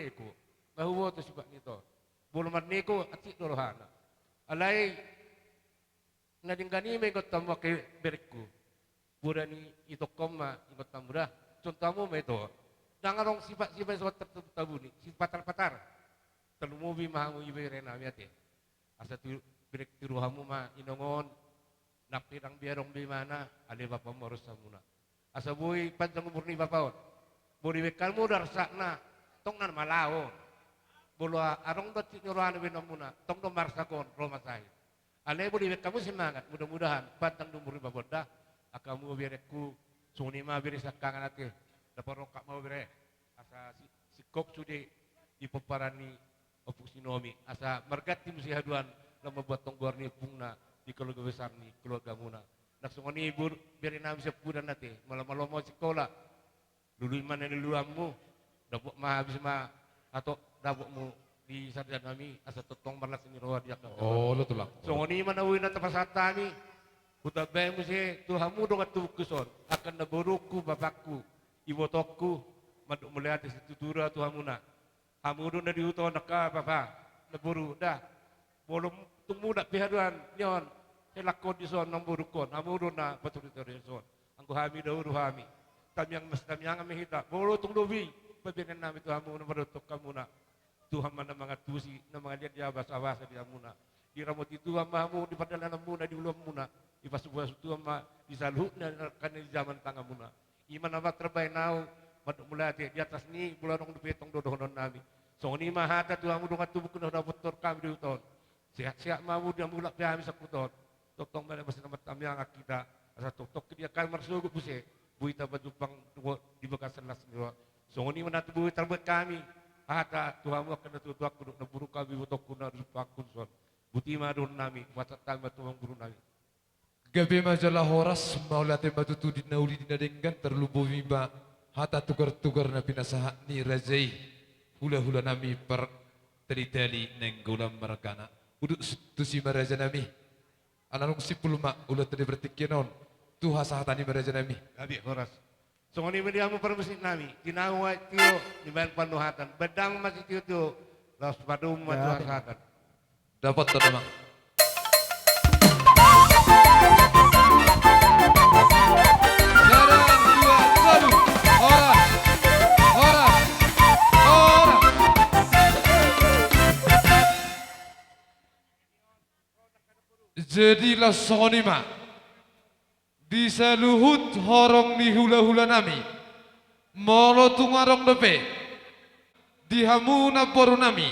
bahuwa to sibak nito bulu marneko ati rohana alai na dinggani me got tamu ke berekku burani itu koma ikut tamu dah contohmu me to dangarong sifat-sifat tertentu tabu ni sifat patar terlumobi mahamu ibe rena miate asa tu birek tiruhamu ma inongon napirang biarong di mana ale bapa morus samuna asa boy panjang umur ni bapaon bori bekalmu darsakna tong nan malao bolo arong dot tiruhan benomuna tong do marsakon roma sai ale bori bekamu semangat mudah-mudahan panjang umur ni baboda akamu birekku suni ma biri sakangan ate dapat rokak mau bire asa sikok sude di peparani opusinomi asa margati musi haduan na membuat tonggor ni pungna di keluarga besar ni keluarga muna nak sungoni ibu biarin nami sepudan nate malam-malam mau sekolah dulu mana ni luammu dapuk ma habis ma atau dapukmu di sarjana nami asa totong marlas ni roha dia kan oh lo tulak sungoni mana wui na tapasata ni utabe musi tuhamu dong atu kuson akan naboruku bapakku ibotokku maduk melihat situ tura tuhamuna Amudun na diuto naka papa naburu dah bolom tumu dak pihaduan nyon helakon di son namburukon amudun na betul itu son angku hami dahulu hami tamyang yang mehita bolo tung dobi pabinan nami tu hamu nabarutok kamuna Tuhan mana mangatusi na mga dia basa-basa di amuna di ramot itu amamu di padalanan muna di ulam muna di pasubuas itu ama di saluh na kan di zaman tangga muna iman apa terbaik nau maduk mulati di atas ni bulanong dupetong dodohonon nami so ni mahata tu amu dongat tubuh kena dapat tor kami di uton siap-siap mamu dia mulak kami sakuton totong mana bahasa nama tamyang kita asa tok dia kan marsugut buse buita bajupang di bekas las Songoni menatu buwi terbuat kami. Hata Tuhanmu akan natutu aku duk naburu kami botoku na rupakun son. Buti madun nami, watat kami tuang guru nami. Gabi majalah horas maulate batutu dinauli dinadenggan terlubu viba hata tukar-tukar na pinasaha ni razai hula-hula nami per tali-tali neng gulam marakana uduk tu si maraja nami ananung sipul mak ulah tadi bertikinon tu hasahatani maraja nami Gabi horas. Songoni mediamu permusik nami, tinawa tio di bayan panuhatan, bedang masih tio tio, laus padum maju hasatan. dapat tenang. Jadilah sonima di seluhut horong ni hula-hula nami molo tungarong depe di hamuna poru nami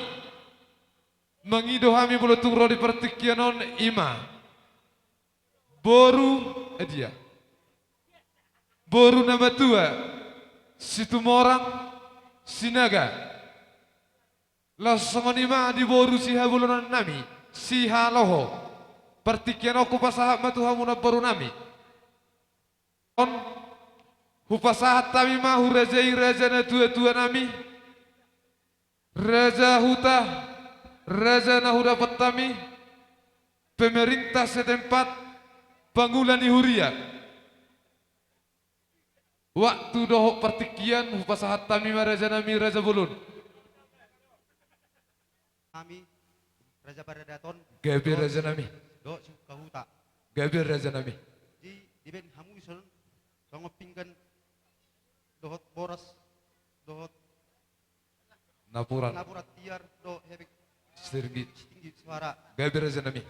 mengido hami bolo tungro di pertikianon ima boru dia boru nama tua situmorang sinaga la sonima di boru si habulunan nami si haloho pertikian aku pasahat matuhamu na baru nami. On hupasahat tami mahu rajai raja na tua-tua nami. Raja huta, raja na huda petami. Pemerintah setempat bangulan huria. Waktu dohok pertikian hupasahat tami ma raja nami raja bulun. Kami Raja Paradaton. Gabi raja nami. Do kahuta. Gabi raja nami. Di ben hamu ison songo pinggan dohot boras dohot Napuran. napurat tiar do hebek Sirgi. tinggi suara. Gabi raja nami.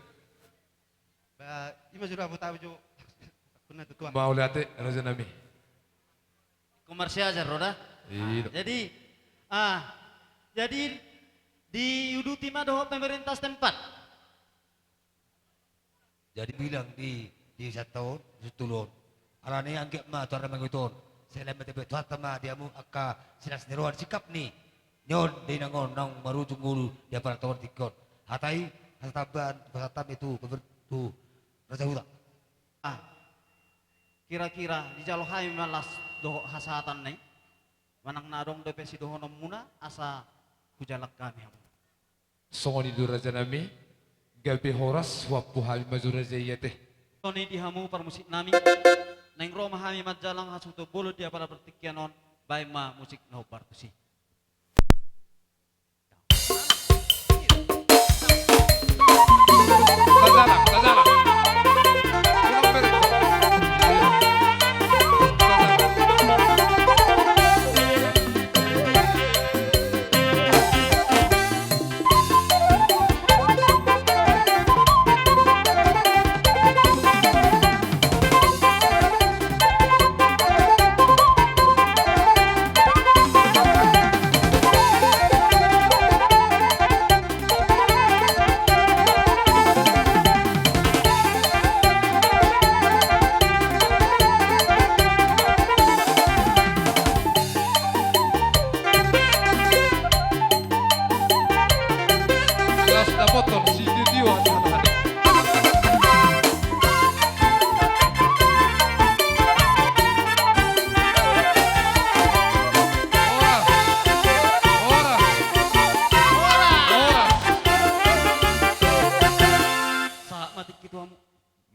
Ba ima sudah buta jo kuna tuan. Mau lihat raja nami. Komersial aja roda. Iya. Jadi di Uduti mah doh pemerintah setempat. Jadi bilang di satu setulun. Alane anggap mah tuan menguton. Selain betul tuan tema dia mu akka sinas neruan sikap ni. Nyon di nangon nang marujung guru dia para tahun tikon. Hatai hataban hatam itu tu Raja Huta. Kira-kira di jalo hai malas doh hasatan nih. Manang nadong DP si doho muna asa kujalak kami. Songoni du raja nami. Gabi horas wapu hami maju raja iya teh. Toni dihamu permusik nami. Neng Roma hami majalang hasuto bolo dia pada pertikianon by ma musik no partusi. Kazalang.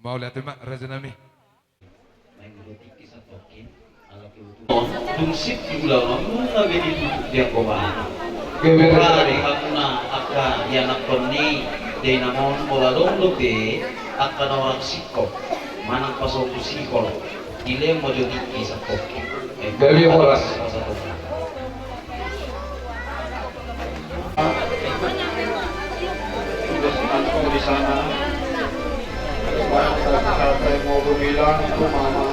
Mau lihat mak raja nami. Tungsip di ulang muna gini tutup dia koma. Geber di hakuna aka yang nakoni di namon poladong lote aka nawak sikop manang pasok sikol ile mojo diki sa poki. Gabi horas. Sudah di sana. Saya mau bilang ke mama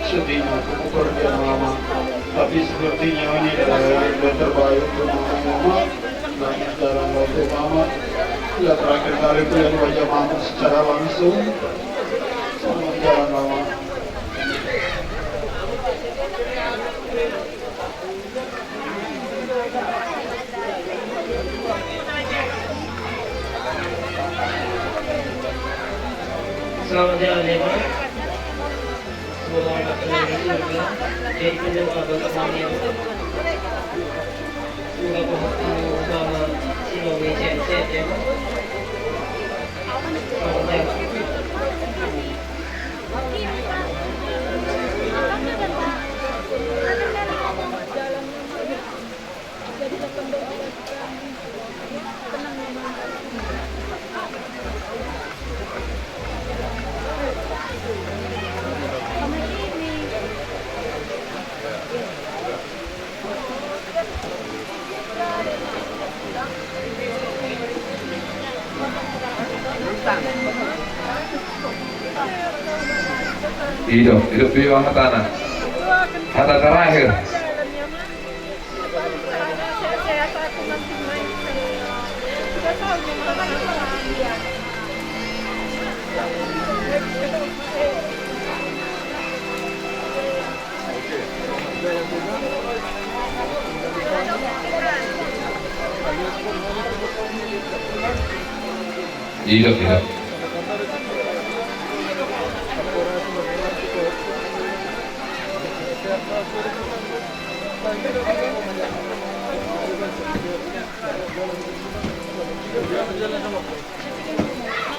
sedihnya aku kerja mama tapi sepertinya ini yang terbaik untuk mama banyak jarang waktu mama ya terakhir kali melihat wajah mama secara langsung sama jalan mama Selamat jalan ya Pak. Semoga anak kalian di surga jadi pendoa bagi kami yang semoga bertemu sama Sinowi sehat ya Pak. Selamat jalan. Hidup di bawah tanah. Kata terakhir.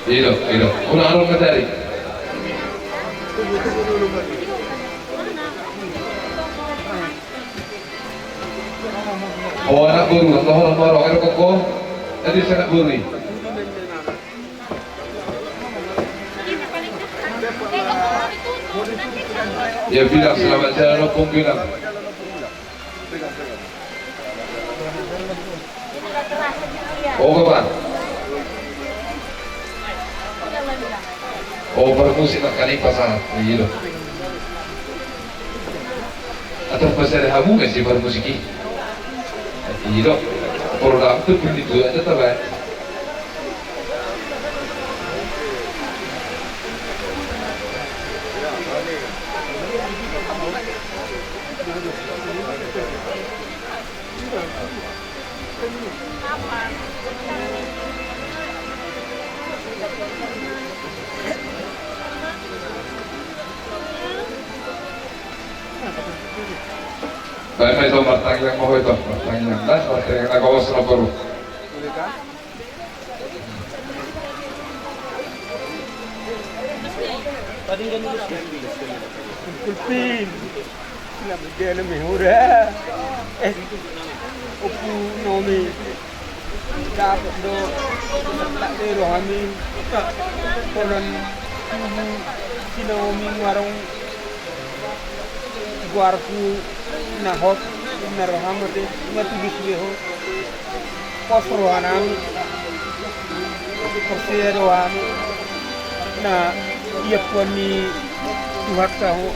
Hidup. Hidup. Ulang kembali. Oh anak buru, orang air koko, tadi sangat buri. Ya bilang selamat jalan, opung bilang. Oh kapan? Oh bermusik nak kali pasangan, iya. Atau pasal hamu nggak sih bermusik ini? Iya, program itu begitu aja terbaik. Baik, itu matang yang mau itu, matang yang das, matang yang nagawas na baru. Kulpin, sila bigyan na may hura. Upo nomi, dapat do, tak dero kami, konon sinaomi warong guarku nahot narohamate matubis beho posrohanam porserohan na iya poni tuhatta ho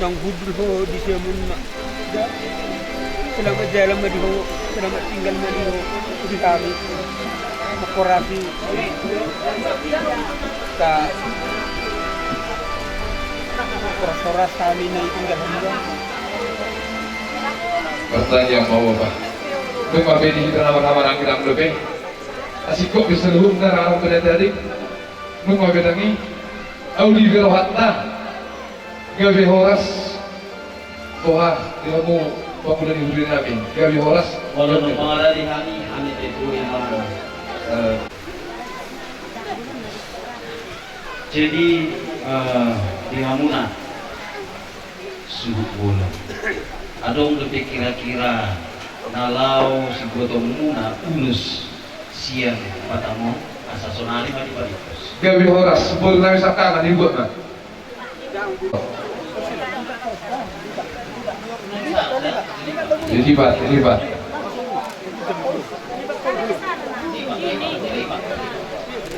nang hudru ho di semun selama jalan madi ho selama tinggal madi ho di kami makorasi ka Soras kami na tinggal hanggang Pertanyaan mau apa? Kau bedi kita nama-nama orang kita lebih. Asik kok keseluruh negara orang pada tadi. Mengapa bedangi? Auli berohatna. Gawe horas. Toha dia mau bangun dari huri nabi. Gawe horas. Walau mengarah di kami itu imam. Jadi di Hamuna suhu bola. Adong lebih kira-kira nalau si gotong muna ulus siang patamu asasonali mati padikus. Gawe horas sebelum nabi sakana dibuat mah. Libat.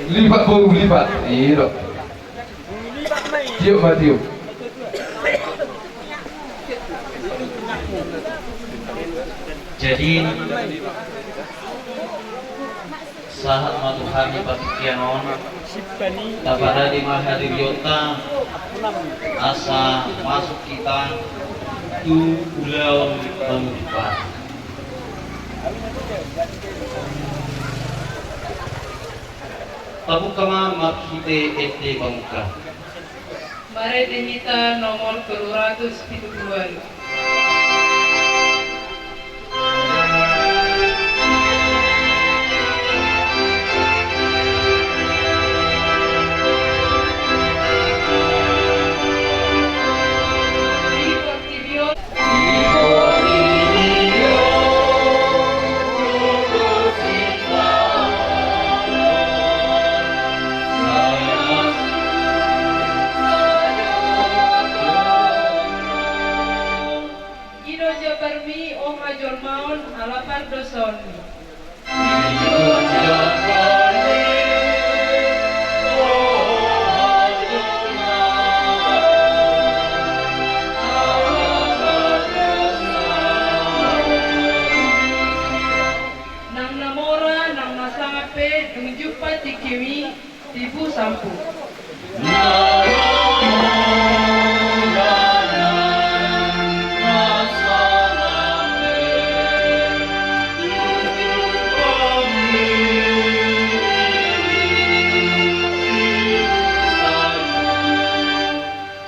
Libat baru libat. Iya. Tiup matiup. Jadi sahat matuhani patikianon tapada di mahadiriota asa masuk kita tu ulau menutupan. Tabuk kama makhide ete bangka. Mare Dehita nomor 270. Ino Jabarmi o Major Maun Alapar Doson. Nang namora nang nasangape nungjupa tikiwi tibu sampu.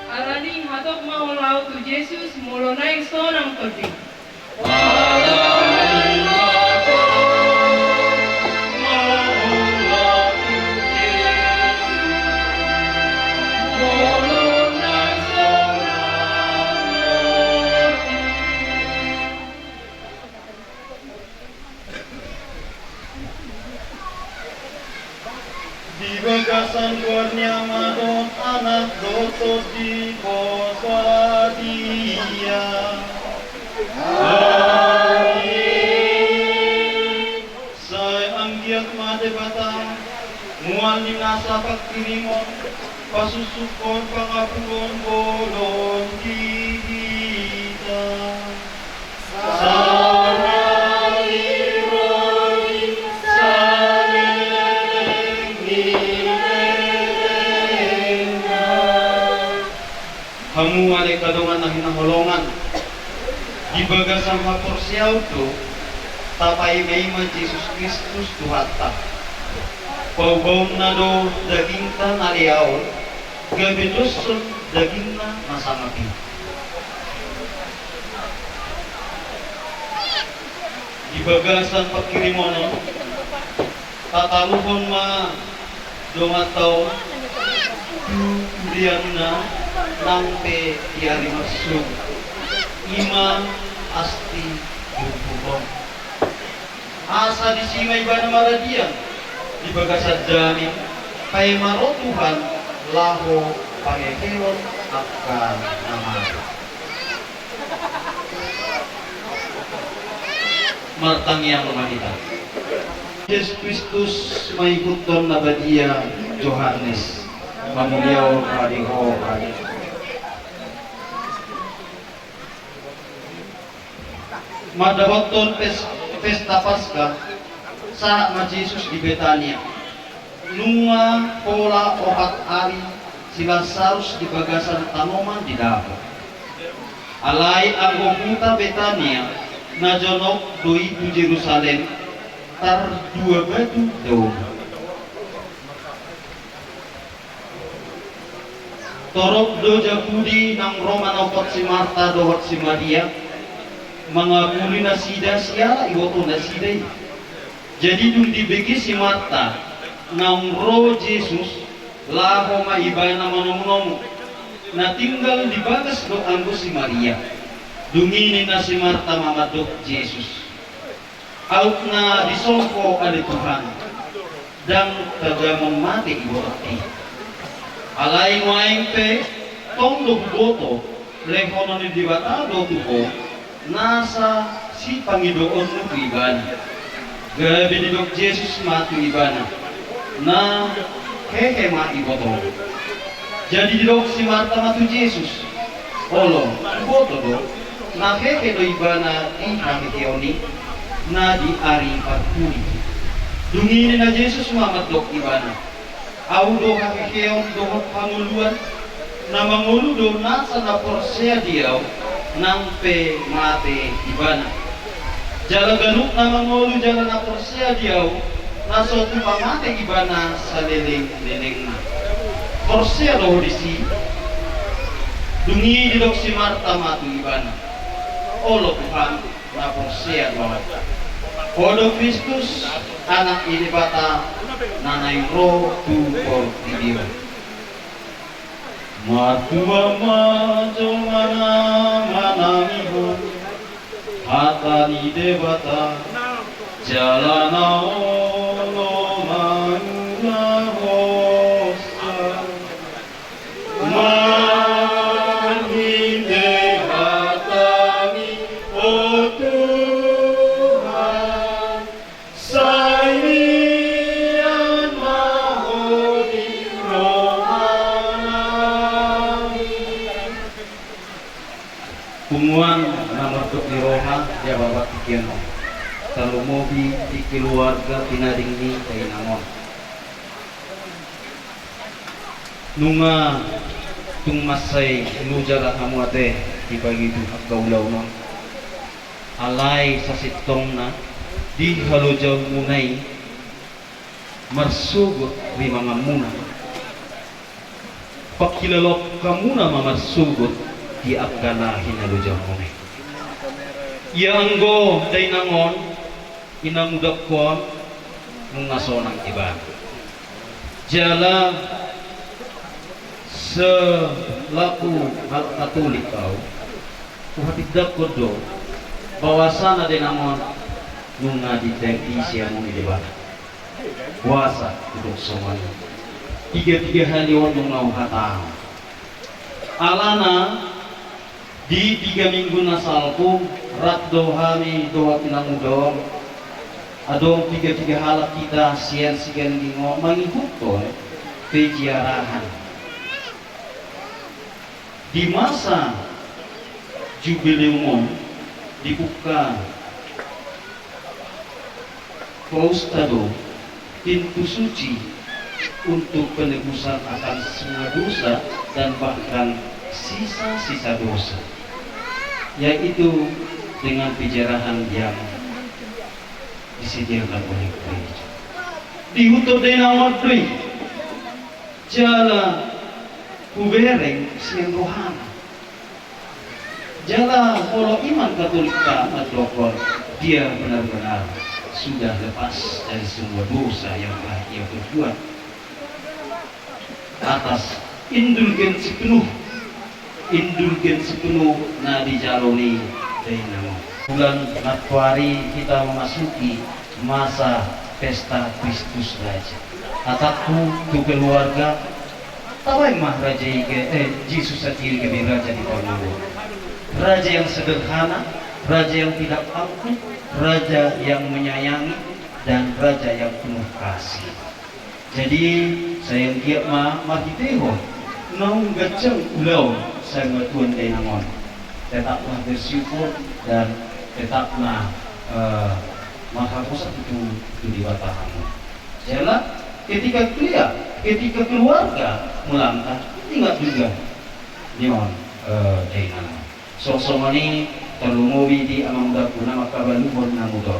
Arani hadok mau lau tu Yesus mulo naik sonang todi. Di bagasan kurnia madon anak dotot di bawah dia. Amin. Saya anggiat made batang mual nasa pakirimon pasusukon pangapuon bolon kita. Hamu ale kadongan na hinahulongan di bagasan haporsiyaw to tapay may man Jesus Kristus tuhata paubawm na do daging ta naliyaw gabiluson daging na masamapi di bagasan pagkirimono tataluhon ma dumataw diyan na nampe tiari masuk ima asti bubong asa disimay ba na maradian di bagasad jamin pay marotuhan laho pangekeron akan nama martang yang manita Yesus Kristus may hutom na badia Johannes Mamuliaw kadiho kadi. Madawaton pesta Paskah sa ma Jesus di Betania. Nunga pola 4 hari sila sarus di bagasan tanoman di dapo. Alay ang puta Betania na jonok doi tu Jerusalem tar 2 batu daun. Torok do Jahudi nang Roma nopot si Marta dohot si Maria mangapuli na sida siya iwoto na sida. Jadi dun dibegi si Marta nang ro Jesus laho maibana manong na tinggal di bagas do anggo si Maria. Dungini na si Marta mamadok Jesus. Out na disongko ali Tuhan dan tagamang mati iwoto. Alay mo aing pe, tong boto, lehono ni diwatado tuko, nasa si Pangidoon mo ibana. Gabi ni Dok Jesus matu ibana, na hehe mati boto. Jadi di Dok si Marta matu Jesus, olo, boto do, na hehe do ibana di Pangidooni, na di ari patuli. Dungini na Jesus mamat Dok ibana. Audo hakekeon dohot panguluan na manguludo nasa na porsea diaw nang pe mate ibana. Jala ganuk na mangulu jala na porsea diaw naso tu pamate ibana sa liling na. Porsia lo disi. Dungi didok si Marta matu ibana. Olo Tuhan na porsia lo. Kodo Kristus anak ini bata nanay roh tu por video. Matua majo mana manangiho hatani debata jalana olo manuna hosa manhinde hatani o Tuhan sainian mahodi Pumuan nomor tuk di roha dia bawa tikian kalau mobi di keluarga tinading ni kay namon nunga tung masay nujala kamu ate di pagi itu agkaulaw non alay sa sitong na di halujaw munay marsugot di mga muna pakilalok kamuna mamarsugot di akana hinalujaw munay Ianggo day nangon inangudap ko mungasonang iba. Jala selaku katolik kau uhatidak ko do bawasana day nangon nunga ditengki siya mo iba. Puasa untuk semuanya. Tiga halion nung hatang. Alana di 3 minggu nasalku rat dohami doa tinangudong adong 3 halak kita sian lingo mangikuton pejiarahan di masa jubileum dibuka Paustado pintu suci untuk penebusan akan semua dosa dan bahkan sisa-sisa dosa, yaitu dengan pejarahan yang disediakan oleh gereja. Dihuto din ang wadri, jala kubereng siang rohana. Jala kalau iman Katolik at dokor, dia benar-benar sudah lepas dari semua dosa yang telah ia berbuat atas indulgensi penuh na dijaloni dari nama. Bulan Januari kita memasuki masa pesta Kristus Raja. Atakku tu keluarga tawai mah raja Yesus sendiri ke raja di Palu. Raja yang sederhana, raja yang tidak angkuh, raja yang menyayangi, dan raja yang penuh kasih. Jadi saya giat mahiteho naung gacang ulau saya ngatuan day namon. Tetaplah bersyukur dan tetaplah mahapusat itu di batahamu. Jala ketika keluarga melangkah tinggal juga nion day namon. Sosok ini terlumuwi di amang dakuna maka balubon namudor.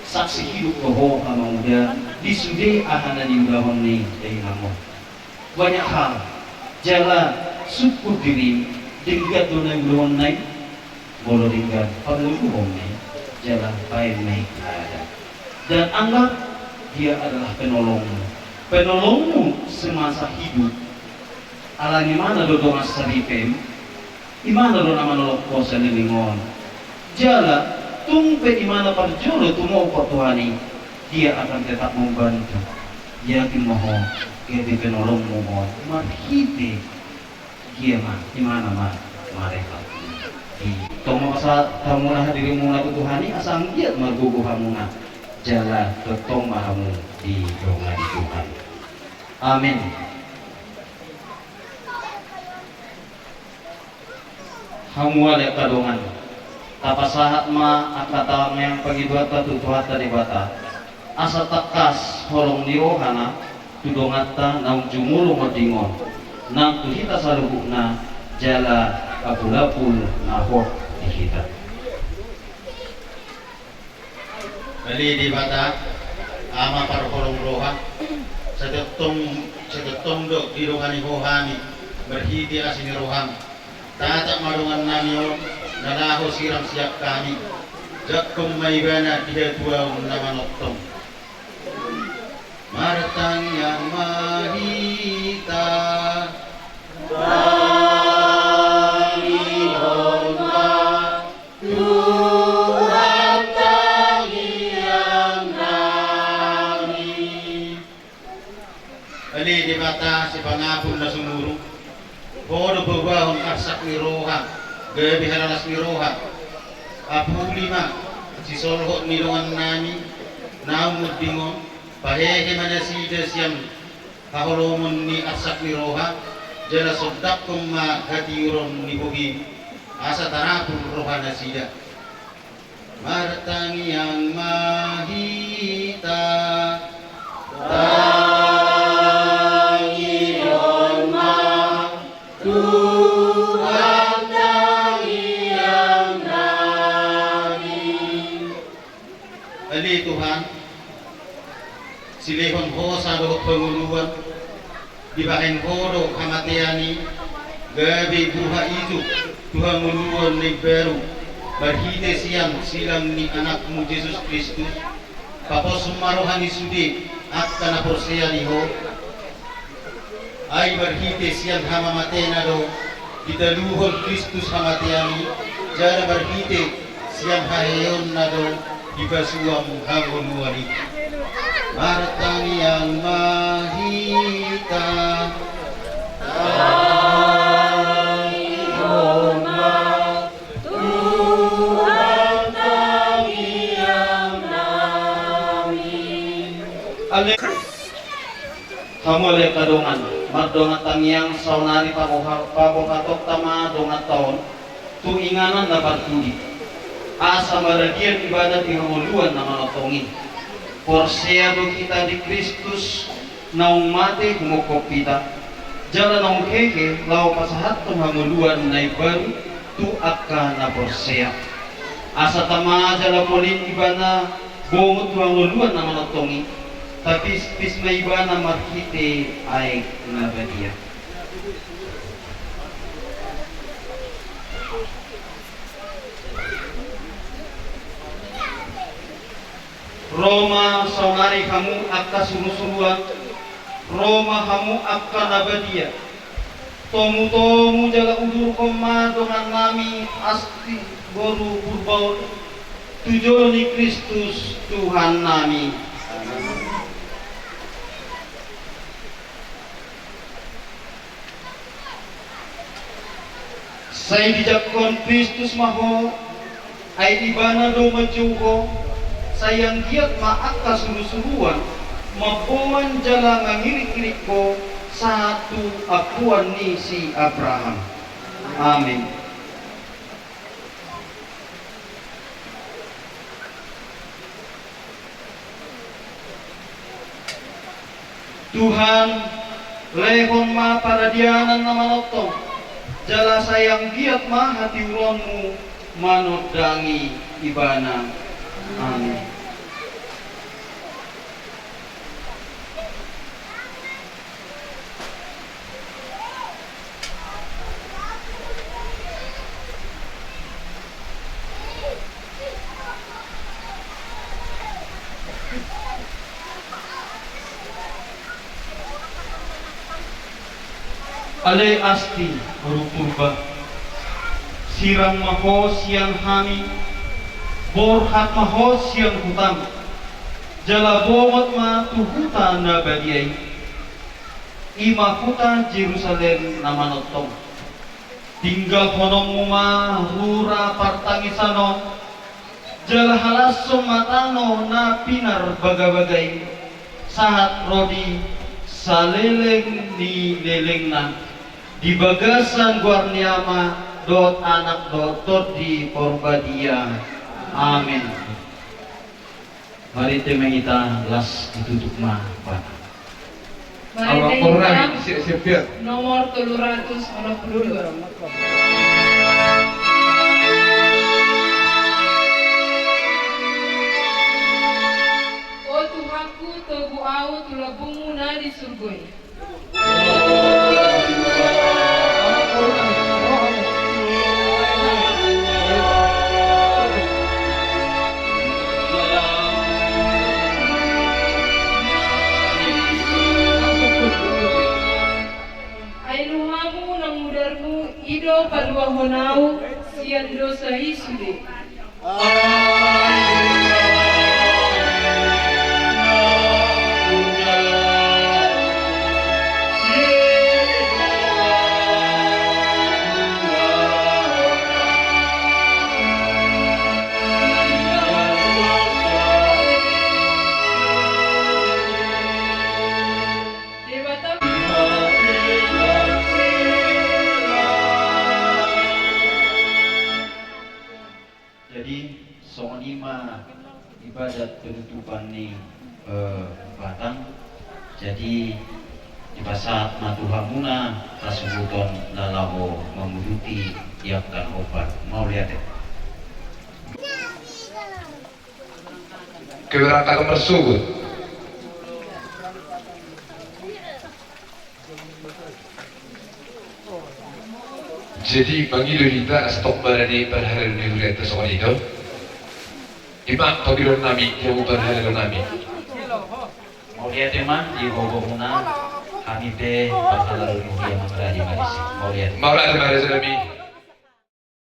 Saksi hidup koho amang muda disude ahana di ulahon ni day namon. Banyak hal jala syukur diri tinggal donai ulahon nai bolo tinggal paluhon nai jala baik naik ada dan anggap dia adalah penolongmu semasa hidup. Alani mana do dongas saripem imana do nama nolok ko sa lilingon jala tumpe imana parjolo tumo ko Tuhani dia akan tetap membantu yakin moho kete penolong mo marhite dia mah imana mah mereka di tomo asa tamu nah dirimu na Tuhani asang giat marguguhamuna jala tetong mahamu di donga di Tuhan. Amin. Hamual kadongan tapasahat ma akatawang yang pagibata tutuhata di bata asa takas holong nirohana tudongata naung jumulu madingon nang tuhita salubukna jala kapulapul nahok di kita. Bali di bata ama parholong roha setetong dok di rohani rohani berhidi asini roham tata madungan namion nalaho siram siap kami jakum maibana dia dua nama noktong martang yang mahita di mata si pangapun na sumuru bodo bawahon arsak ni roha gabi halalas ni roha apu lima si solhot ni dongan nami naumud bingon pahehe mana sida siam kaholomon ni arsak ni roha jala sodak kumma hatiuron ni bogi asa tarapun roha na sida martang yang mahita Tuhan silehon ho sa dohot penguluan dibahen kodo kamatiani gabi buha itu Tuhan muluan ni beru berhite siang silang ni anakmu Yesus Kristus kapos marohani sudi akkana porsiani ho ay berhite siang hama matena do didaluhon Kristus hamatiani jara berhite siang haheon na do dibasuam hanguluari martang yang mahita kamu oleh kadongan mardongan tangyang saunari pabokatok tama dongat taon tu inganan dapat tuli asa maragian ibadah di hamuluan na manotongin porseado kita di Kristus naung mati humukop kita jala naung keke lau pasahat tong hamuluan na ibaru tu akka na porsea asa tama jala polin ibana bongot tu hamuluan na manotongin tapi pis na ibana markite ay na badia Roma saunari kamu akka sunu-sunuan Roma kamu akka nabadia tomu-tomu jaga udur koma dengan nami asti boru burbaur tujuh ni Kristus Tuhan nami saya dijakon Kristus maho ay ibana do majuho sayang giat maaka suru-suruan mabuan jala ngangirik-irik ko satu akuan ni si Abraham. Amin. Tuhan lehon ma paradianan na manotong jala sayang giat ma hati uronmu manodangi ibana. Amin. Ale asti purba sirang maho siang hami borhat maho siang hutan jala bomot ma tu hutan na badiay ima hutan Jerusalem na manotong tinggal honong ma rura partangisano jala halasong matano na pinar bagabagay sahat rodi saleleng ni lelengnan di bagasan guarniama dot anak doktor di Porbadia. Amin. Mari kita las ditutup mah Pak. Mari kita nomor 362. Oh Tuhanku, ido palua honau sian dosa isude. Jadi songonima ibadat penutupan ni batang. Jadi di pasat matuhamuna kasubuton lalabo memuduti iapkan obat. Mau lihat ya? Keberatan tersebut. Jadi panggil kita stop berani berhari di wilayah tersebut itu. Imak pagilon nami yang berhari nami. Mau lihat teman di bawah kami teh bakal lalu dia mengeradi manis. Mau lihat. Mau lihat nami.